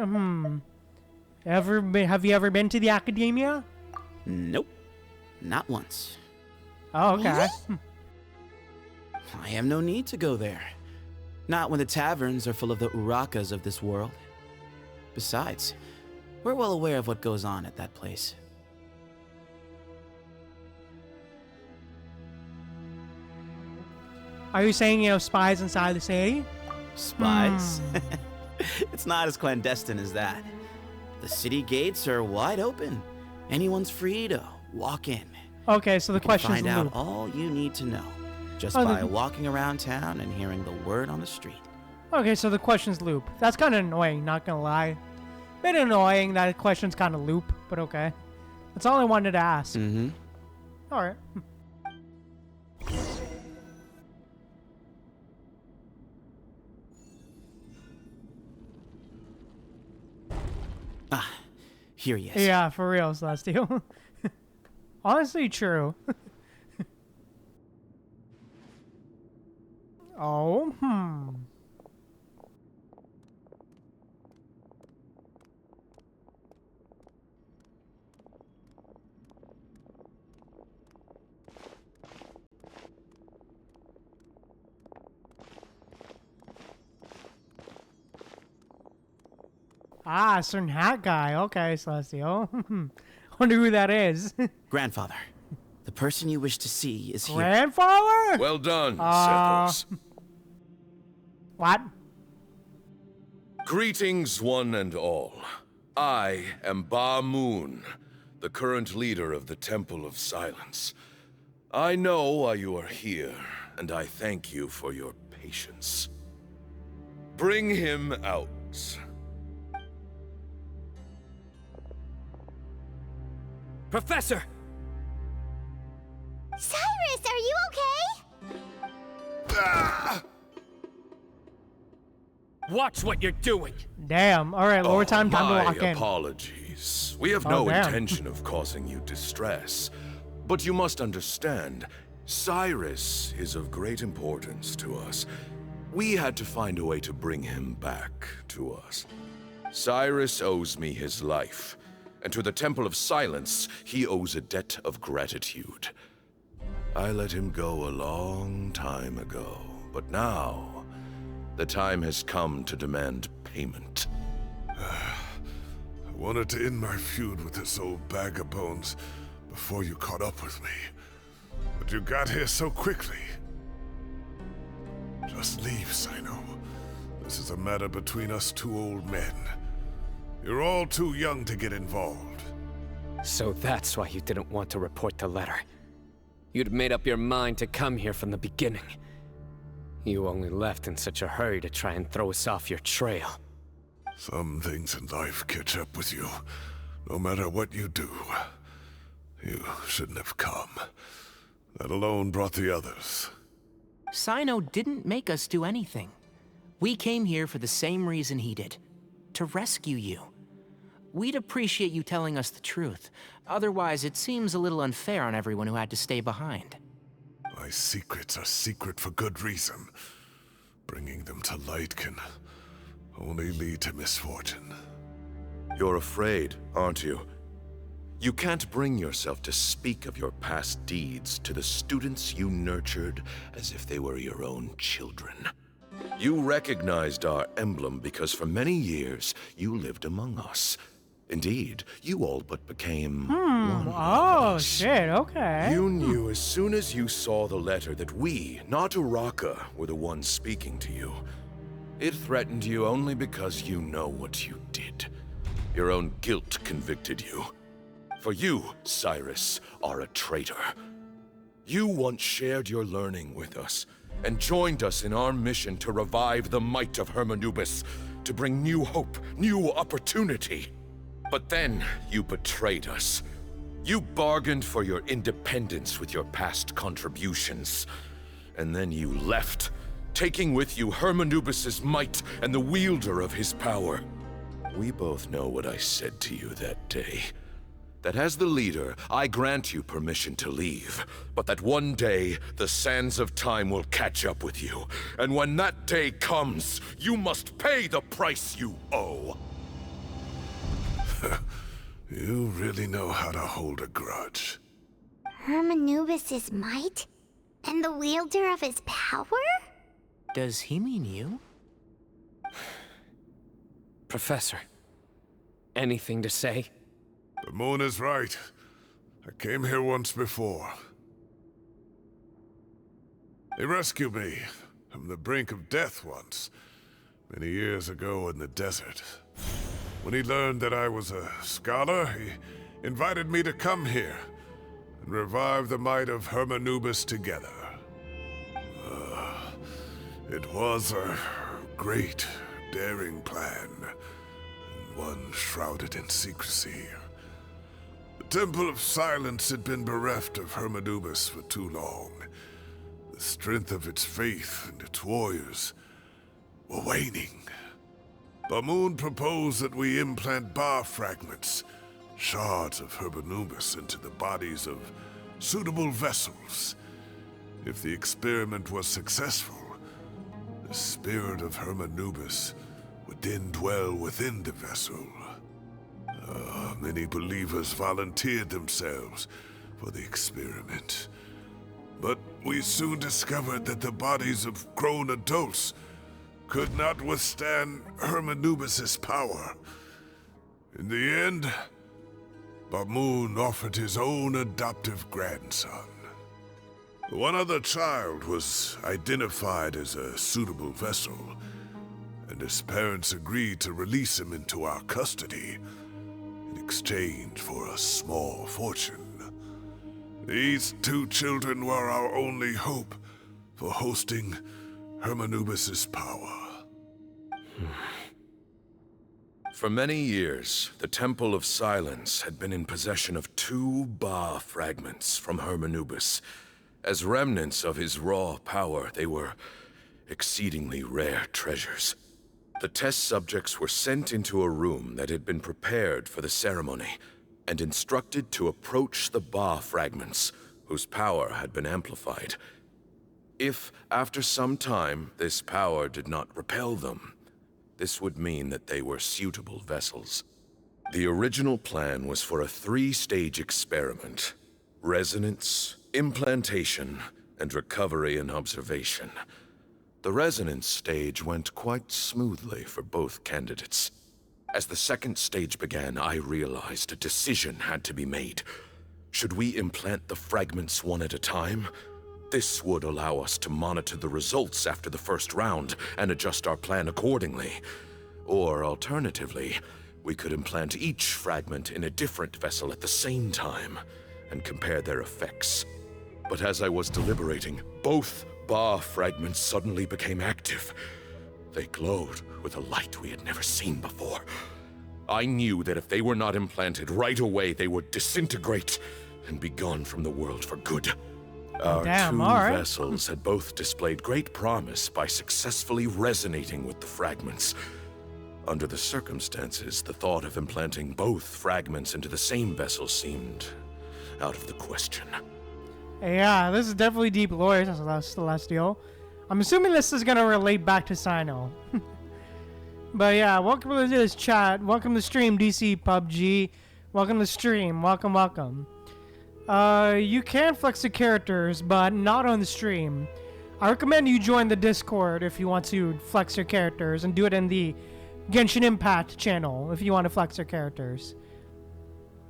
Have you ever been to the academia? Nope. Not once. Oh, okay. Really? I have no need to go there. Not when the taverns are full of the Urakas of this world. Besides, we're well aware of what goes on at that place. Are you saying you have spies inside the city? Spies? It's not as clandestine as that. The city gates are wide open. Anyone's free to walk in. Okay, so the question is find out all you need to know just by walking around town and hearing the word on the street. Okay, so the question's loop. That's kind of annoying, not gonna lie. Bit annoying that question's kind of loop, but okay. That's all I wanted to ask. Mm-hmm. Alright. Ah, here he is. Yeah, for real, Celestial. Honestly, true. Oh, Ah, certain hat guy. Okay, Celestial. Wonder who that is. Grandfather, the person you wish to see is here. Grandfather? Well done, Sethos. What? Greetings, one and all. I am Ba Moon, the current leader of the Temple of Silence. I know why you are here, and I thank you for your patience. Bring him out. Professor! Cyrus, are you okay? Ah! Watch what you're doing! Damn. Alright, lower time to lock in. My apologies. We have no intention of causing you distress. But you must understand, Cyrus is of great importance to us. We had to find a way to bring him back to us. Cyrus owes me his life, and to the Temple of Silence, he owes a debt of gratitude. I let him go a long time ago, but now, the time has come to demand payment. I wanted to end my feud with this old bag of bones before you caught up with me. that you got here so quickly. Just leave, Cyno. This is a matter between us two old men. You're all too young to get involved. So that's why you didn't want to report the letter. You'd made up your mind to come here from the beginning. You only left in such a hurry to try and throw us off your trail. Some things in life catch up with you, no matter what you do. You shouldn't have come. That alone brought the others. Cyno didn't make us do anything. We came here for the same reason he did. To rescue you. We'd appreciate you telling us the truth. Otherwise, it seems a little unfair on everyone who had to stay behind. My secrets are secret for good reason. Bringing them to light can only lead to misfortune. You're afraid, aren't you? You can't bring yourself to speak of your past deeds to the students you nurtured as if they were your own children. You recognized our emblem because for many years you lived among us. Indeed, you all but became one of us. Shit, okay. You knew as soon as you saw the letter that we, not Uraka, were the ones speaking to you. It threatened you only because you know what you did. Your own guilt convicted you. For you, Cyrus, are a traitor. You once shared your learning with us, and joined us in our mission to revive the might of Hermanubis, to bring new hope, new opportunity. But then you betrayed us. You bargained for your independence with your past contributions. And then you left, taking with you Hermanubis' might and the wielder of his power. We both know what I said to you that day. That as the leader, I grant you permission to leave, but that one day, the sands of time will catch up with you. And when that day comes, you must pay the price you owe. You really know how to hold a grudge. Hermanubis' might? And the wielder of his power? Does he mean you? Professor, anything to say? The moon is right. I came here once before. He rescued me from the brink of death once, many years ago in the desert. When he learned that I was a scholar, he invited me to come here and revive the might of Hermanubis together. It was a great, daring plan, and one shrouded in secrecy. The Temple of Silence had been bereft of Hermanubis for too long. The strength of its faith and its warriors were waning. Bamoon proposed that we implant bar fragments, shards of Hermanubis, into the bodies of suitable vessels. If the experiment was successful, the spirit of Hermanubis would then dwell within the vessel. Many believers volunteered themselves for the experiment. But we soon discovered that the bodies of grown adults could not withstand Hermanubis' power. In the end, Bamoon offered his own adoptive grandson. One other child was identified as a suitable vessel, and his parents agreed to release him into our custody in exchange for a small fortune. These two children were our only hope for hosting Hermanubis' power. For many years, the Temple of Silence had been in possession of 2 Ba fragments from Hermanubis. As remnants of his raw power, they were exceedingly rare treasures. The test subjects were sent into a room that had been prepared for the ceremony, and instructed to approach the Ba fragments, whose power had been amplified. If, after some time, this power did not repel them, this would mean that they were suitable vessels. The original plan was for a 3-stage experiment: resonance, implantation, and recovery and observation. The resonance stage went quite smoothly for both candidates. As the 2nd stage began, I realized a decision had to be made. Should we implant the fragments one at a time? This would allow us to monitor the results after the first round and adjust our plan accordingly. Or alternatively, we could implant each fragment in a different vessel at the same time and compare their effects. But as I was deliberating, both Ba fragments suddenly became active. They glowed with a light we had never seen before. I knew that if they were not implanted right away, they would disintegrate and be gone from the world for good. Our two vessels had both displayed great promise by successfully resonating with the fragments. Under the circumstances, the thought of implanting both fragments into the same vessel seemed out of the question. Yeah, this is definitely deep lore, Celestial. I'm assuming this is gonna relate back to Cyno. But yeah, welcome to this chat. Welcome to stream, DC PUBG. Welcome to stream. Welcome, welcome. You can flex the characters, but not on the stream. I recommend you join the Discord if you want to flex your characters, and do it in the Genshin Impact channel if you want to flex your characters.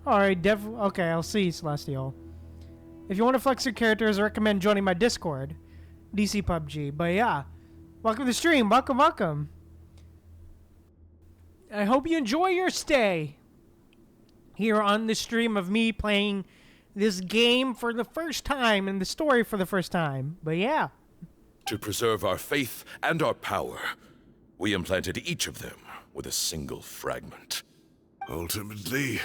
Alright, okay, I'll see, Celestial. If you want to flex your characters, I recommend joining my Discord, DC PUBG. But yeah, welcome to the stream. Welcome, welcome. I hope you enjoy your stay here on the stream of me playing this game for the first time and the story for the first time. But yeah. To preserve our faith and our power, we implanted each of them with a single fragment. Ultimately,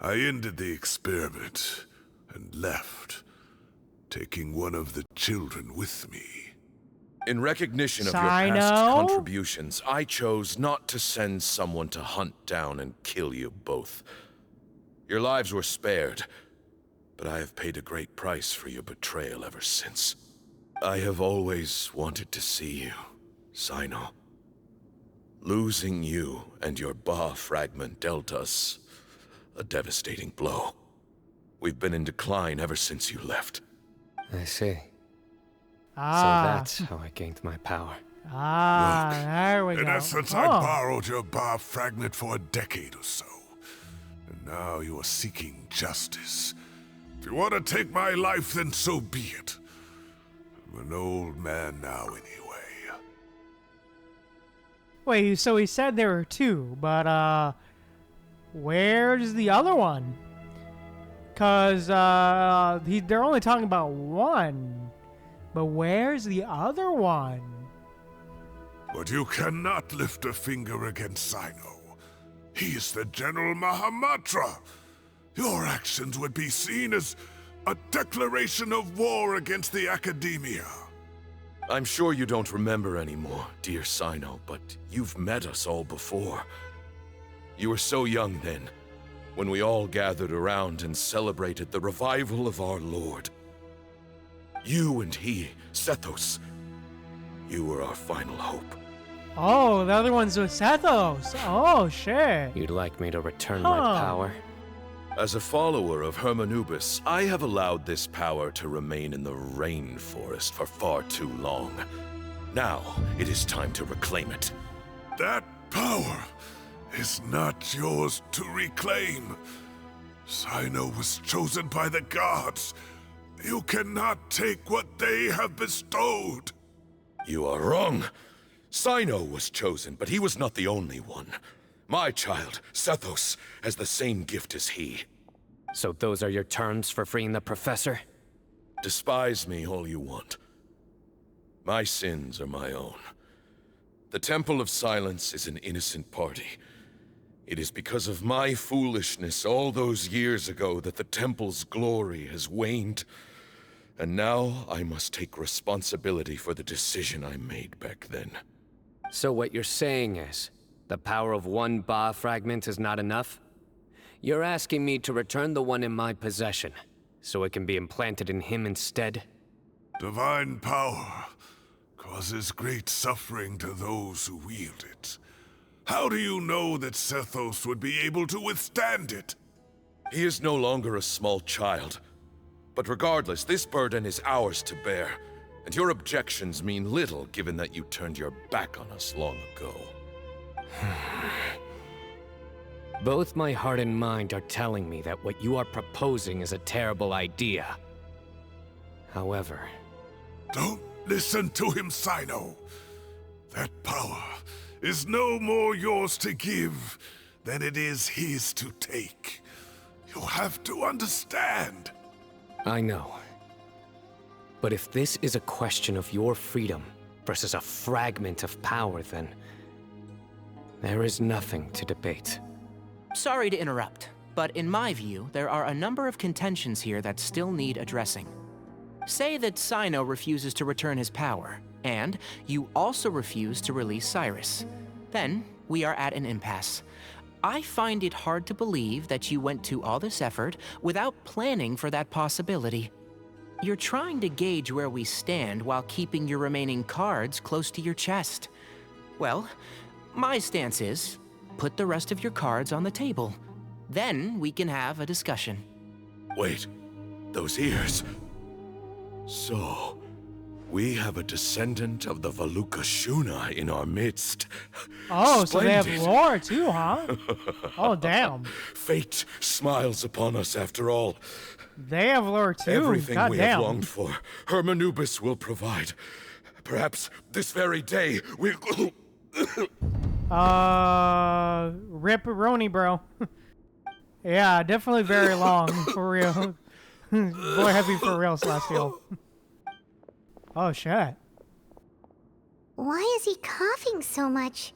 I ended the experiment and left, taking one of the children with me. In recognition of your past contributions, I chose not to send someone to hunt down and kill you both. Your lives were spared, but I have paid a great price for your betrayal ever since. I have always wanted to see you, Cyno. Losing you and your Ba fragment dealt us a devastating blow. We've been in decline ever since you left. I see. So that's how I gained my power. There we go. In essence, I borrowed your Ba fragment for a decade or so. And now you are seeking justice. If you want to take my life, then so be it. I'm an old man now anyway. Wait, so he said there were two, but where's the other one? Cause they're only talking about one. But where's the other one? But you cannot lift a finger against Cyno. He is the General Mahamatra. Your actions would be seen as a declaration of war against the Academia. I'm sure you don't remember anymore, dear Cyno, but you've met us all before. You were so young then, when we all gathered around and celebrated the revival of our Lord. You and he, Sethos, you were our final hope. Oh, the other one's with Sethos. Oh, shit. You'd like me to return my power? As a follower of Hermanubis, I have allowed this power to remain in the rainforest for far too long. Now, it is time to reclaim it. That power is not yours to reclaim. Cyno was chosen by the gods. You cannot take what they have bestowed. You are wrong. Cyno was chosen, but he was not the only one. My child, Sethos, has the same gift as he. So those are your terms for freeing the professor? Despise me all you want. My sins are my own. The Temple of Silence is an innocent party. It is because of my foolishness all those years ago that the Temple's glory has waned. And now I must take responsibility for the decision I made back then. So what you're saying is, the power of one Ba fragment is not enough? You're asking me to return the one in my possession, so it can be implanted in him instead? Divine power causes great suffering to those who wield it. How do you know that Sethos would be able to withstand it? He is no longer a small child. But regardless, this burden is ours to bear, and your objections mean little given that you turned your back on us long ago. Both my heart and mind are telling me that what you are proposing is a terrible idea. However... Don't listen to him, Cyno. That power is no more yours to give than it is his to take. You have to understand. I know. But if this is a question of your freedom versus a fragment of power, then there is nothing to debate. Sorry to interrupt, but in my view, there are a number of contentions here that still need addressing. Say that Cyno refuses to return his power, and you also refuse to release Cyrus. Then, we are at an impasse. I find it hard to believe that you went to all this effort without planning for that possibility. You're trying to gauge where we stand while keeping your remaining cards close to your chest. Well, my stance is, put the rest of your cards on the table. Then we can have a discussion. Wait, those ears. So, we have a descendant of the Valukashuna in our midst. Oh, so they have Splendid. lore too, huh? Oh, damn. Fate smiles upon us after all. They have lore too. Everything God we damn. have longed for, Hermanubis will provide. Perhaps this very day we'll... Rip-a-roni, bro. Yeah, definitely very long, for real. Boy, heavy for real, Celestial. Oh, shit. Why is he coughing so much?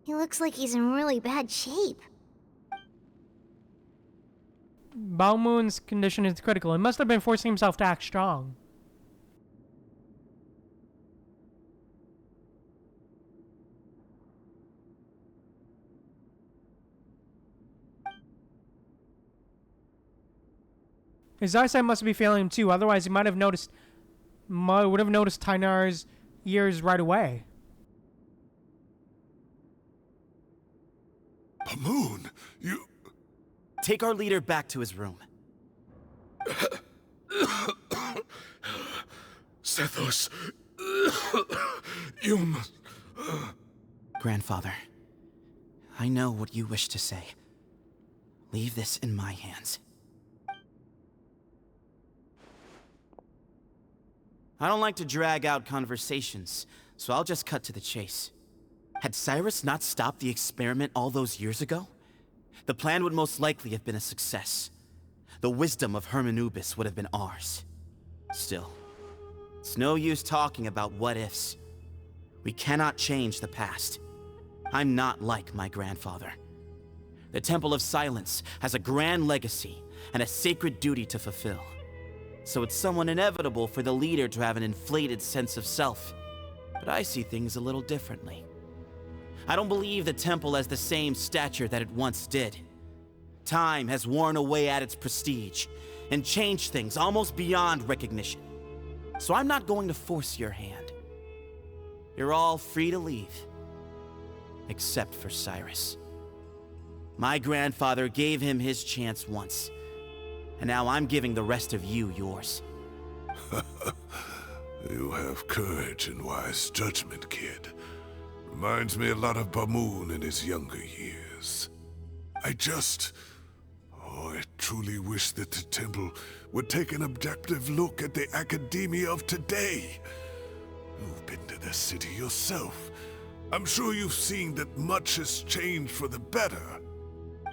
He looks like he's in really bad shape. Balmoon's condition is critical. He must have been forcing himself to act strong. His eyesight must be failing him too. Otherwise, he would have noticed Tainar's ears right away. Balmoon, you... Take our leader back to his room. Sethos, you must... Grandfather, I know what you wish to say. Leave this in my hands. I don't like to drag out conversations, so I'll just cut to the chase. Had Cyrus not stopped the experiment all those years ago, the plan would most likely have been a success. The wisdom of Hermanubis would have been ours. Still, it's no use talking about what-ifs. We cannot change the past. I'm not like my grandfather. The Temple of Silence has a grand legacy and a sacred duty to fulfill. So it's somewhat inevitable for the leader to have an inflated sense of self. But I see things a little differently. I don't believe the temple has the same stature that it once did. Time has worn away at its prestige and changed things almost beyond recognition. So I'm not going to force your hand. You're all free to leave. Except for Cyrus. My grandfather gave him his chance once. And now I'm giving the rest of you yours. You have courage and wise judgment, kid. Reminds me a lot of Balmoon in his younger years. I truly wish that the temple would take an objective look at the academia of today. You've been to the city yourself. I'm sure you've seen that much has changed for the better.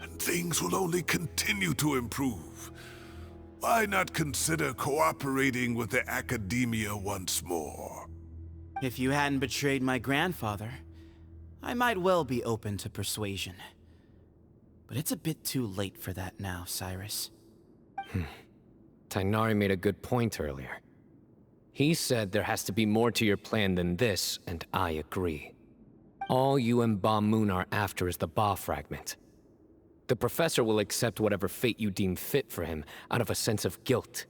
And things will only continue to improve. Why not consider cooperating with the academia once more? If you hadn't betrayed my grandfather, I might well be open to persuasion. But it's a bit too late for that now, Cyrus. Tainari made a good point earlier. He said there has to be more to your plan than this, and I agree. All you and Balmoon are after is the Ba fragment. The professor will accept whatever fate you deem fit for him out of a sense of guilt.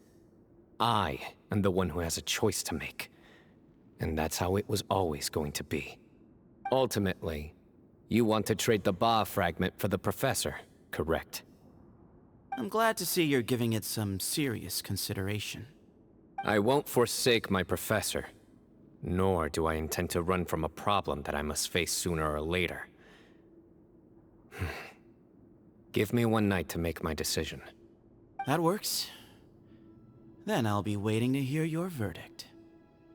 I am the one who has a choice to make. And that's how it was always going to be. Ultimately, you want to trade the Ba fragment for the professor, correct? I'm glad to see you're giving it some serious consideration. I won't forsake my professor. Nor do I intend to run from a problem that I must face sooner or later. Give me one night to make my decision. That works. Then I'll be waiting to hear your verdict,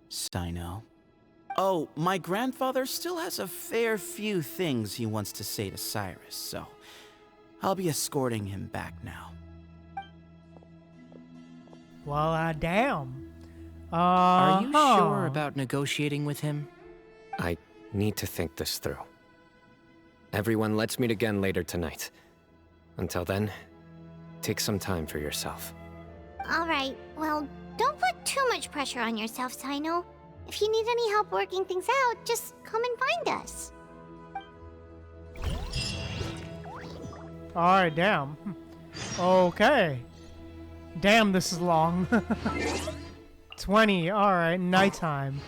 Cyno. Oh, my grandfather still has a fair few things he wants to say to Cyrus, so I'll be escorting him back now. Well, damn. Are you sure about negotiating with him? I need to think this through. Everyone, let's meet again later tonight. Until then, take some time for yourself. Alright, well, don't put too much pressure on yourself, Cyno. If you need any help working things out, just come and find us. Alright, damn. Okay. Damn, this is long. 20, alright, nighttime.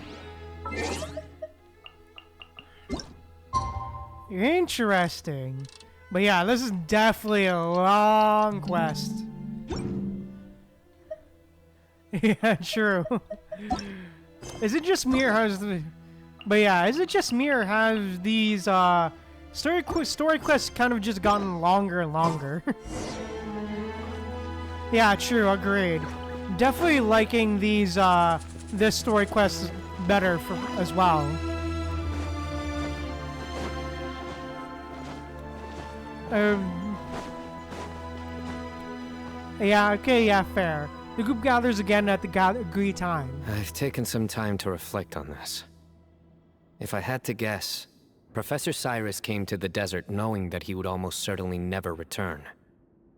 Interesting. But yeah, this is definitely a long quest. Yeah, true. Is it just me or has the... But yeah, is it just me or has these story quests kind of just gotten longer and longer? Yeah, true, agreed. Definitely liking these this story quest better as well. Yeah, okay, yeah, fair. The group gathers again at the agreed time. I've taken some time to reflect on this. If I had to guess, Professor Cyrus came to the desert knowing that he would almost certainly never return.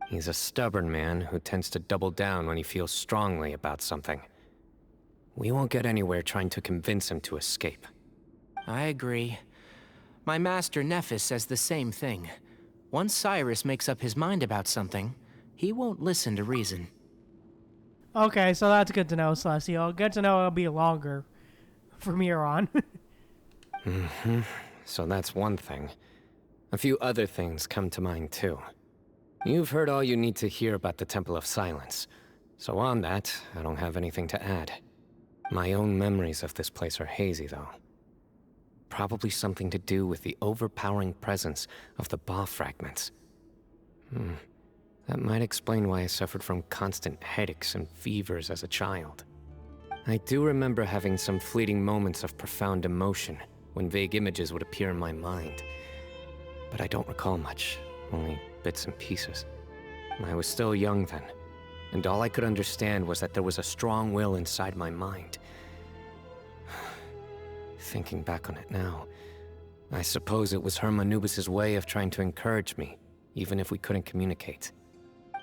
He's a stubborn man who tends to double down when he feels strongly about something. We won't get anywhere trying to convince him to escape. I agree. My master Nephis says the same thing. Once Cyrus makes up his mind about something, he won't listen to reason. Okay, so that's good to know, Celestial. Good to know it'll be longer from here on. Mm-hmm. So that's one thing. A few other things come to mind, too. You've heard all you need to hear about the Temple of Silence. So on that, I don't have anything to add. My own memories of this place are hazy, though. Probably something to do with the overpowering presence of the Ba fragments. That might explain why I suffered from constant headaches and fevers as a child. I do remember having some fleeting moments of profound emotion when vague images would appear in my mind. But I don't recall much, only bits and pieces. I was still young then, and all I could understand was that there was a strong will inside my mind. Thinking back on it now, I suppose it was Hermanubis' way of trying to encourage me, even if we couldn't communicate.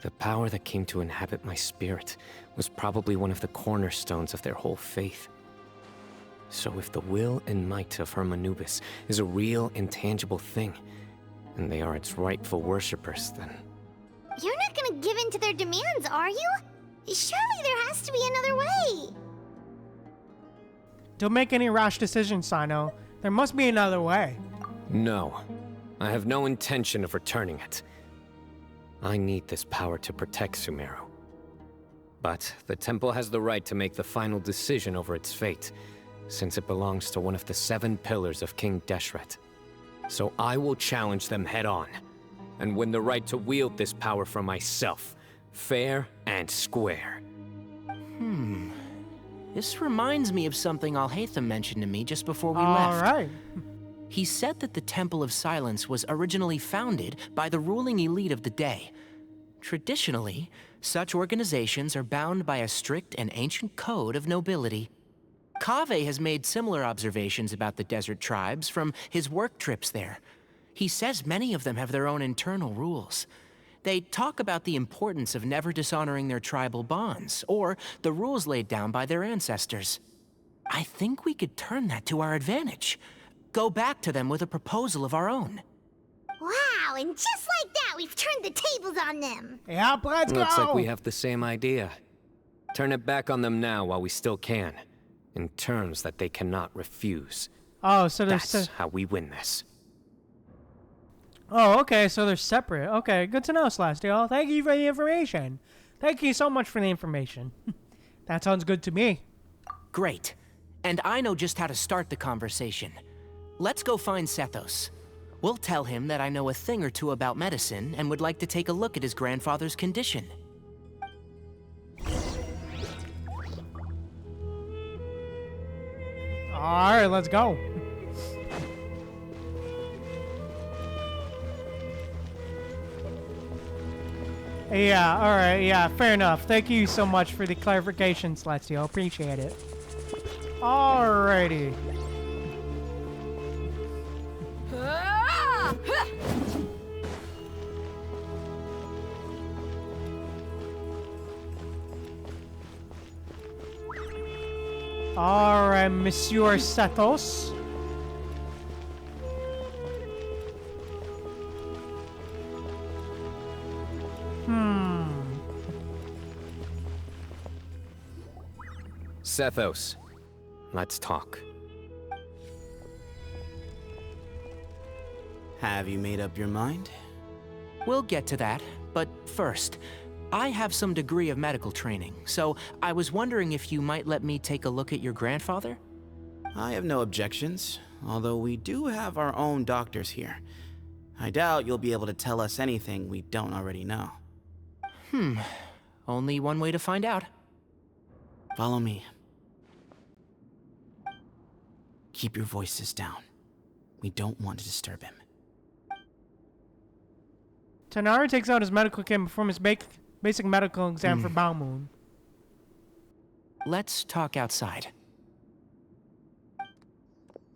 The power that came to inhabit my spirit was probably one of the cornerstones of their whole faith. So if the will and might of Hermanubis is a real, intangible thing, and they are its rightful worshippers, then... You're not gonna give in to their demands, are you? Surely there has to be another way. Don't make any rash decisions, Cyno. There must be another way. No. I have no intention of returning it. I need this power to protect Sumeru. But the temple has the right to make the final decision over its fate, since it belongs to one of the 7 pillars of King Deshret. So I will challenge them head-on, and win the right to wield this power for myself, fair and square. This reminds me of something Alhaitham mentioned to me just before we left. Alright. He said that the Temple of Silence was originally founded by the ruling elite of the day. Traditionally, such organizations are bound by a strict and ancient code of nobility. Kaveh has made similar observations about the desert tribes from his work trips there. He says many of them have their own internal rules. They talk about the importance of never dishonoring their tribal bonds, or the rules laid down by their ancestors. I think we could turn that to our advantage. Go back to them with a proposal of our own. Wow, and just like that, we've turned the tables on them. Yeah, let's go! Looks like we have the same idea. Turn it back on them now while we still can, in terms that they cannot refuse. Oh, so there's... That's how we win this. Oh, okay, so they're separate. Okay, good to know, Celestial. Thank you for the information. Thank you so much for the information. That sounds good to me. Great. And I know just how to start the conversation. Let's go find Sethos. We'll tell him that I know a thing or two about medicine and would like to take a look at his grandfather's condition. Alright, let's go. Yeah, alright, yeah, fair enough. Thank you so much for the clarification, Celestial. Appreciate it. Alrighty. Alright, Monsieur Satos. Sethos, let's talk. Have you made up your mind? We'll get to that, but first, I have some degree of medical training, so I was wondering if you might let me take a look at your grandfather? I have no objections, although we do have our own doctors here. I doubt you'll be able to tell us anything we don't already know. Only one way to find out. Follow me. Keep your voices down. We don't want to disturb him. Tighnari takes out his medical kit and performs his basic medical exam for Balmoon. Let's talk outside.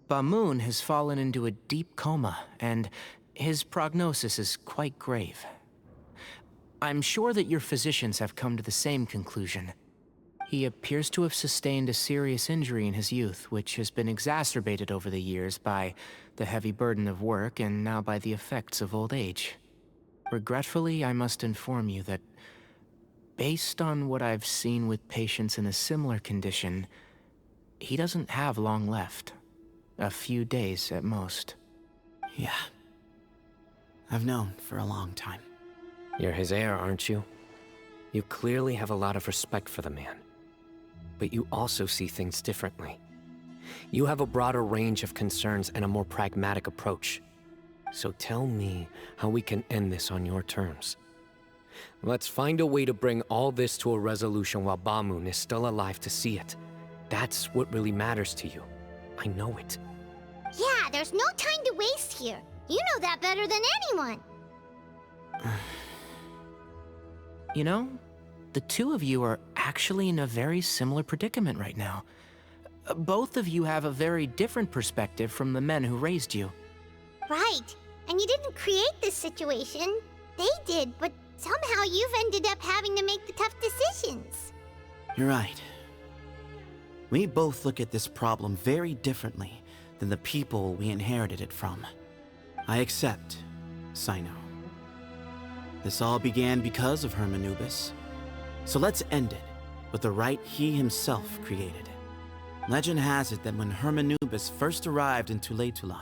Balmoon has fallen into a deep coma, and his prognosis is quite grave. I'm sure that your physicians have come to the same conclusion. He appears to have sustained a serious injury in his youth, which has been exacerbated over the years by the heavy burden of work and now by the effects of old age. Regretfully, I must inform you that, based on what I've seen with patients in a similar condition, he doesn't have long left. A few days at most. Yeah. I've known for a long time. You're his heir, aren't you? You clearly have a lot of respect for the man. But you also see things differently. You have a broader range of concerns and a more pragmatic approach. So tell me how we can end this on your terms. Let's find a way to bring all this to a resolution while Balmoon is still alive to see it. That's what really matters to you. I know it. Yeah, there's no time to waste here. You know that better than anyone. You know, the two of you are actually in a very similar predicament right now. Both of you have a very different perspective from the men who raised you. Right. And you didn't create this situation. They did, but somehow you've ended up having to make the tough decisions. You're right. We both look at this problem very differently than the people we inherited it from. I accept, Cyno. This all began because of Hermanubis. So let's end it with the rite he himself created. Legend has it that when Hermanubis first arrived in Tuletula,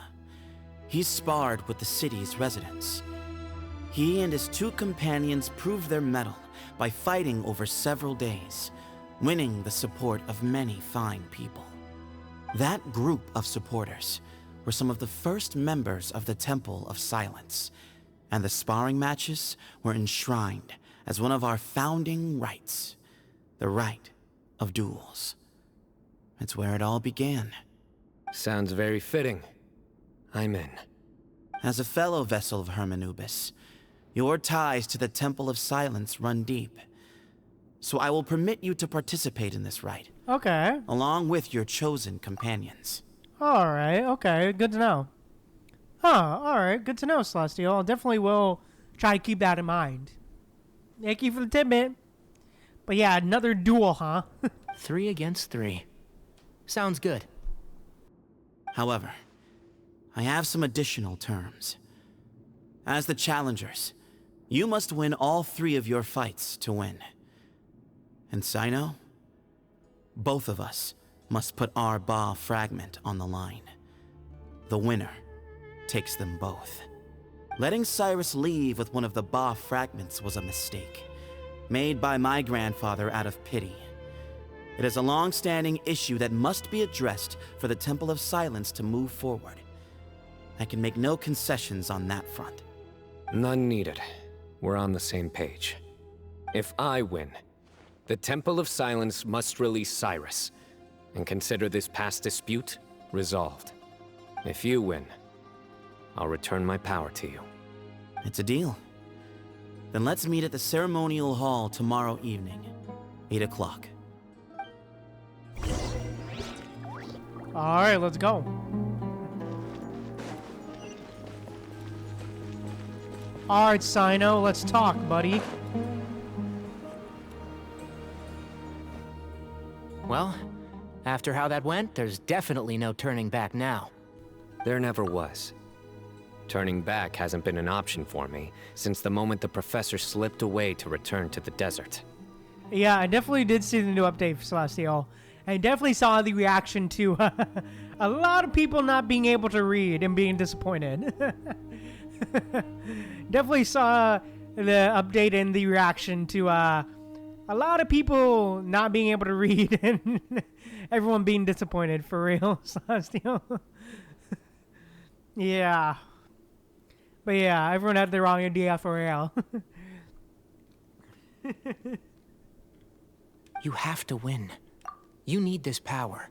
he sparred with the city's residents. He and his two companions proved their mettle by fighting over several days, winning the support of many fine people. That group of supporters were some of the first members of the Temple of Silence, and the sparring matches were enshrined as one of our founding rites, the rite of duels. It's where it all began. Sounds very fitting. I'm in. As a fellow vessel of Hermanubis, your ties to the Temple of Silence run deep. So I will permit you to participate in this rite. Okay. Along with your chosen companions. Alright, okay, good to know. Huh, alright, good to know, Celestial. I definitely will try to keep that in mind. Thank you for the tidbit. But yeah, another duel, huh? 3 against 3. Sounds good. However, I have some additional terms. As the challengers, you must win all 3 of your fights to win. And Cyno, both of us must put our Ba fragment on the line. The winner takes them both. Letting Cyrus leave with one of the Ba fragments was a mistake, made by my grandfather out of pity. It is a long-standing issue that must be addressed for the Temple of Silence to move forward. I can make no concessions on that front. None needed. We're on the same page. If I win, the Temple of Silence must release Cyrus, and consider this past dispute resolved. If you win, I'll return my power to you. It's a deal. Then let's meet at the ceremonial hall tomorrow evening, 8 o'clock. Alright, let's go. Alright, Cyno, let's talk, buddy. Well, after how that went, there's definitely no turning back now. There never was. Turning back hasn't been an option for me since the moment the professor slipped away to return to the desert. Yeah, I definitely did see the new update for Celestial. I definitely saw the reaction to a lot of people not being able to read and being disappointed. Definitely saw the update and the reaction to a lot of people not being able to read and everyone being disappointed, for real. Celestial. Yeah. But yeah, everyone had the wrong idea, for real. You have to win. You need this power,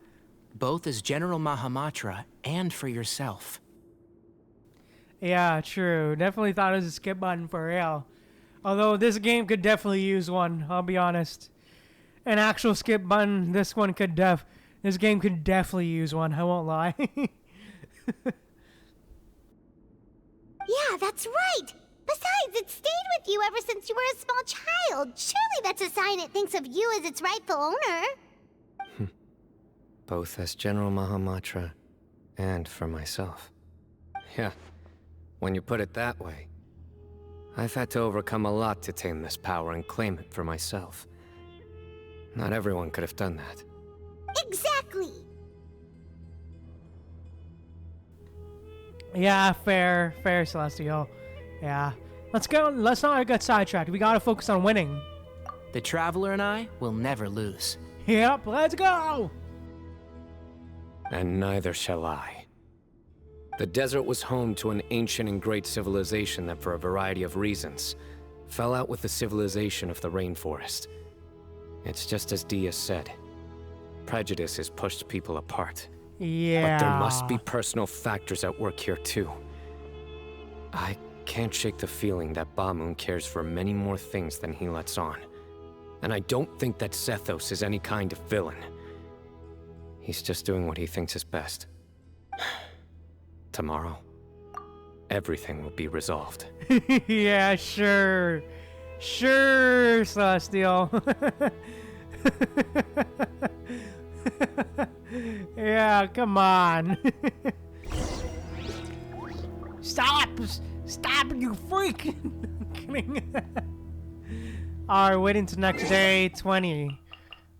both as General Mahamatra and for yourself. Yeah, true. Definitely thought it was a skip button, for real. Although this game could definitely use one, I'll be honest. An actual skip button, this game could definitely use one, I won't lie. Yeah, that's right! Besides, it stayed with you ever since you were a small child. Surely that's a sign it thinks of you as its rightful owner. Both as General Mahamatra and for myself. Yeah, when you put it that way. I've had to overcome a lot to tame this power and claim it for myself. Not everyone could have done that. Exactly! Yeah, fair, Celestial. Yeah. Let's not get sidetracked. We gotta focus on winning. The Traveler and I will never lose. Yep, let's go! And neither shall I. The desert was home to an ancient and great civilization that, for a variety of reasons, fell out with the civilization of the rainforest. It's just as Dia said. Prejudice has pushed people apart. Yeah. But there must be personal factors at work here too. I can't shake the feeling that Bamoon cares for many more things than he lets on. And I don't think that Sethos is any kind of villain. He's just doing what he thinks is best. Tomorrow, everything will be resolved. Yeah, sure. Sure, Celestial. Yeah, come on. Stop, you freak. Alright, waiting till next day 20.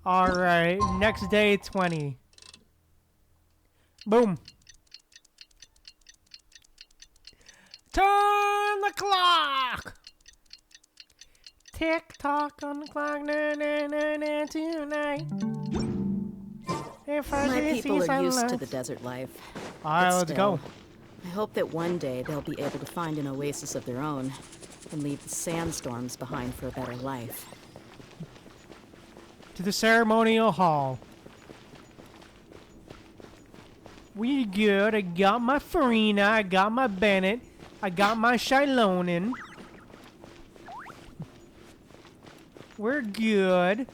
Alright, next day 20. Boom. Turn the clock! Tick tock on the clock, na na na na tonight. My people are used to the desert life. Alright, let's go. I hope that one day they'll be able to find an oasis of their own and leave the sandstorms behind for a better life. To the ceremonial hall. We good. I got my Furina, I got my Bennett, I got my Shilonin. We're good.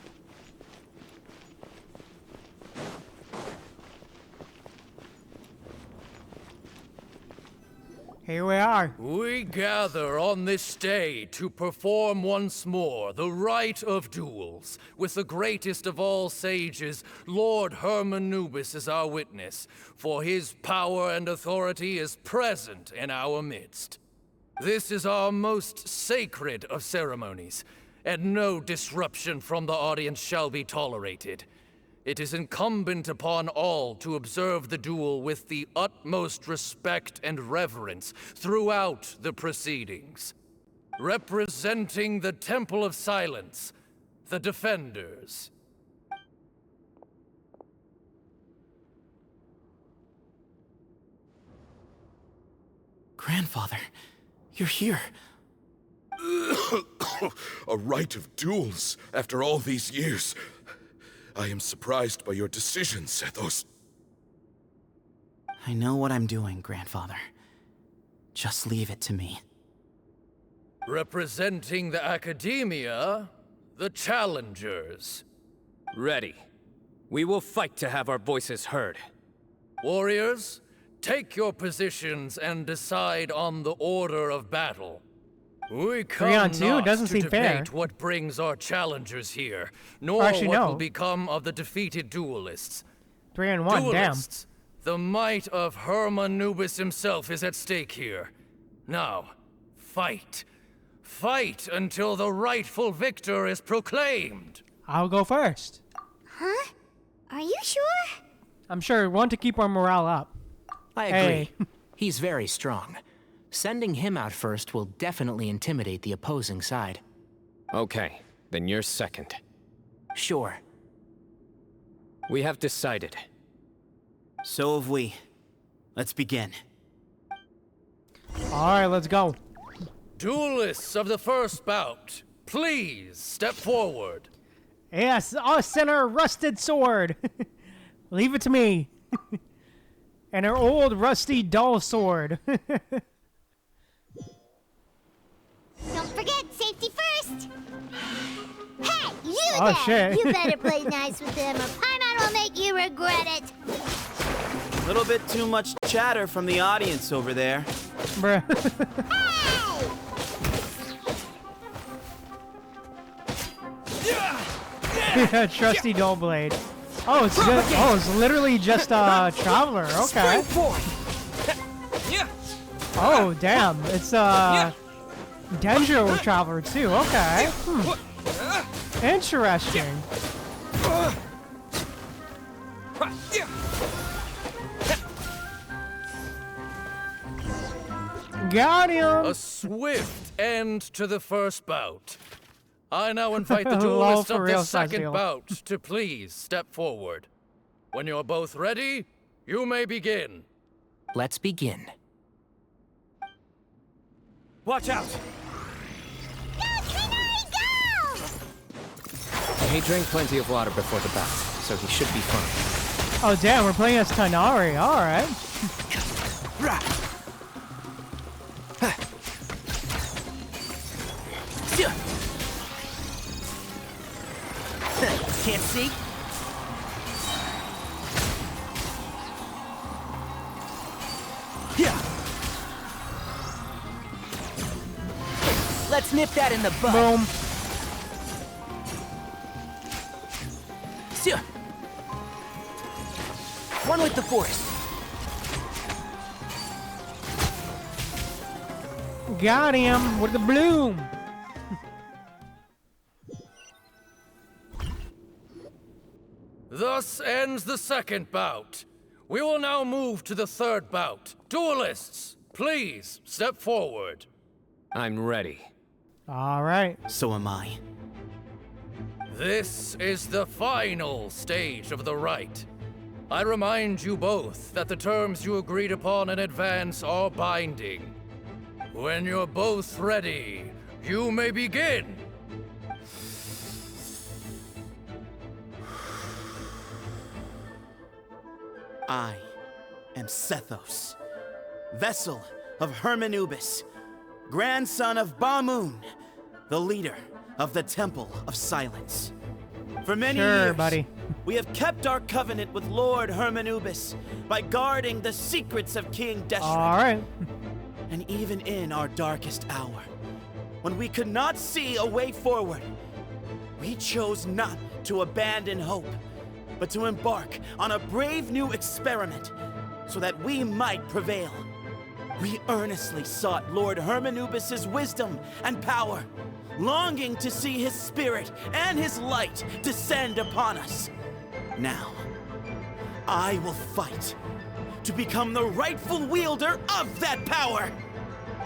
Here we are. We gather on this day to perform once more the rite of duels, with the greatest of all sages, Lord Hermanubis, as our witness, for his power and authority is present in our midst. This is our most sacred of ceremonies, and no disruption from the audience shall be tolerated. It is incumbent upon all to observe the duel with the utmost respect and reverence throughout the proceedings. Representing the Temple of Silence, the Defenders. Grandfather, you're here. A rite of duels after all these years. I am surprised by your decision, Sethos. I know what I'm doing, Grandfather. Just leave it to me. Representing the Academia, the Challengers. Ready. We will fight to have our voices heard. Warriors, take your positions and decide on the order of battle. We come 3-on-2 not doesn't to seem debate fair. what brings our challengers here, nor Actually, what no. will become of the defeated duelists. 3-on-1, damn. Duelists, the might of Hermanubis himself is at stake here. Now, fight. Fight until the rightful victor is proclaimed. I'll go first. Huh? Are you sure? I'm sure. Want to keep our morale up. I agree. He's very strong. Sending him out first will definitely intimidate the opposing side. Okay, then you're second. Sure. We have decided. So have we. Let's begin. Alright, let's go. Duelists of the first bout, please step forward. Yes, our center rusted sword. Leave it to me. And our old rusty dull sword. Don't forget, safety first! Hey, you Oh, there! shit. You better play nice with them or Paimon will make you regret it! A little bit too much chatter from the audience over there. Bruh. Trusty dull blade. Oh, it's just, it's literally just a traveler. Okay. Oh, damn. It's Denjo traveler too. Okay. Interesting. Got him. A swift end to the first bout. I now invite the Lol, duelist for of real, the second Saziel. bout to please step forward. When you're both ready, you may begin. Let's begin. Watch out! He drank plenty of water before the bout, so he should be fine. Oh, damn. We're playing as Tighnari. All right. Can't see? Yeah. Let's nip that in the bud. Boom. One with the force. Got him with the bloom. Thus ends the second bout. We will now move to the third bout. Duelists, please step forward. I'm ready. All right. So am I. This is the final stage of the rite. I remind you both that the terms you agreed upon in advance are binding. When you're both ready, you may begin. I am Sethos, vessel of Hermanubis, grandson of Bamoon, the leader of the Temple of Silence. For many years, buddy. we have kept our covenant with Lord Hermanubis by guarding the secrets of King Deshret. All right. And even in our darkest hour, when we could not see a way forward, we chose not to abandon hope, but to embark on a brave new experiment so that we might prevail. We earnestly sought Lord Hermanubis' wisdom and power, longing to see his spirit and his light descend upon us. Now, I will fight to become the rightful wielder of that power!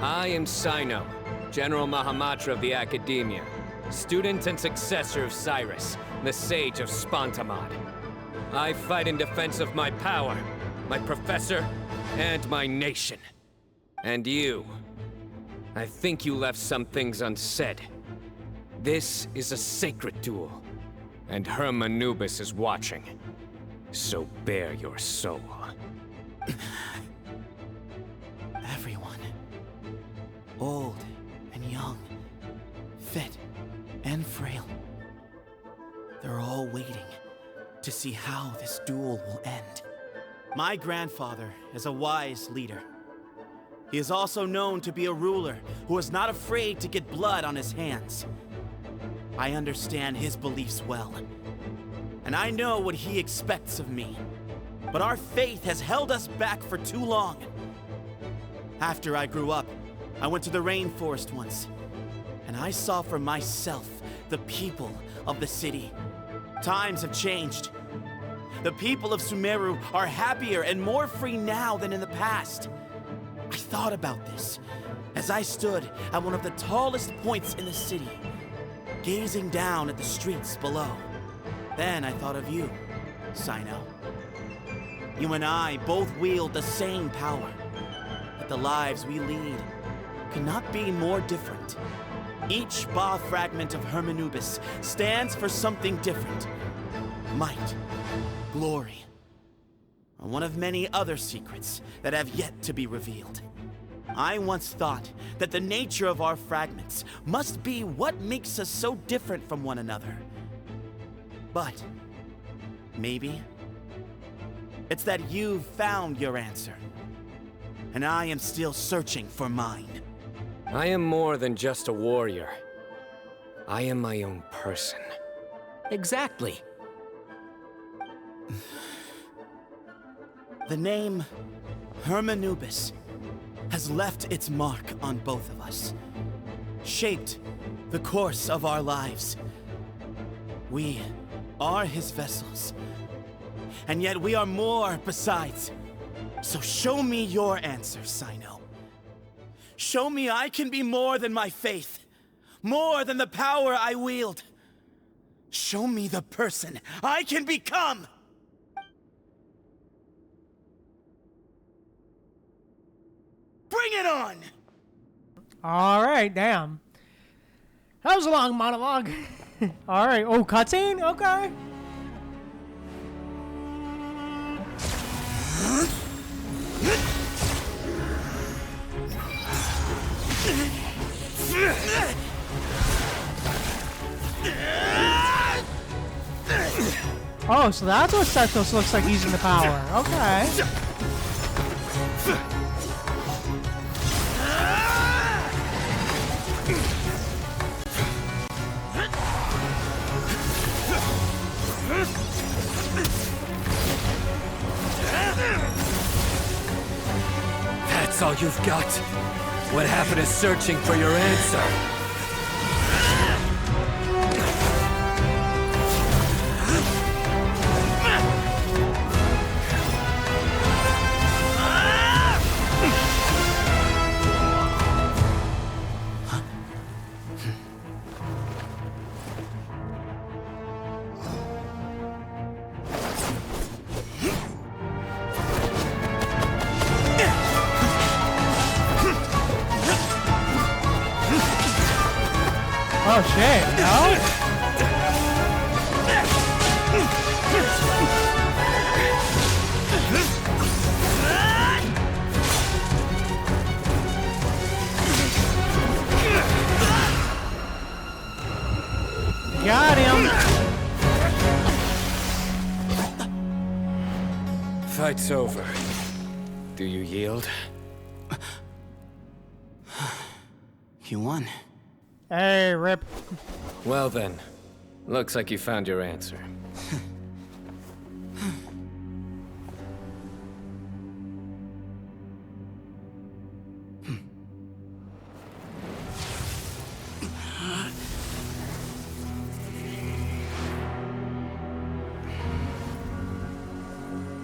I am Cyno, General Mahamatra of the Academia, student and successor of Cyrus, the Sage of Spontamod. I fight in defense of my power, my professor, and my nation. And you. I think you left some things unsaid. This is a sacred duel, and Hermanubis is watching. So bare your soul. Everyone. Old and young. Fit and frail. They're all waiting to see how this duel will end. My grandfather is a wise leader. He is also known to be a ruler who is not afraid to get blood on his hands. I understand his beliefs well, and I know what he expects of me. But our faith has held us back for too long. After I grew up, I went to the rainforest once, and I saw for myself the people of the city. Times have changed. The people of Sumeru are happier and more free now than in the past. I thought about this as I stood at one of the tallest points in the city, gazing down at the streets below. Then I thought of you, Cyno. You and I both wield the same power, but the lives we lead could not be more different. Each Ba fragment of Hermanubis stands for something different. Might, glory, or one of many other secrets that have yet to be revealed. I once thought that the nature of our fragments must be what makes us so different from one another. But maybe it's that you've found your answer, and I am still searching for mine. I am more than just a warrior. I am my own person. Exactly. The name Hermanubis has left its mark on both of us, shaped the course of our lives. We are his vessels, and yet we are more besides. So show me your answer, Cyno. Show me I can be more than my faith, more than the power I wield. Show me the person I can become! Bring it on! All right, damn. That was a long monologue. All right. Oh, cutscene? Okay. Oh, so that's what Sethos looks like using the power. Okay. That's all you've got? What happened to searching for your answer? Oh shit, no? Got him! Fight's over. Do you yield? You won. Hey, Rip. Well then, looks like you found your answer.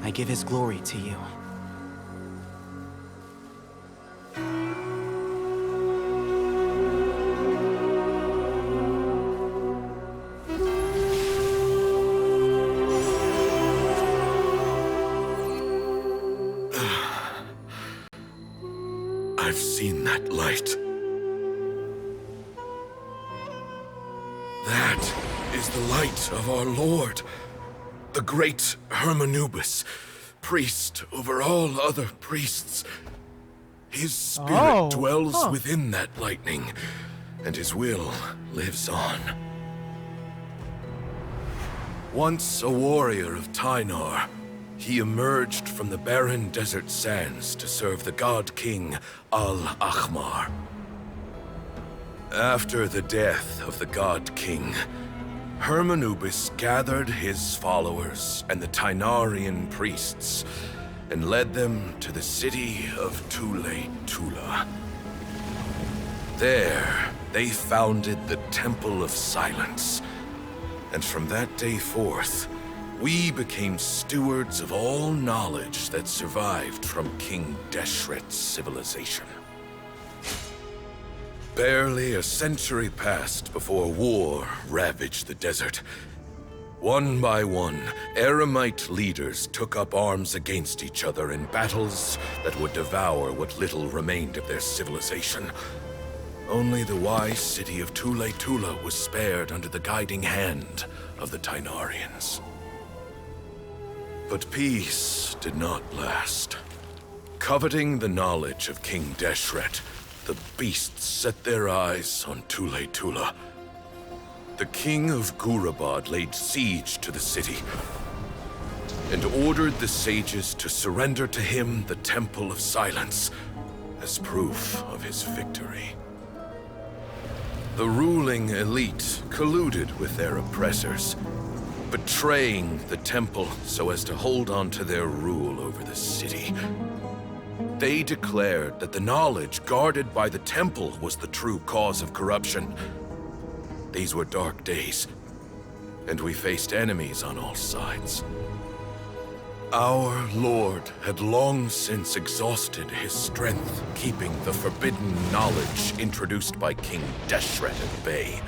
I give his glory to you. I've light. That is the light of our Lord, the great Hermanubis, priest over all other priests. His spirit dwells within that lightning, and his will lives on. Once a warrior of Tynar, he emerged from the barren desert sands to serve the god king Al-Ahmar. After the death of the god king, Hermanubis gathered his followers and the Tynarian priests and led them to the city of Tule-Tula. There, they founded the Temple of Silence, and from that day forth, we became stewards of all knowledge that survived from King Deshret's civilization. Barely a century passed before war ravaged the desert. One by one, Eremite leaders took up arms against each other in battles that would devour what little remained of their civilization. Only the wise city of Tule-Tula was spared under the guiding hand of the Tynarians. But peace did not last. Coveting the knowledge of King Deshret, the beasts set their eyes on Tule-Tula. The king of Gurabad laid siege to the city and ordered the sages to surrender to him the Temple of Silence as proof of his victory. The ruling elite colluded with their oppressors, betraying the temple so as to hold on to their rule over the city. They declared that the knowledge guarded by the temple was the true cause of corruption. These were dark days, and we faced enemies on all sides. Our Lord had long since exhausted his strength, keeping the forbidden knowledge introduced by King Deshret at bay.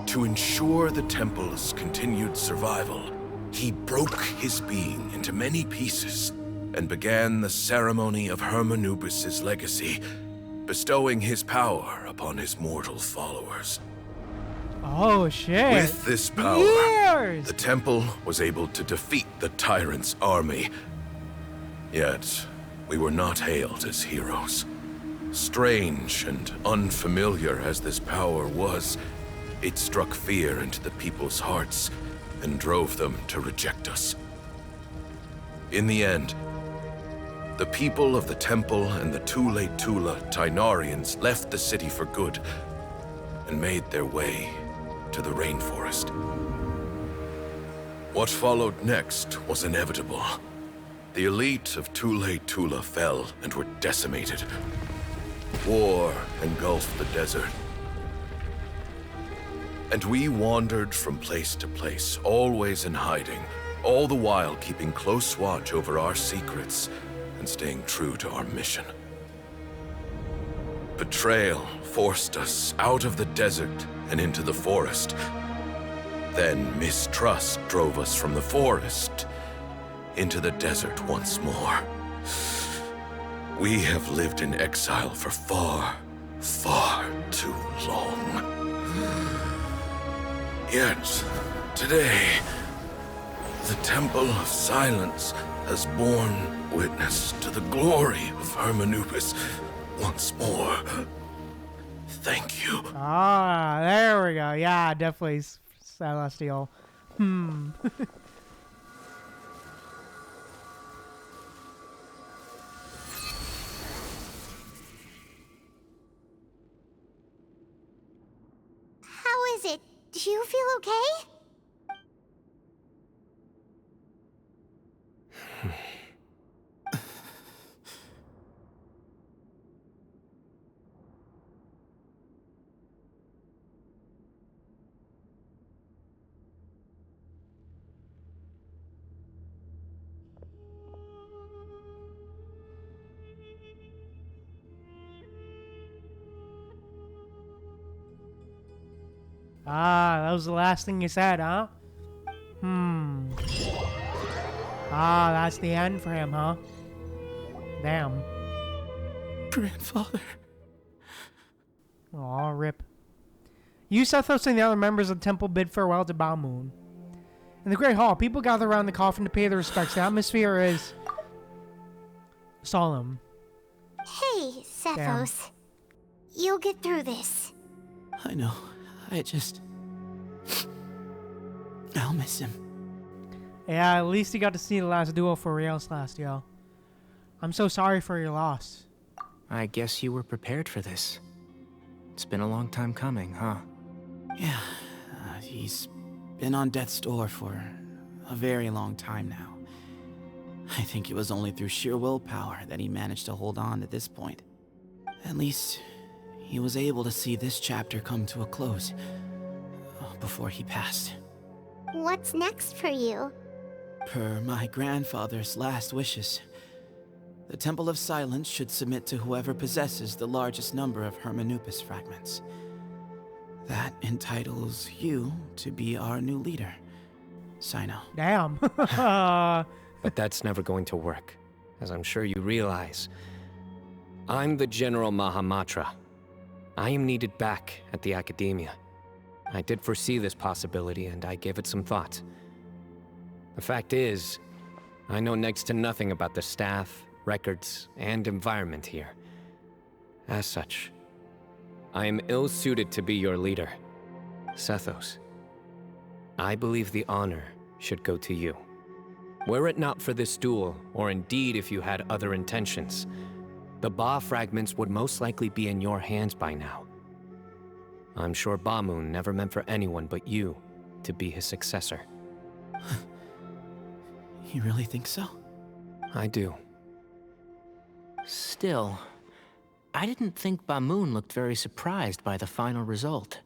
To ensure the temple's continued survival, he broke his being into many pieces and began the ceremony of Hermanubis' legacy, bestowing his power upon his mortal followers. Oh, shit. With this power, the temple was able to defeat the tyrant's army. Yet, we were not hailed as heroes. Strange and unfamiliar as this power was, it struck fear into the people's hearts and drove them to reject us. In the end, the people of the temple and the Tule-Tula Tynarians left the city for good and made their way to the rainforest. What followed next was inevitable. The elite of Tule-Tula fell and were decimated. War engulfed the desert. And we wandered from place to place, always in hiding, all the while keeping close watch over our secrets and staying true to our mission. Betrayal forced us out of the desert and into the forest. Then mistrust drove us from the forest into the desert once more. We have lived in exile for far, far too long. Yet, today, the Temple of Silence has borne witness to the glory of Hermanubis once more. Thank you. Ah, there we go. Yeah, definitely celestial. How is it? Do you feel okay? Ah, that was the last thing you said, huh? Ah, that's the end for him, huh? Damn. Grandfather. Aw, rip. You, Sethos, and the other members of the temple bid farewell to Balmoon. In the Great Hall, people gather around the coffin to pay their respects. The atmosphere is solemn. Hey, Sethos. You'll get through this. I know. I'll miss him. Yeah, at least you got to see the last duel for real, Celestial. I'm so sorry for your loss. I guess you were prepared for this. It's been a long time coming, huh? Yeah, he's been on death's door for a very long time now. I think it was only through sheer willpower that he managed to hold on to this point. At least, he was able to see this chapter come to a close before he passed. What's next for you? Per my grandfather's last wishes, the Temple of Silence should submit to whoever possesses the largest number of Hermanupis fragments. That entitles you to be our new leader, Cyno. Damn. But that's never going to work, as I'm sure you realize. I'm the General Mahamatra. I am needed back at the Academia. I did foresee this possibility, and I gave it some thought. The fact is, I know next to nothing about the staff, records, and environment here. As such, I am ill-suited to be your leader, Sethos. I believe the honor should go to you. Were it not for this duel, or indeed if you had other intentions, the Ba fragments would most likely be in your hands by now. I'm sure Balmoon never meant for anyone but you to be his successor. You really think so? I do. Still, I didn't think Balmoon looked very surprised by the final result.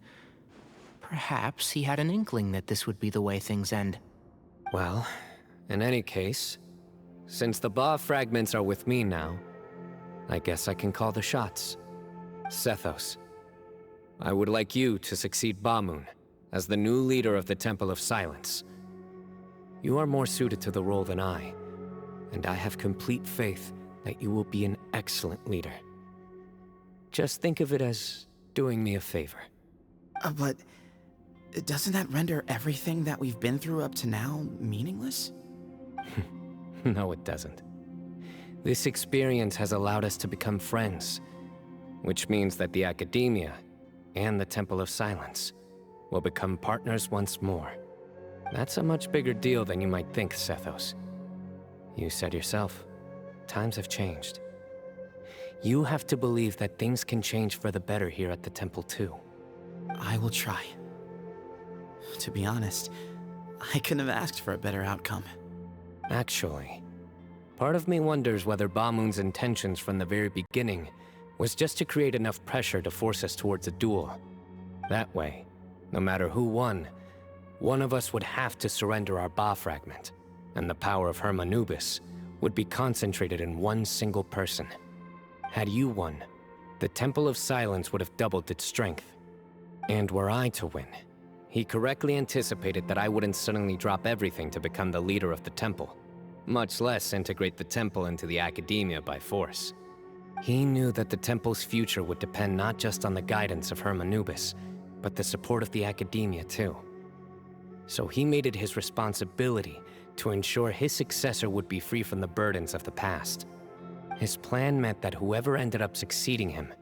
Perhaps he had an inkling that this would be the way things end. Well, in any case, since the Ba fragments are with me now, I guess I can call the shots. Sethos, I would like you to succeed Balmoon as the new leader of the Temple of Silence. You are more suited to the role than I, and I have complete faith that you will be an excellent leader. Just think of it as doing me a favor. But doesn't that render everything that we've been through up to now meaningless? No, it doesn't. This experience has allowed us to become friends, which means that the Academia and the Temple of Silence will become partners once more. That's a much bigger deal than you might think, Sethos. You said yourself, times have changed. You have to believe that things can change for the better here at the Temple too. I will try. To be honest, I couldn't have asked for a better outcome. Actually, part of me wonders whether Balmoon's intentions from the very beginning was just to create enough pressure to force us towards a duel. That way, no matter who won, one of us would have to surrender our Ba fragment, and the power of Hermanubis would be concentrated in one single person. Had you won, the Temple of Silence would have doubled its strength. And were I to win, he correctly anticipated that I wouldn't suddenly drop everything to become the leader of the temple, much less integrate the temple into the Academia by force. He knew that the temple's future would depend not just on the guidance of Hermanubis, but the support of the Academia too. So he made it his responsibility to ensure his successor would be free from the burdens of the past. His plan meant that whoever ended up succeeding him,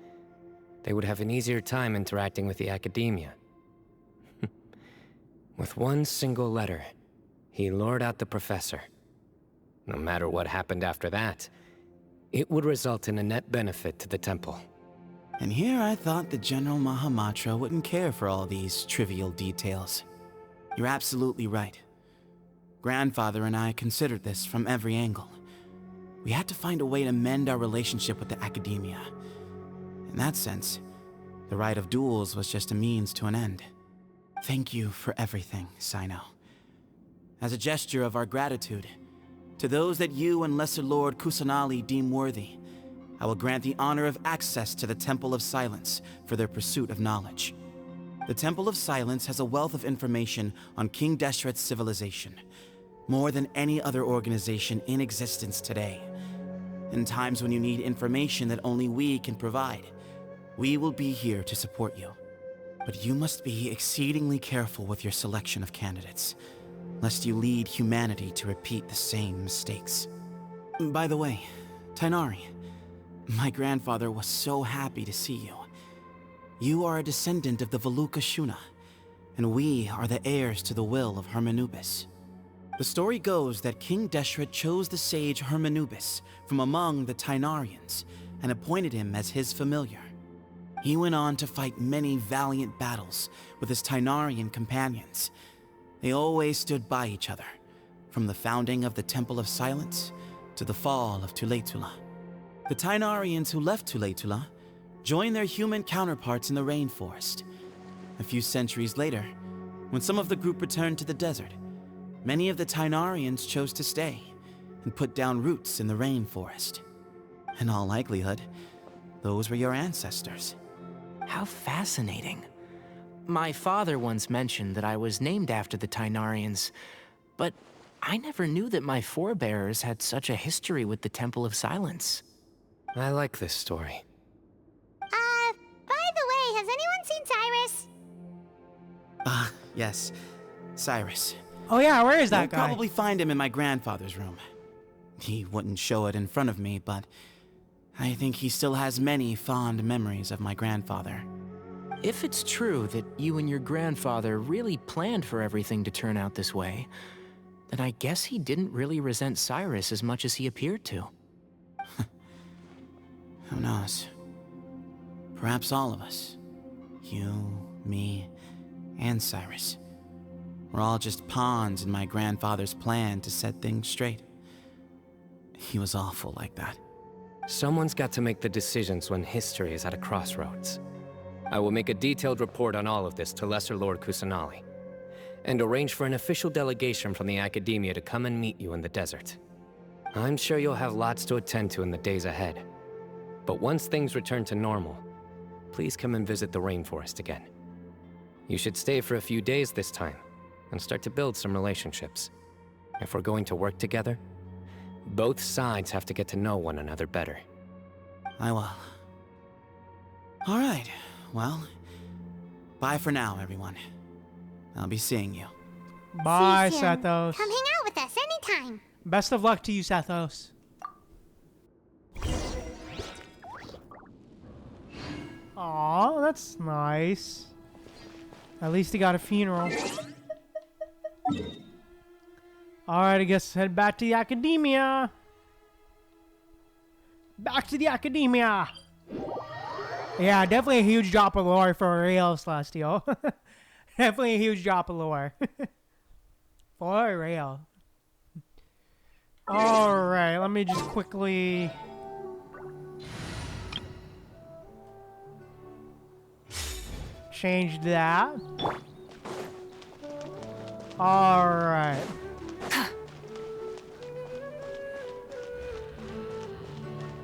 they would have an easier time interacting with the Academia. With one single letter, he lured out the professor. No matter what happened after that, it would result in a net benefit to the temple. And here I thought the General Mahamatra wouldn't care for all these trivial details. You're absolutely right. Grandfather and I considered this from every angle. We had to find a way to mend our relationship with the Academia. In that sense, the right of duels was just a means to an end. Thank you for everything, Cyno. As a gesture of our gratitude, to those that you and Lesser Lord Kusanali deem worthy, I will grant the honor of access to the Temple of Silence for their pursuit of knowledge. The Temple of Silence has a wealth of information on King Deshret's civilization, more than any other organization in existence today. In times when you need information that only we can provide, We will be here to support you. But you must be exceedingly careful with your selection of candidates, lest you lead humanity to repeat the same mistakes. By the way, Tighnari, my grandfather was so happy to see you. You are a descendant of the Veluca Shuna, and we are the heirs to the will of Hermanubis. The story goes that King Deshret chose the sage Hermanubis from among the Tighnarians and appointed him as his familiar. He went on to fight many valiant battles with his Tighnarian companions. They always stood by each other, from the founding of the Temple of Silence to the fall of Tuletula. The Tighnarians who left Tuletula joined their human counterparts in the rainforest. A few centuries later, when some of the group returned to the desert, many of the Tighnarians chose to stay and put down roots in the rainforest. In all likelihood, those were your ancestors. How fascinating. My father once mentioned that I was named after the Tighnarians, but I never knew that my forebears had such a history with the Temple of Silence. I like this story. By the way, has anyone seen Cyrus? Yes, Cyrus. Oh yeah, where is that You'll guy? probably find him in my grandfather's room. He wouldn't show it in front of me, but I think he still has many fond memories of my grandfather. If it's true that you and your grandfather really planned for everything to turn out this way, then I guess he didn't really resent Cyrus as much as he appeared to. Who knows? Perhaps all of us, you, me, and Cyrus, we're all just pawns in my grandfather's plan to set things straight. He was awful like that. Someone's got to make the decisions when history is at a crossroads. I will make a detailed report on all of this to Lesser Lord Kusanali, and arrange for an official delegation from the Academia to come and meet you in the desert. I'm sure you'll have lots to attend to in the days ahead. But once things return to normal, please come and visit the rainforest again. You should stay for a few days this time, and start to build some relationships. If we're going to work together, both sides have to get to know one another better. I will. All right, well, bye for now, everyone. I'll be seeing you. Bye, See you soon. Sethos. Come hang out with us anytime. Best of luck to you, Sethos. Aw, that's nice. At least he got a funeral. Alright, I guess head back to the Academia. Back to the Academia. Yeah, definitely a huge drop of lore for real, Celestial. Definitely a huge drop of lore. For real. Alright, let me just quickly... change that. Alright.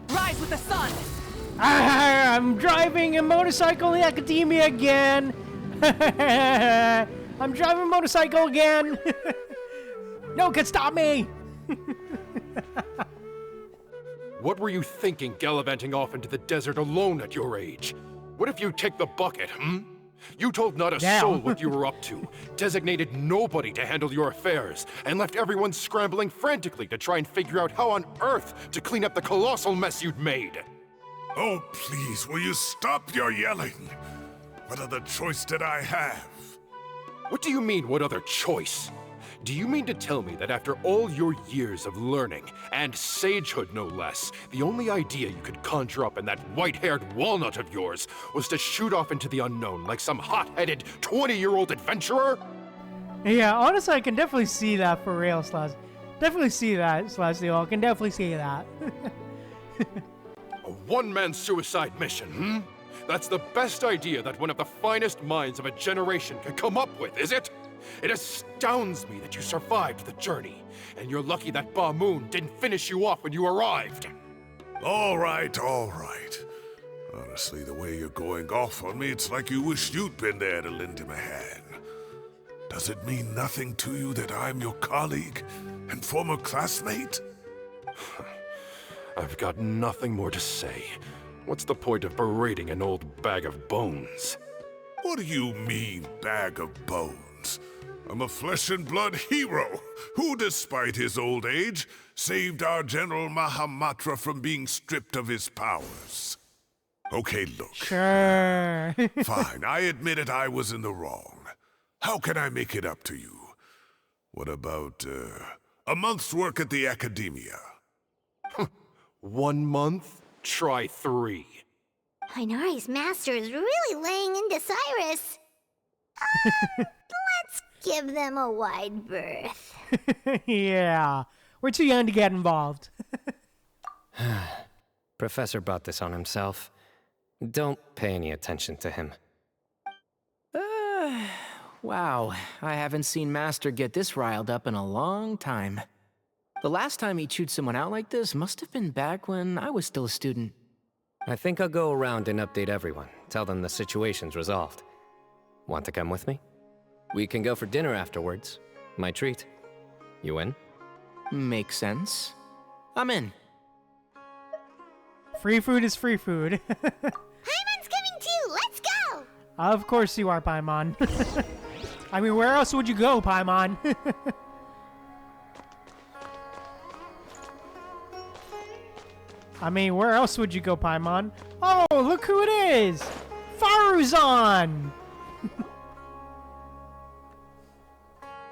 Rise with the sun! I'm driving a motorcycle in the Academia again. I'm driving a motorcycle again. No one can stop me. What were you thinking, gallivanting off into the desert alone at your age? What if you take the bucket, You told not a soul what you were up to, designated nobody to handle your affairs, and left everyone scrambling frantically to try and figure out how on earth to clean up the colossal mess you'd made. Oh, please, will you stop your yelling? What other choice did I have? What do you mean, what other choice? Do you mean to tell me that after all your years of learning, and sagehood no less, the only idea you could conjure up in that white-haired walnut of yours was to shoot off into the unknown like some hot-headed 20-year-old adventurer? Yeah, honestly, I can definitely see that for real, Slash. Definitely see that, Celestial. I can definitely see that. A one-man suicide mission, That's the best idea that one of the finest minds of a generation could come up with, is it? It astounds me that you survived the journey, and you're lucky that Ba Moon didn't finish you off when you arrived. All right, all right. Honestly, the way you're going off on me, it's like you wish you'd been there to lend him a hand. Does it mean nothing to you that I'm your colleague and former classmate? I've got nothing more to say. What's the point of berating an old bag of bones? What do you mean, bag of bones? I'm a flesh and blood hero who, despite his old age, saved our General Mahamatra from being stripped of his powers. Okay, look. Sure. Fine, I admit it, I was in the wrong. How can I make it up to you? What about, a month's work at the academia? 1 month? Try 3. Tighnari's master is really laying into Cyrus. Let's give them a wide berth. Yeah. We're too young to get involved. Professor brought this on himself. Don't pay any attention to him. Wow, I haven't seen Master get this riled up in a long time. The last time he chewed someone out like this must have been back when I was still a student. I think I'll go around and update everyone. Tell them the situation's resolved. Want to come with me? We can go for dinner afterwards. My treat. You in? Makes sense. I'm in. Free food is free food. Paimon's coming too! Let's go! Of course you are, Paimon. I mean, where else would you go, Paimon? I mean, where else would you go, Paimon? Oh, look who it is! Faruzan!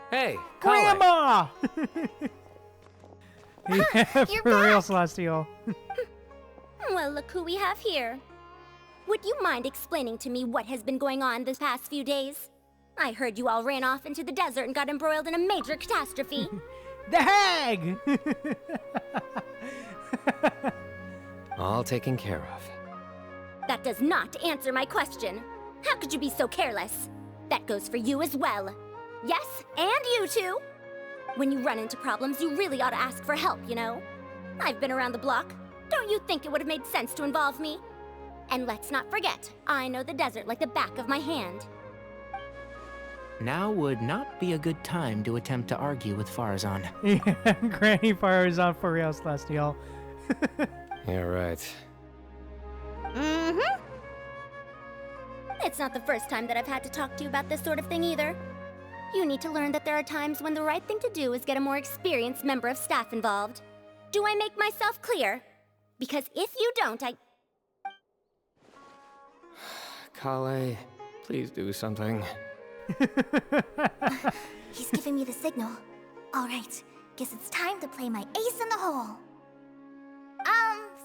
Hey, Grandma! Yeah, You're for real, back. Celestial. Well, look who we have here. Would you mind explaining to me what has been going on this past few days? I heard you all ran off into the desert and got embroiled in a major catastrophe. The hag! All taken care of. That does not answer my question. How could you be so careless? That goes for you as well. Yes, and you too. When you run into problems, you really ought to ask for help, you know? I've been around the block. Don't you think it would have made sense to involve me? And let's not forget, I know the desert like the back of my hand. Now would not be a good time to attempt to argue with Farazan. Yeah, Granny Farazan for real, Celestial. You're right. Mm-hmm. It's not the first time that I've had to talk to you about this sort of thing either. You need to learn that there are times when the right thing to do is get a more experienced member of staff involved. Do I make myself clear? Because if you don't, Kale, please do something. He's giving me the signal. All right, guess it's time to play my ace in the hole.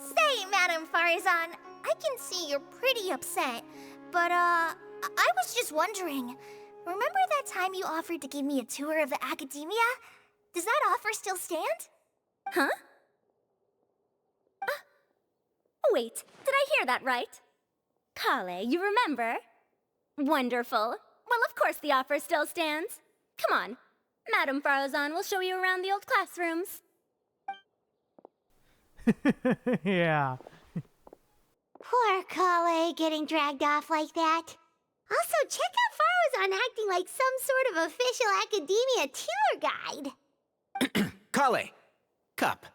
Say, Madam Farazan, I can see you're pretty upset, but, I was just wondering, remember that time you offered to give me a tour of the academia? Does that offer still stand? Huh? Wait, did I hear that right? Kale, you remember? Wonderful. Well, of course the offer still stands. Come on. Madam Farazan will show you around the old classrooms. Yeah. Poor Kale getting dragged off like that. Also, check out Farazan acting like some sort of official academia tour guide. Kale! Cup.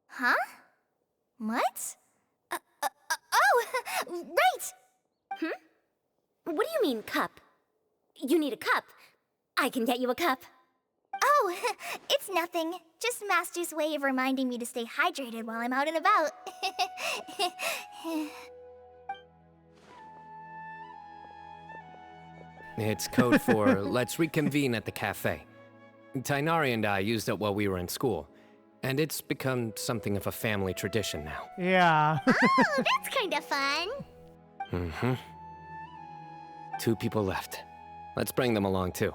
Huh? What? Oh, right! What do you mean, cup? You need a cup. I can get you a cup. Oh, it's nothing. Just Master's way of reminding me to stay hydrated while I'm out and about. It's code for let's reconvene at the cafe. Tighnari and I used it while we were in school, and it's become something of a family tradition now. Yeah. Oh, that's kind of fun. Mm-hmm. 2 people left. Let's bring them along too.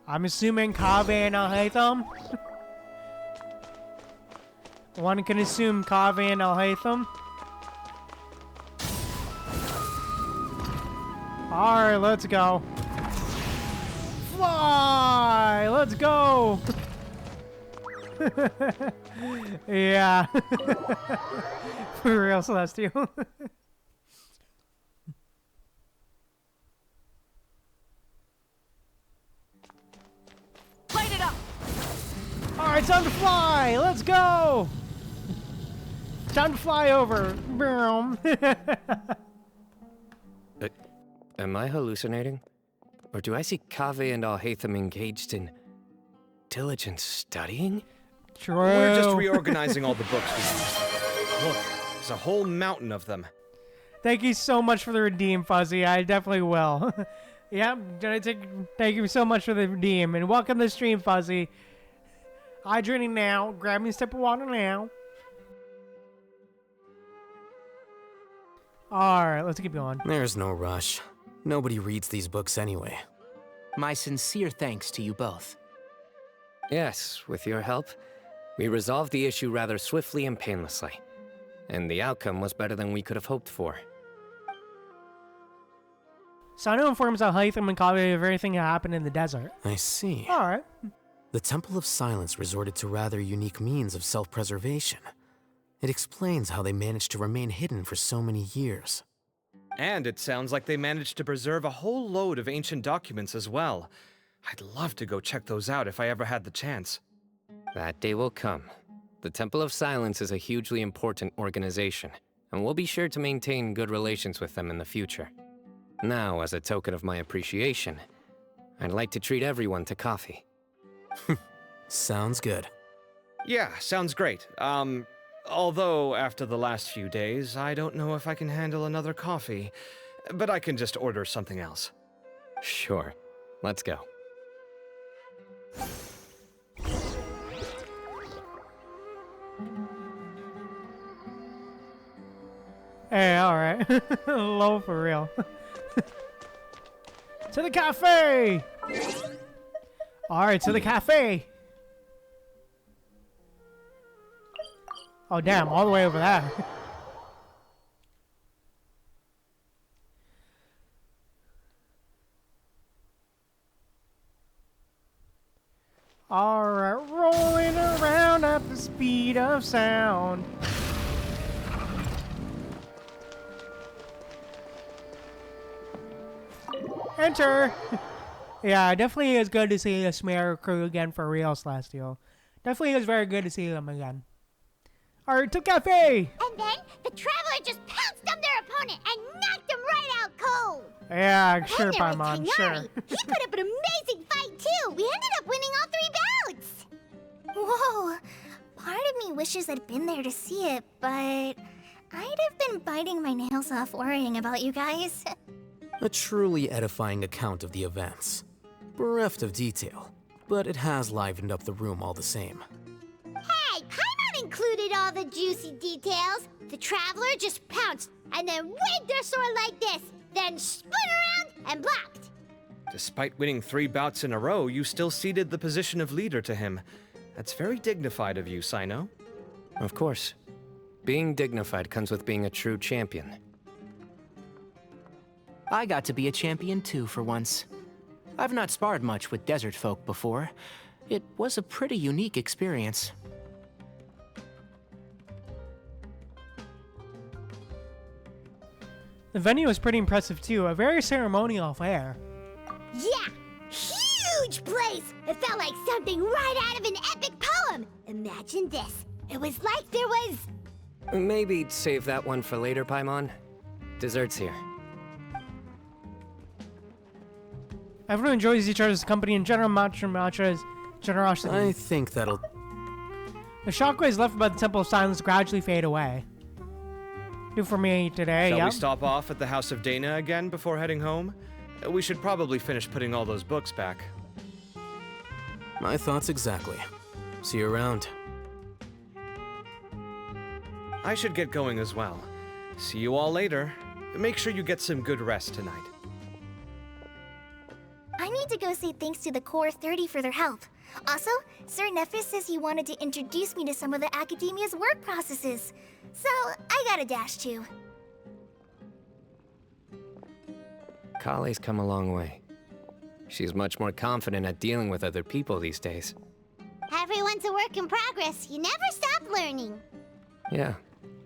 I'm assuming Kaveh and Al-Haytham. One can assume Kaveh and Al-Haytham. Alright, let's go. Fly! Let's go! Yeah. For real, Celestial. Light it up! Alright, time to fly! Let's go! Time to fly over. Boom. Am I hallucinating? Or do I see Kaveh and Alhaitham engaged in diligent studying? True. We're just reorganizing all the books we used. Look, there's a whole mountain of them. Thank you so much for the redeem, Fuzzy. I definitely will. Yep, thank you so much for the redeem. And welcome to the stream, Fuzzy. Hydrating now. Grab me a sip of water now. Alright, let's keep going. There's no rush. Nobody reads these books anyway. My sincere thanks to you both. Yes, with your help, we resolved the issue rather swiftly and painlessly. And the outcome was better than we could have hoped for. Cyno informs Alhaitham and Kaveh of everything that happened in the desert. I see. Alright. The Temple of Silence resorted to rather unique means of self-preservation. It explains how they managed to remain hidden for so many years. And it sounds like they managed to preserve a whole load of ancient documents as well. I'd love to go check those out if I ever had the chance. That day will come. The Temple of Silence is a hugely important organization, and we'll be sure to maintain good relations with them in the future. Now, as a token of my appreciation, I'd like to treat everyone to coffee. Sounds good. Yeah, sounds great. Although after the last few days, I don't know if I can handle another coffee, but I can just order something else. Sure. Let's go. Hey, alright. Low for real. To the cafe! Alright, to the cafe! Oh damn, all the way over there. Alright, rolling around at the speed of sound. Enter! Yeah, definitely is good to see the Sumeru crew again for real, Celestial. Definitely is very good to see them again. Alright, to cafe! And then the traveler just pounced on their opponent and knocked him right out cold. Yeah, sure, Paimon, sure. He put up an amazing fight too. We ended up winning all 3 bouts. Whoa, part of me wishes I'd been there to see it, but I'd have been biting my nails off worrying about you guys. A truly edifying account of the events. Bereft of detail, but it has livened up the room all the same. Hey, Paimon included all the juicy details. The traveler just pounced and then waved their sword like this, then spun around and blocked. Despite winning 3 bouts in a row, you still ceded the position of leader to him. That's very dignified of you, Cyno. Of course. Being dignified comes with being a true champion. I got to be a champion too for once. I've not sparred much with desert folk before. It was a pretty unique experience. The venue was pretty impressive too, a very ceremonial affair. Yeah, huge place! It felt like something right out of an epic poem. Imagine this. It was like there was... Maybe save that one for later, Paimon. Dessert's here. Everyone enjoys each other's company and General Matra's generosity. I think that'll... The shockwaves left by the Temple of Silence gradually fade away. Do for me today, Shall yep. we stop off at the House of Dana again before heading home? We should probably finish putting all those books back. My thoughts exactly. See you around. I should get going as well. See you all later. Make sure you get some good rest tonight. I need to go say thanks to the Core 30 for their help. Also, Sir Nephis says he wanted to introduce me to some of the Academia's work processes. So, I gotta dash too. Kale's come a long way. She's much more confident at dealing with other people these days. Everyone's a work in progress. You never stop learning. Yeah,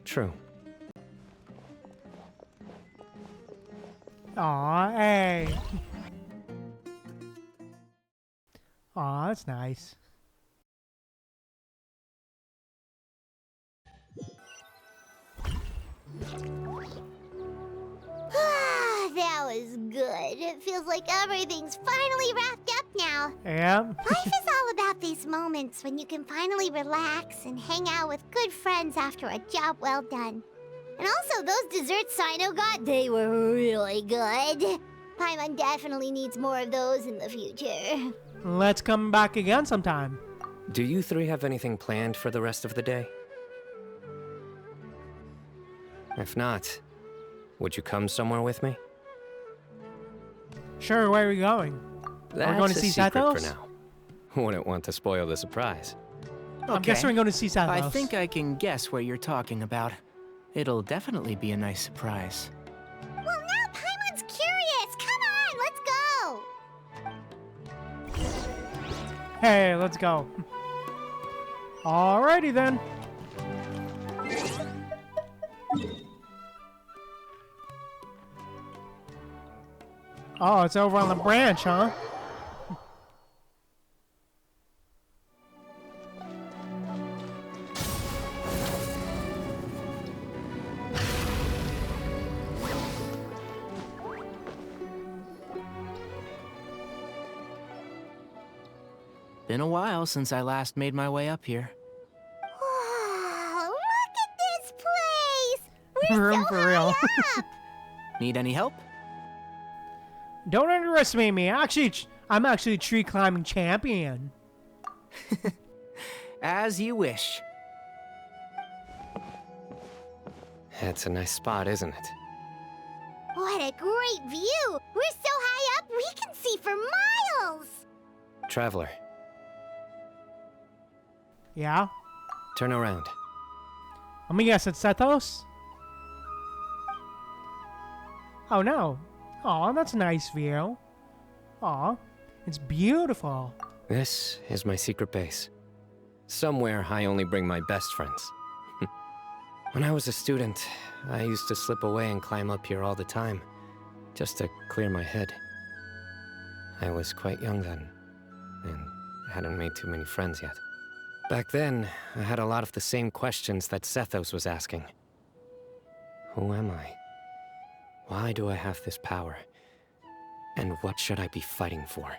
true. Aw, hey. Aw, that's nice. good. It feels like everything's finally wrapped up now. Yeah. Life is all about these moments when you can finally relax and hang out with good friends after a job well done. And also, those desserts Cyno got, they were really good. Paimon definitely needs more of those in the future. Let's come back again sometime. Do you three have anything planned for the rest of the day? If not, would you come somewhere with me? Sure, where are we going? That's We're going to a see secret Sethos? for now. Wouldn't want to spoil the surprise. I'm guessing we're going to see Sethos. I think I can guess what you're talking about. It'll definitely be a nice surprise. Well, now Paimon's curious. Come on, let's go. Hey, let's go. Alrighty then. Oh, it's over on the branch, huh? Been a while since I last made my way up here. Wow, look at this place. We're Room so for real. high up. Need any help? Don't underestimate me. I'm actually a tree climbing champion. As you wish. It's a nice spot, isn't it? What a great view. We're so high up, we can see for miles. Traveler, Yeah? turn around. Let me guess, it's Sethos? Oh no. Aw, that's a nice view. Aw, it's beautiful. This is my secret base. Somewhere I only bring my best friends. When I was a student, I used to slip away and climb up here all the time, just to clear my head. I was quite young then, and hadn't made too many friends yet. Back then, I had a lot of the same questions that Sethos was asking. Who am I? Why do I have this power? And what should I be fighting for?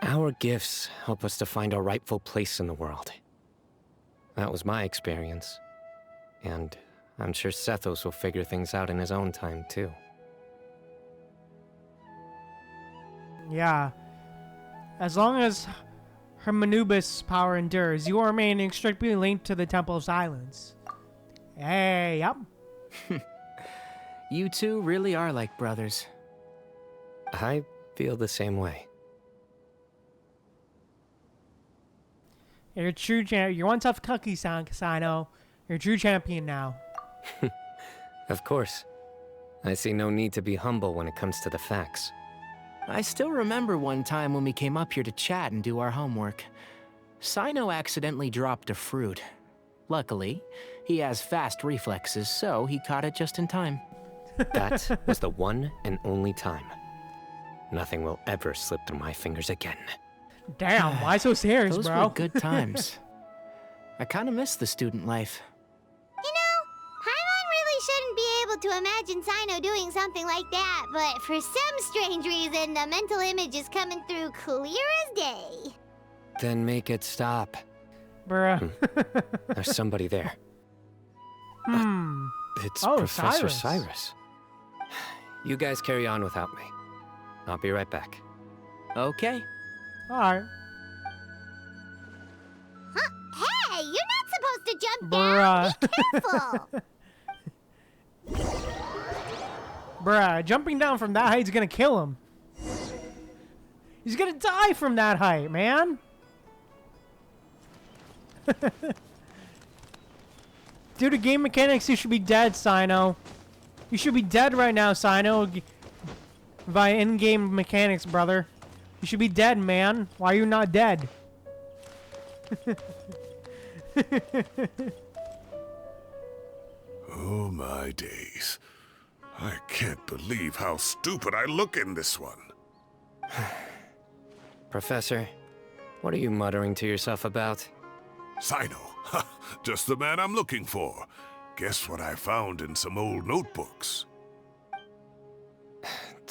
Our gifts help us to find our rightful place in the world. That was my experience. And I'm sure Sethos will figure things out in his own time, too. Yeah. As long as Hermanubis' power endures, you will remain inextricably linked to the Temple of Silence. Hey, yep. You two really are like brothers. I feel the same way. You're a true champion. You're one tough cookie, Cyno. You're a true champion now. Of course. I see no need to be humble when it comes to the facts. I still remember one time when we came up here to chat and do our homework. Cyno accidentally dropped a fruit. Luckily, he has fast reflexes, so he caught it just in time. That was the one and only time. Nothing will ever slip through my fingers again. Damn, why so serious, Those bro? were good times. I kind of miss the student life. You know, Paimon really shouldn't be able to imagine Cyno doing something like that, but for some strange reason, the mental image is coming through clear as day. Then make it stop. Bruh. There's somebody there. It's Oh, Professor Cyrus. Cyrus. You guys carry on without me. I'll be right back. Okay. Alright. Huh? Hey, you're not supposed to jump down. Bruh. Be careful. Bruh, jumping down from that height is gonna kill him. He's gonna die from that height, man. Due to game mechanics, you should be dead, Cyno. You should be dead right now, Cyno. By in-game mechanics, brother. You should be dead, man. Why are you not dead? Oh my days. I can't believe how stupid I look in this one. Professor, what are you muttering to yourself about? Cyno, just the man I'm looking for. Guess what I found in some old notebooks?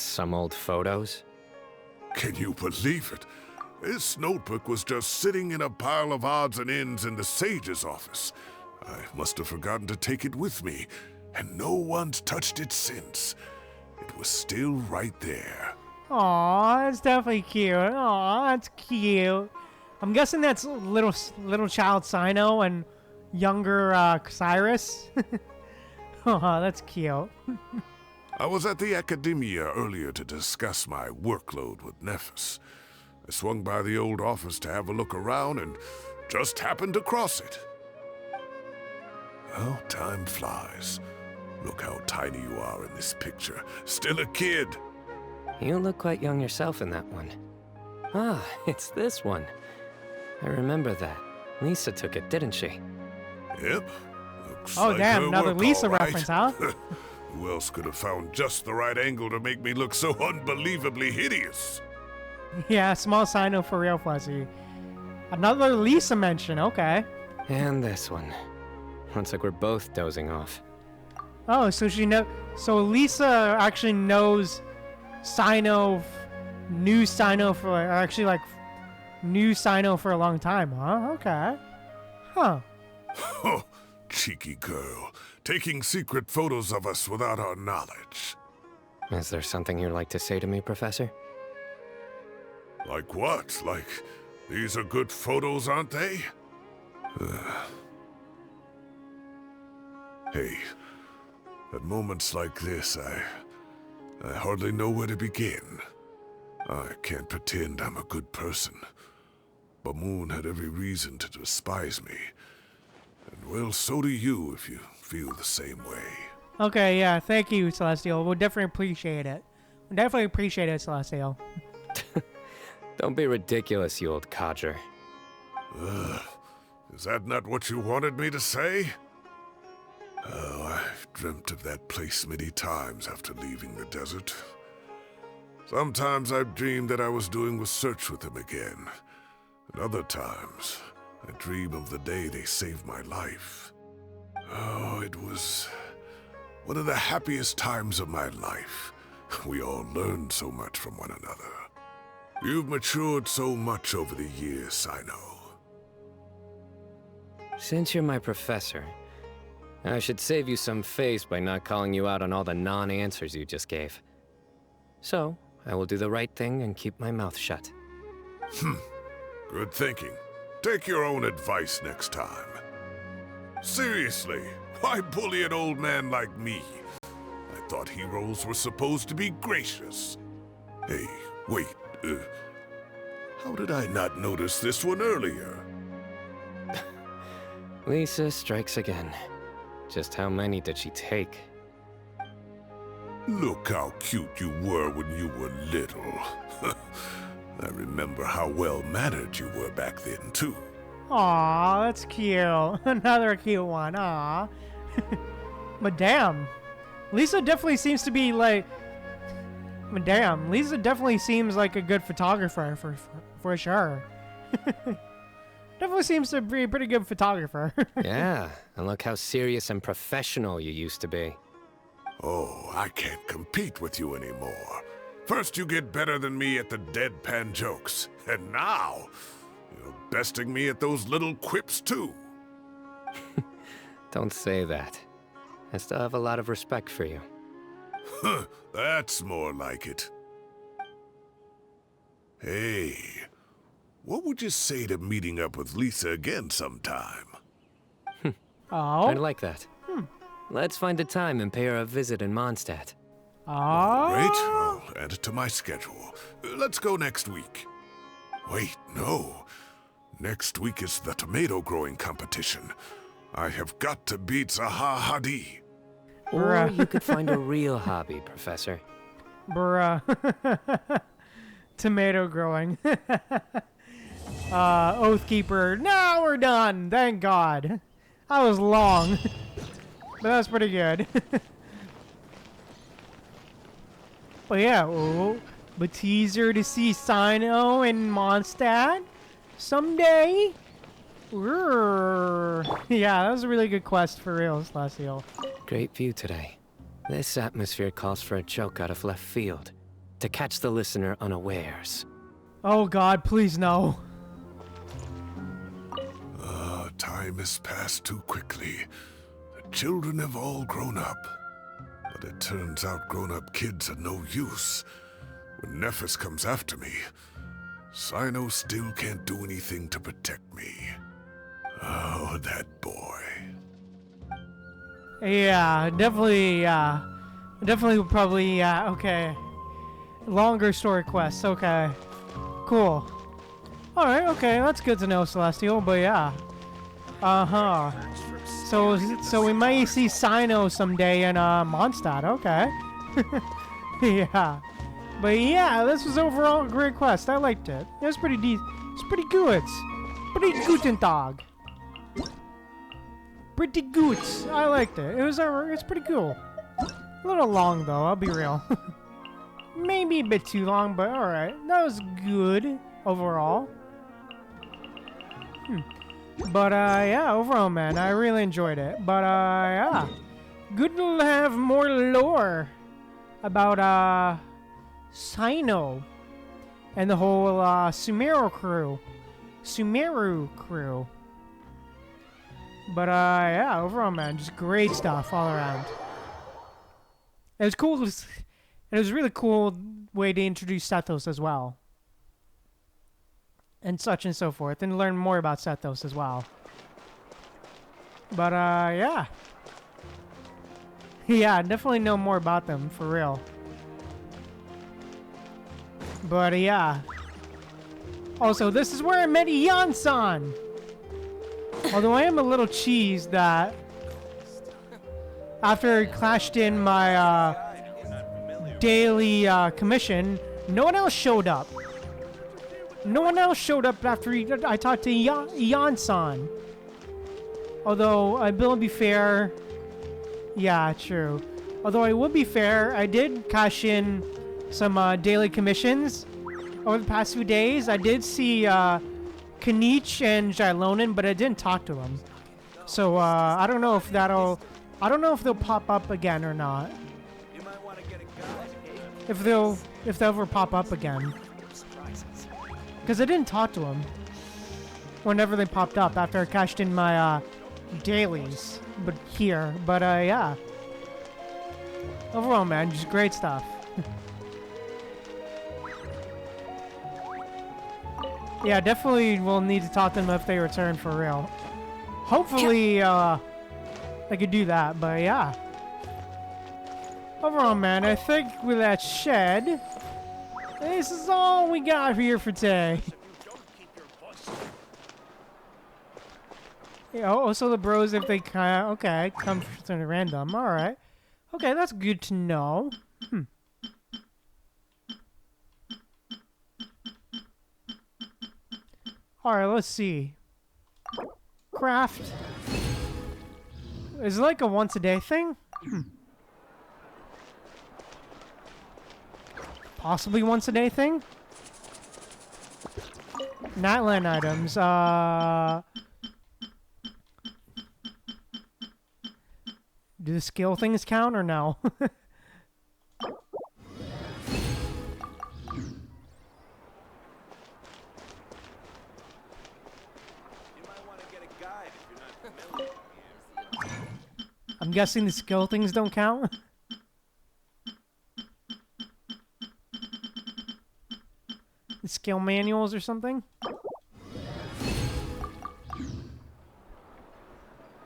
some old photos? Can you believe it? This notebook was just sitting in a pile of odds and ends in the sage's office. I must have forgotten to take it with me, and no one's touched it since. It was still right there. Aw, that's definitely cute. Aw, that's cute. I'm guessing that's little child Cyno and younger Cyrus. Aw, that's cute. I was at the Academia earlier to discuss my workload with Nephis. I swung by the old office to have a look around and just happened to cross it. Well, time flies. Look how tiny you are in this picture. Still a kid. You look quite young yourself in that one. Ah, it's this one. I remember that. Lisa took it, didn't she? Yep. Looks Oh, like damn, her another work, Lisa all right. reference, huh? Who else could have found just the right angle to make me look so unbelievably hideous? Yeah, small Cyno for real, Fuzzy. Another Lisa mention, okay. And this one. Looks like we're both dozing off. Oh, so so Lisa actually knows Cyno, knew Cyno for, actually like, knew Cyno for a long time, huh? Okay. Huh. Oh, cheeky girl. Taking secret photos of us without our knowledge. Is there something you'd like to say to me, Professor? Like what? Like, these are good photos, aren't they? Hey, at moments like this, I hardly know where to begin. I can't pretend I'm a good person. Bamoon had every reason to despise me. And well, so do you if you feel the same way. Okay, yeah, thank you, Celestial. We'll definitely appreciate it. We'll definitely appreciate it, Celestial. Don't be ridiculous, you old codger. Is that not what you wanted me to say? Oh, I've dreamt of that place many times after leaving the desert. Sometimes I've dreamed that I was doing research with them again. And other times, I dream of the day they saved my life. Oh, it was one of the happiest times of my life. We all learned so much from one another. You've matured so much over the years, Cyno. Since you're my professor, I should save you some face by not calling you out on all the non-answers you just gave. So, I will do the right thing and keep my mouth shut. Good thinking. Take your own advice next time. Seriously, why bully an old man like me? I thought heroes were supposed to be gracious. Hey, wait, how did I not notice this one earlier? Lisa strikes again. Just how many did she take? Look how cute you were when you were little. I remember how well-mannered you were back then, too. Aw, that's cute. Another cute one, aw. But damn, Lisa definitely seems to be like... But damn, Lisa definitely seems like a good photographer, for sure. Definitely seems to be a pretty good photographer. Yeah, and look how serious and professional you used to be. Oh, I can't compete with you anymore. First you get better than me at the deadpan jokes, and now you're besting me at those little quips too. Don't say that. I still have a lot of respect for you. Huh, that's more like it. Hey, what would you say to meeting up with Lisa again sometime? Oh? I'd like that. Let's find a time and pay her a visit in Mondstadt. Oh? Great, I'll add it to my schedule. Let's go next week. Wait, no. Next week is the tomato growing competition. I have got to beat Zaha Hadid. Or you could find a real hobby, Professor. Bruh. Tomato growing. Oathkeeper. Now we're done. Thank God. That was long. But that was pretty good. But yeah, but teaser to see Cyno in Mondstadt someday. Yeah, that was a really good quest for real, Celestial. Great view today. This atmosphere calls for a joke out of left field. to catch the listener unawares. Oh God, please no. Time has passed too quickly. The children have all grown up. But it turns out grown-up kids are no use. When Nephis comes after me, Cyno still can't do anything to protect me. Oh, that boy. Yeah, definitely, definitely would probably, okay. Longer story quests, okay. Cool. Alright, okay, that's good to know, Celestial, but yeah. Uh-huh. So we might see Cyno someday in, Mondstadt, okay. Yeah. But yeah, this was overall a great quest, I liked it. It was pretty it's pretty good. Pretty guten Tag. Pretty good. I liked it. It's pretty cool. A little long though, I'll be real. Maybe a bit too long, but alright. That was good overall. But yeah, overall man, I really enjoyed it. But yeah. Good to have more lore about Cyno and the whole Sumeru crew. But yeah, overall man, just great stuff all around. It was cool. It was a really cool way to introduce Sethos as well. And such and so forth, and learn more about Sethos as well. But yeah. Yeah, definitely know more about them, for real. But yeah. Also, this is where I met Ian-san! Although I am a little cheesed that after I clashed in my daily commission, no one else showed up. No one else showed up after I talked to Ian-san. Although, I will be fair. Yeah, true. Although I will be fair, I did cash in some daily commissions over the past few days. I did see Kanich and Jailonin, but I didn't talk to them. So I don't know if they'll pop up again or not. If they'll ever pop up again. Because I didn't talk to them whenever they popped up after I cashed in my dailies. But yeah. Overall, man, just great stuff. Yeah, definitely will need to talk to them if they return for real. Hopefully, I could do that, but yeah. Overall, man, I think with that shed, this is all we got here for today. Yeah, also the bros, if they come to random. All right. Okay, that's good to know. All right, let's see. Craft. Is it like a once-a-day thing? Possibly once-a-day thing? Natland items. Do the skill things count or no? I'm guessing the skill things don't count? The skill manuals or something?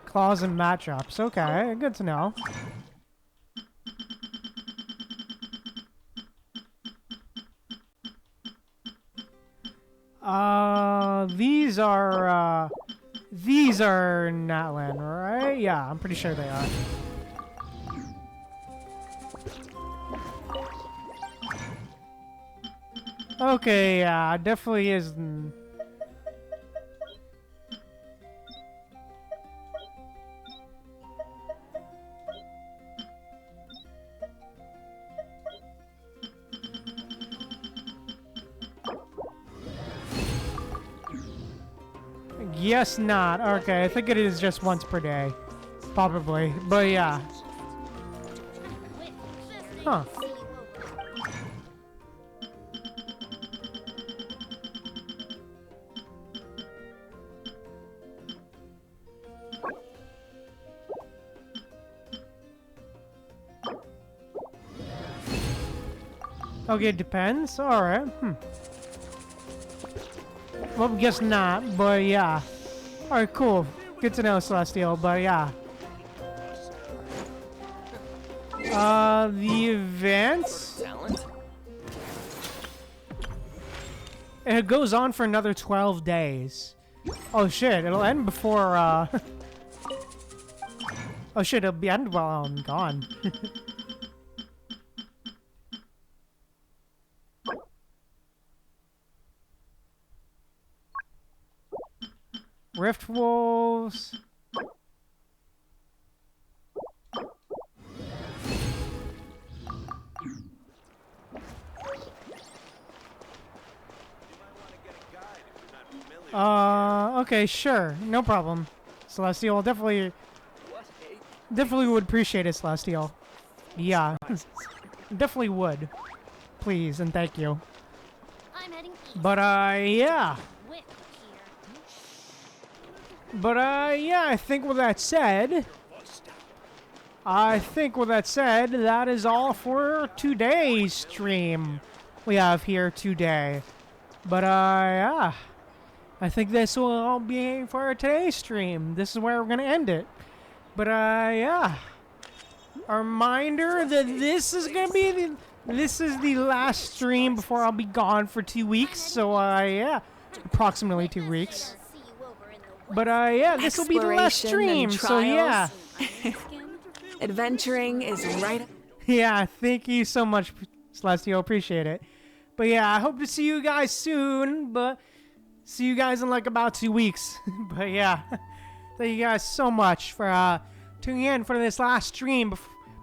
Claws and matchups. Okay, good to know. These are Natland, right? Yeah, I'm pretty sure they are. Okay, yeah, it definitely is. Yes, not. Okay, I think it is just once per day. Probably. But yeah. Huh. Okay, depends. Alright. Well, guess not, but yeah. Alright, cool. Good to know, Celestial, but yeah. The event... It goes on for another 12 days. Oh shit, it'll end before, Oh shit, it'll be end while I'm gone. Rift Wolves. Okay, sure. No problem. Celestial, definitely would appreciate it, Celestial. Yeah. Definitely would. Please, and thank you. But, yeah. But, yeah, I think with that said, that is all for today's stream we have here today. But, yeah. I think this will all be for today's stream. This is where we're gonna end it. But, yeah. A reminder that this is gonna be this is the last stream before I'll be gone for 2 weeks. So, yeah. Approximately 2 weeks. But, yeah, this will be the last stream. So, yeah. Adventuring is right. Yeah, thank you so much, Celestial. Appreciate it. But, yeah, I hope to see you guys soon. But... see you guys in like about 2 weeks. But yeah, thank you guys so much for tuning in for this last stream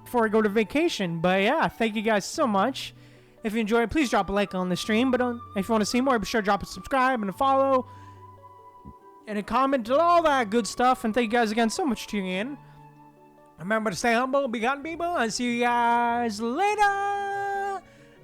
before I go to vacation. But yeah, thank you guys so much. If you enjoyed, please drop a like on the stream. But if you want to see more, be sure to drop a subscribe and a follow. And a comment and all that good stuff. And thank you guys again so much for tuning in. Remember to stay humble, be kind people, and see you guys later.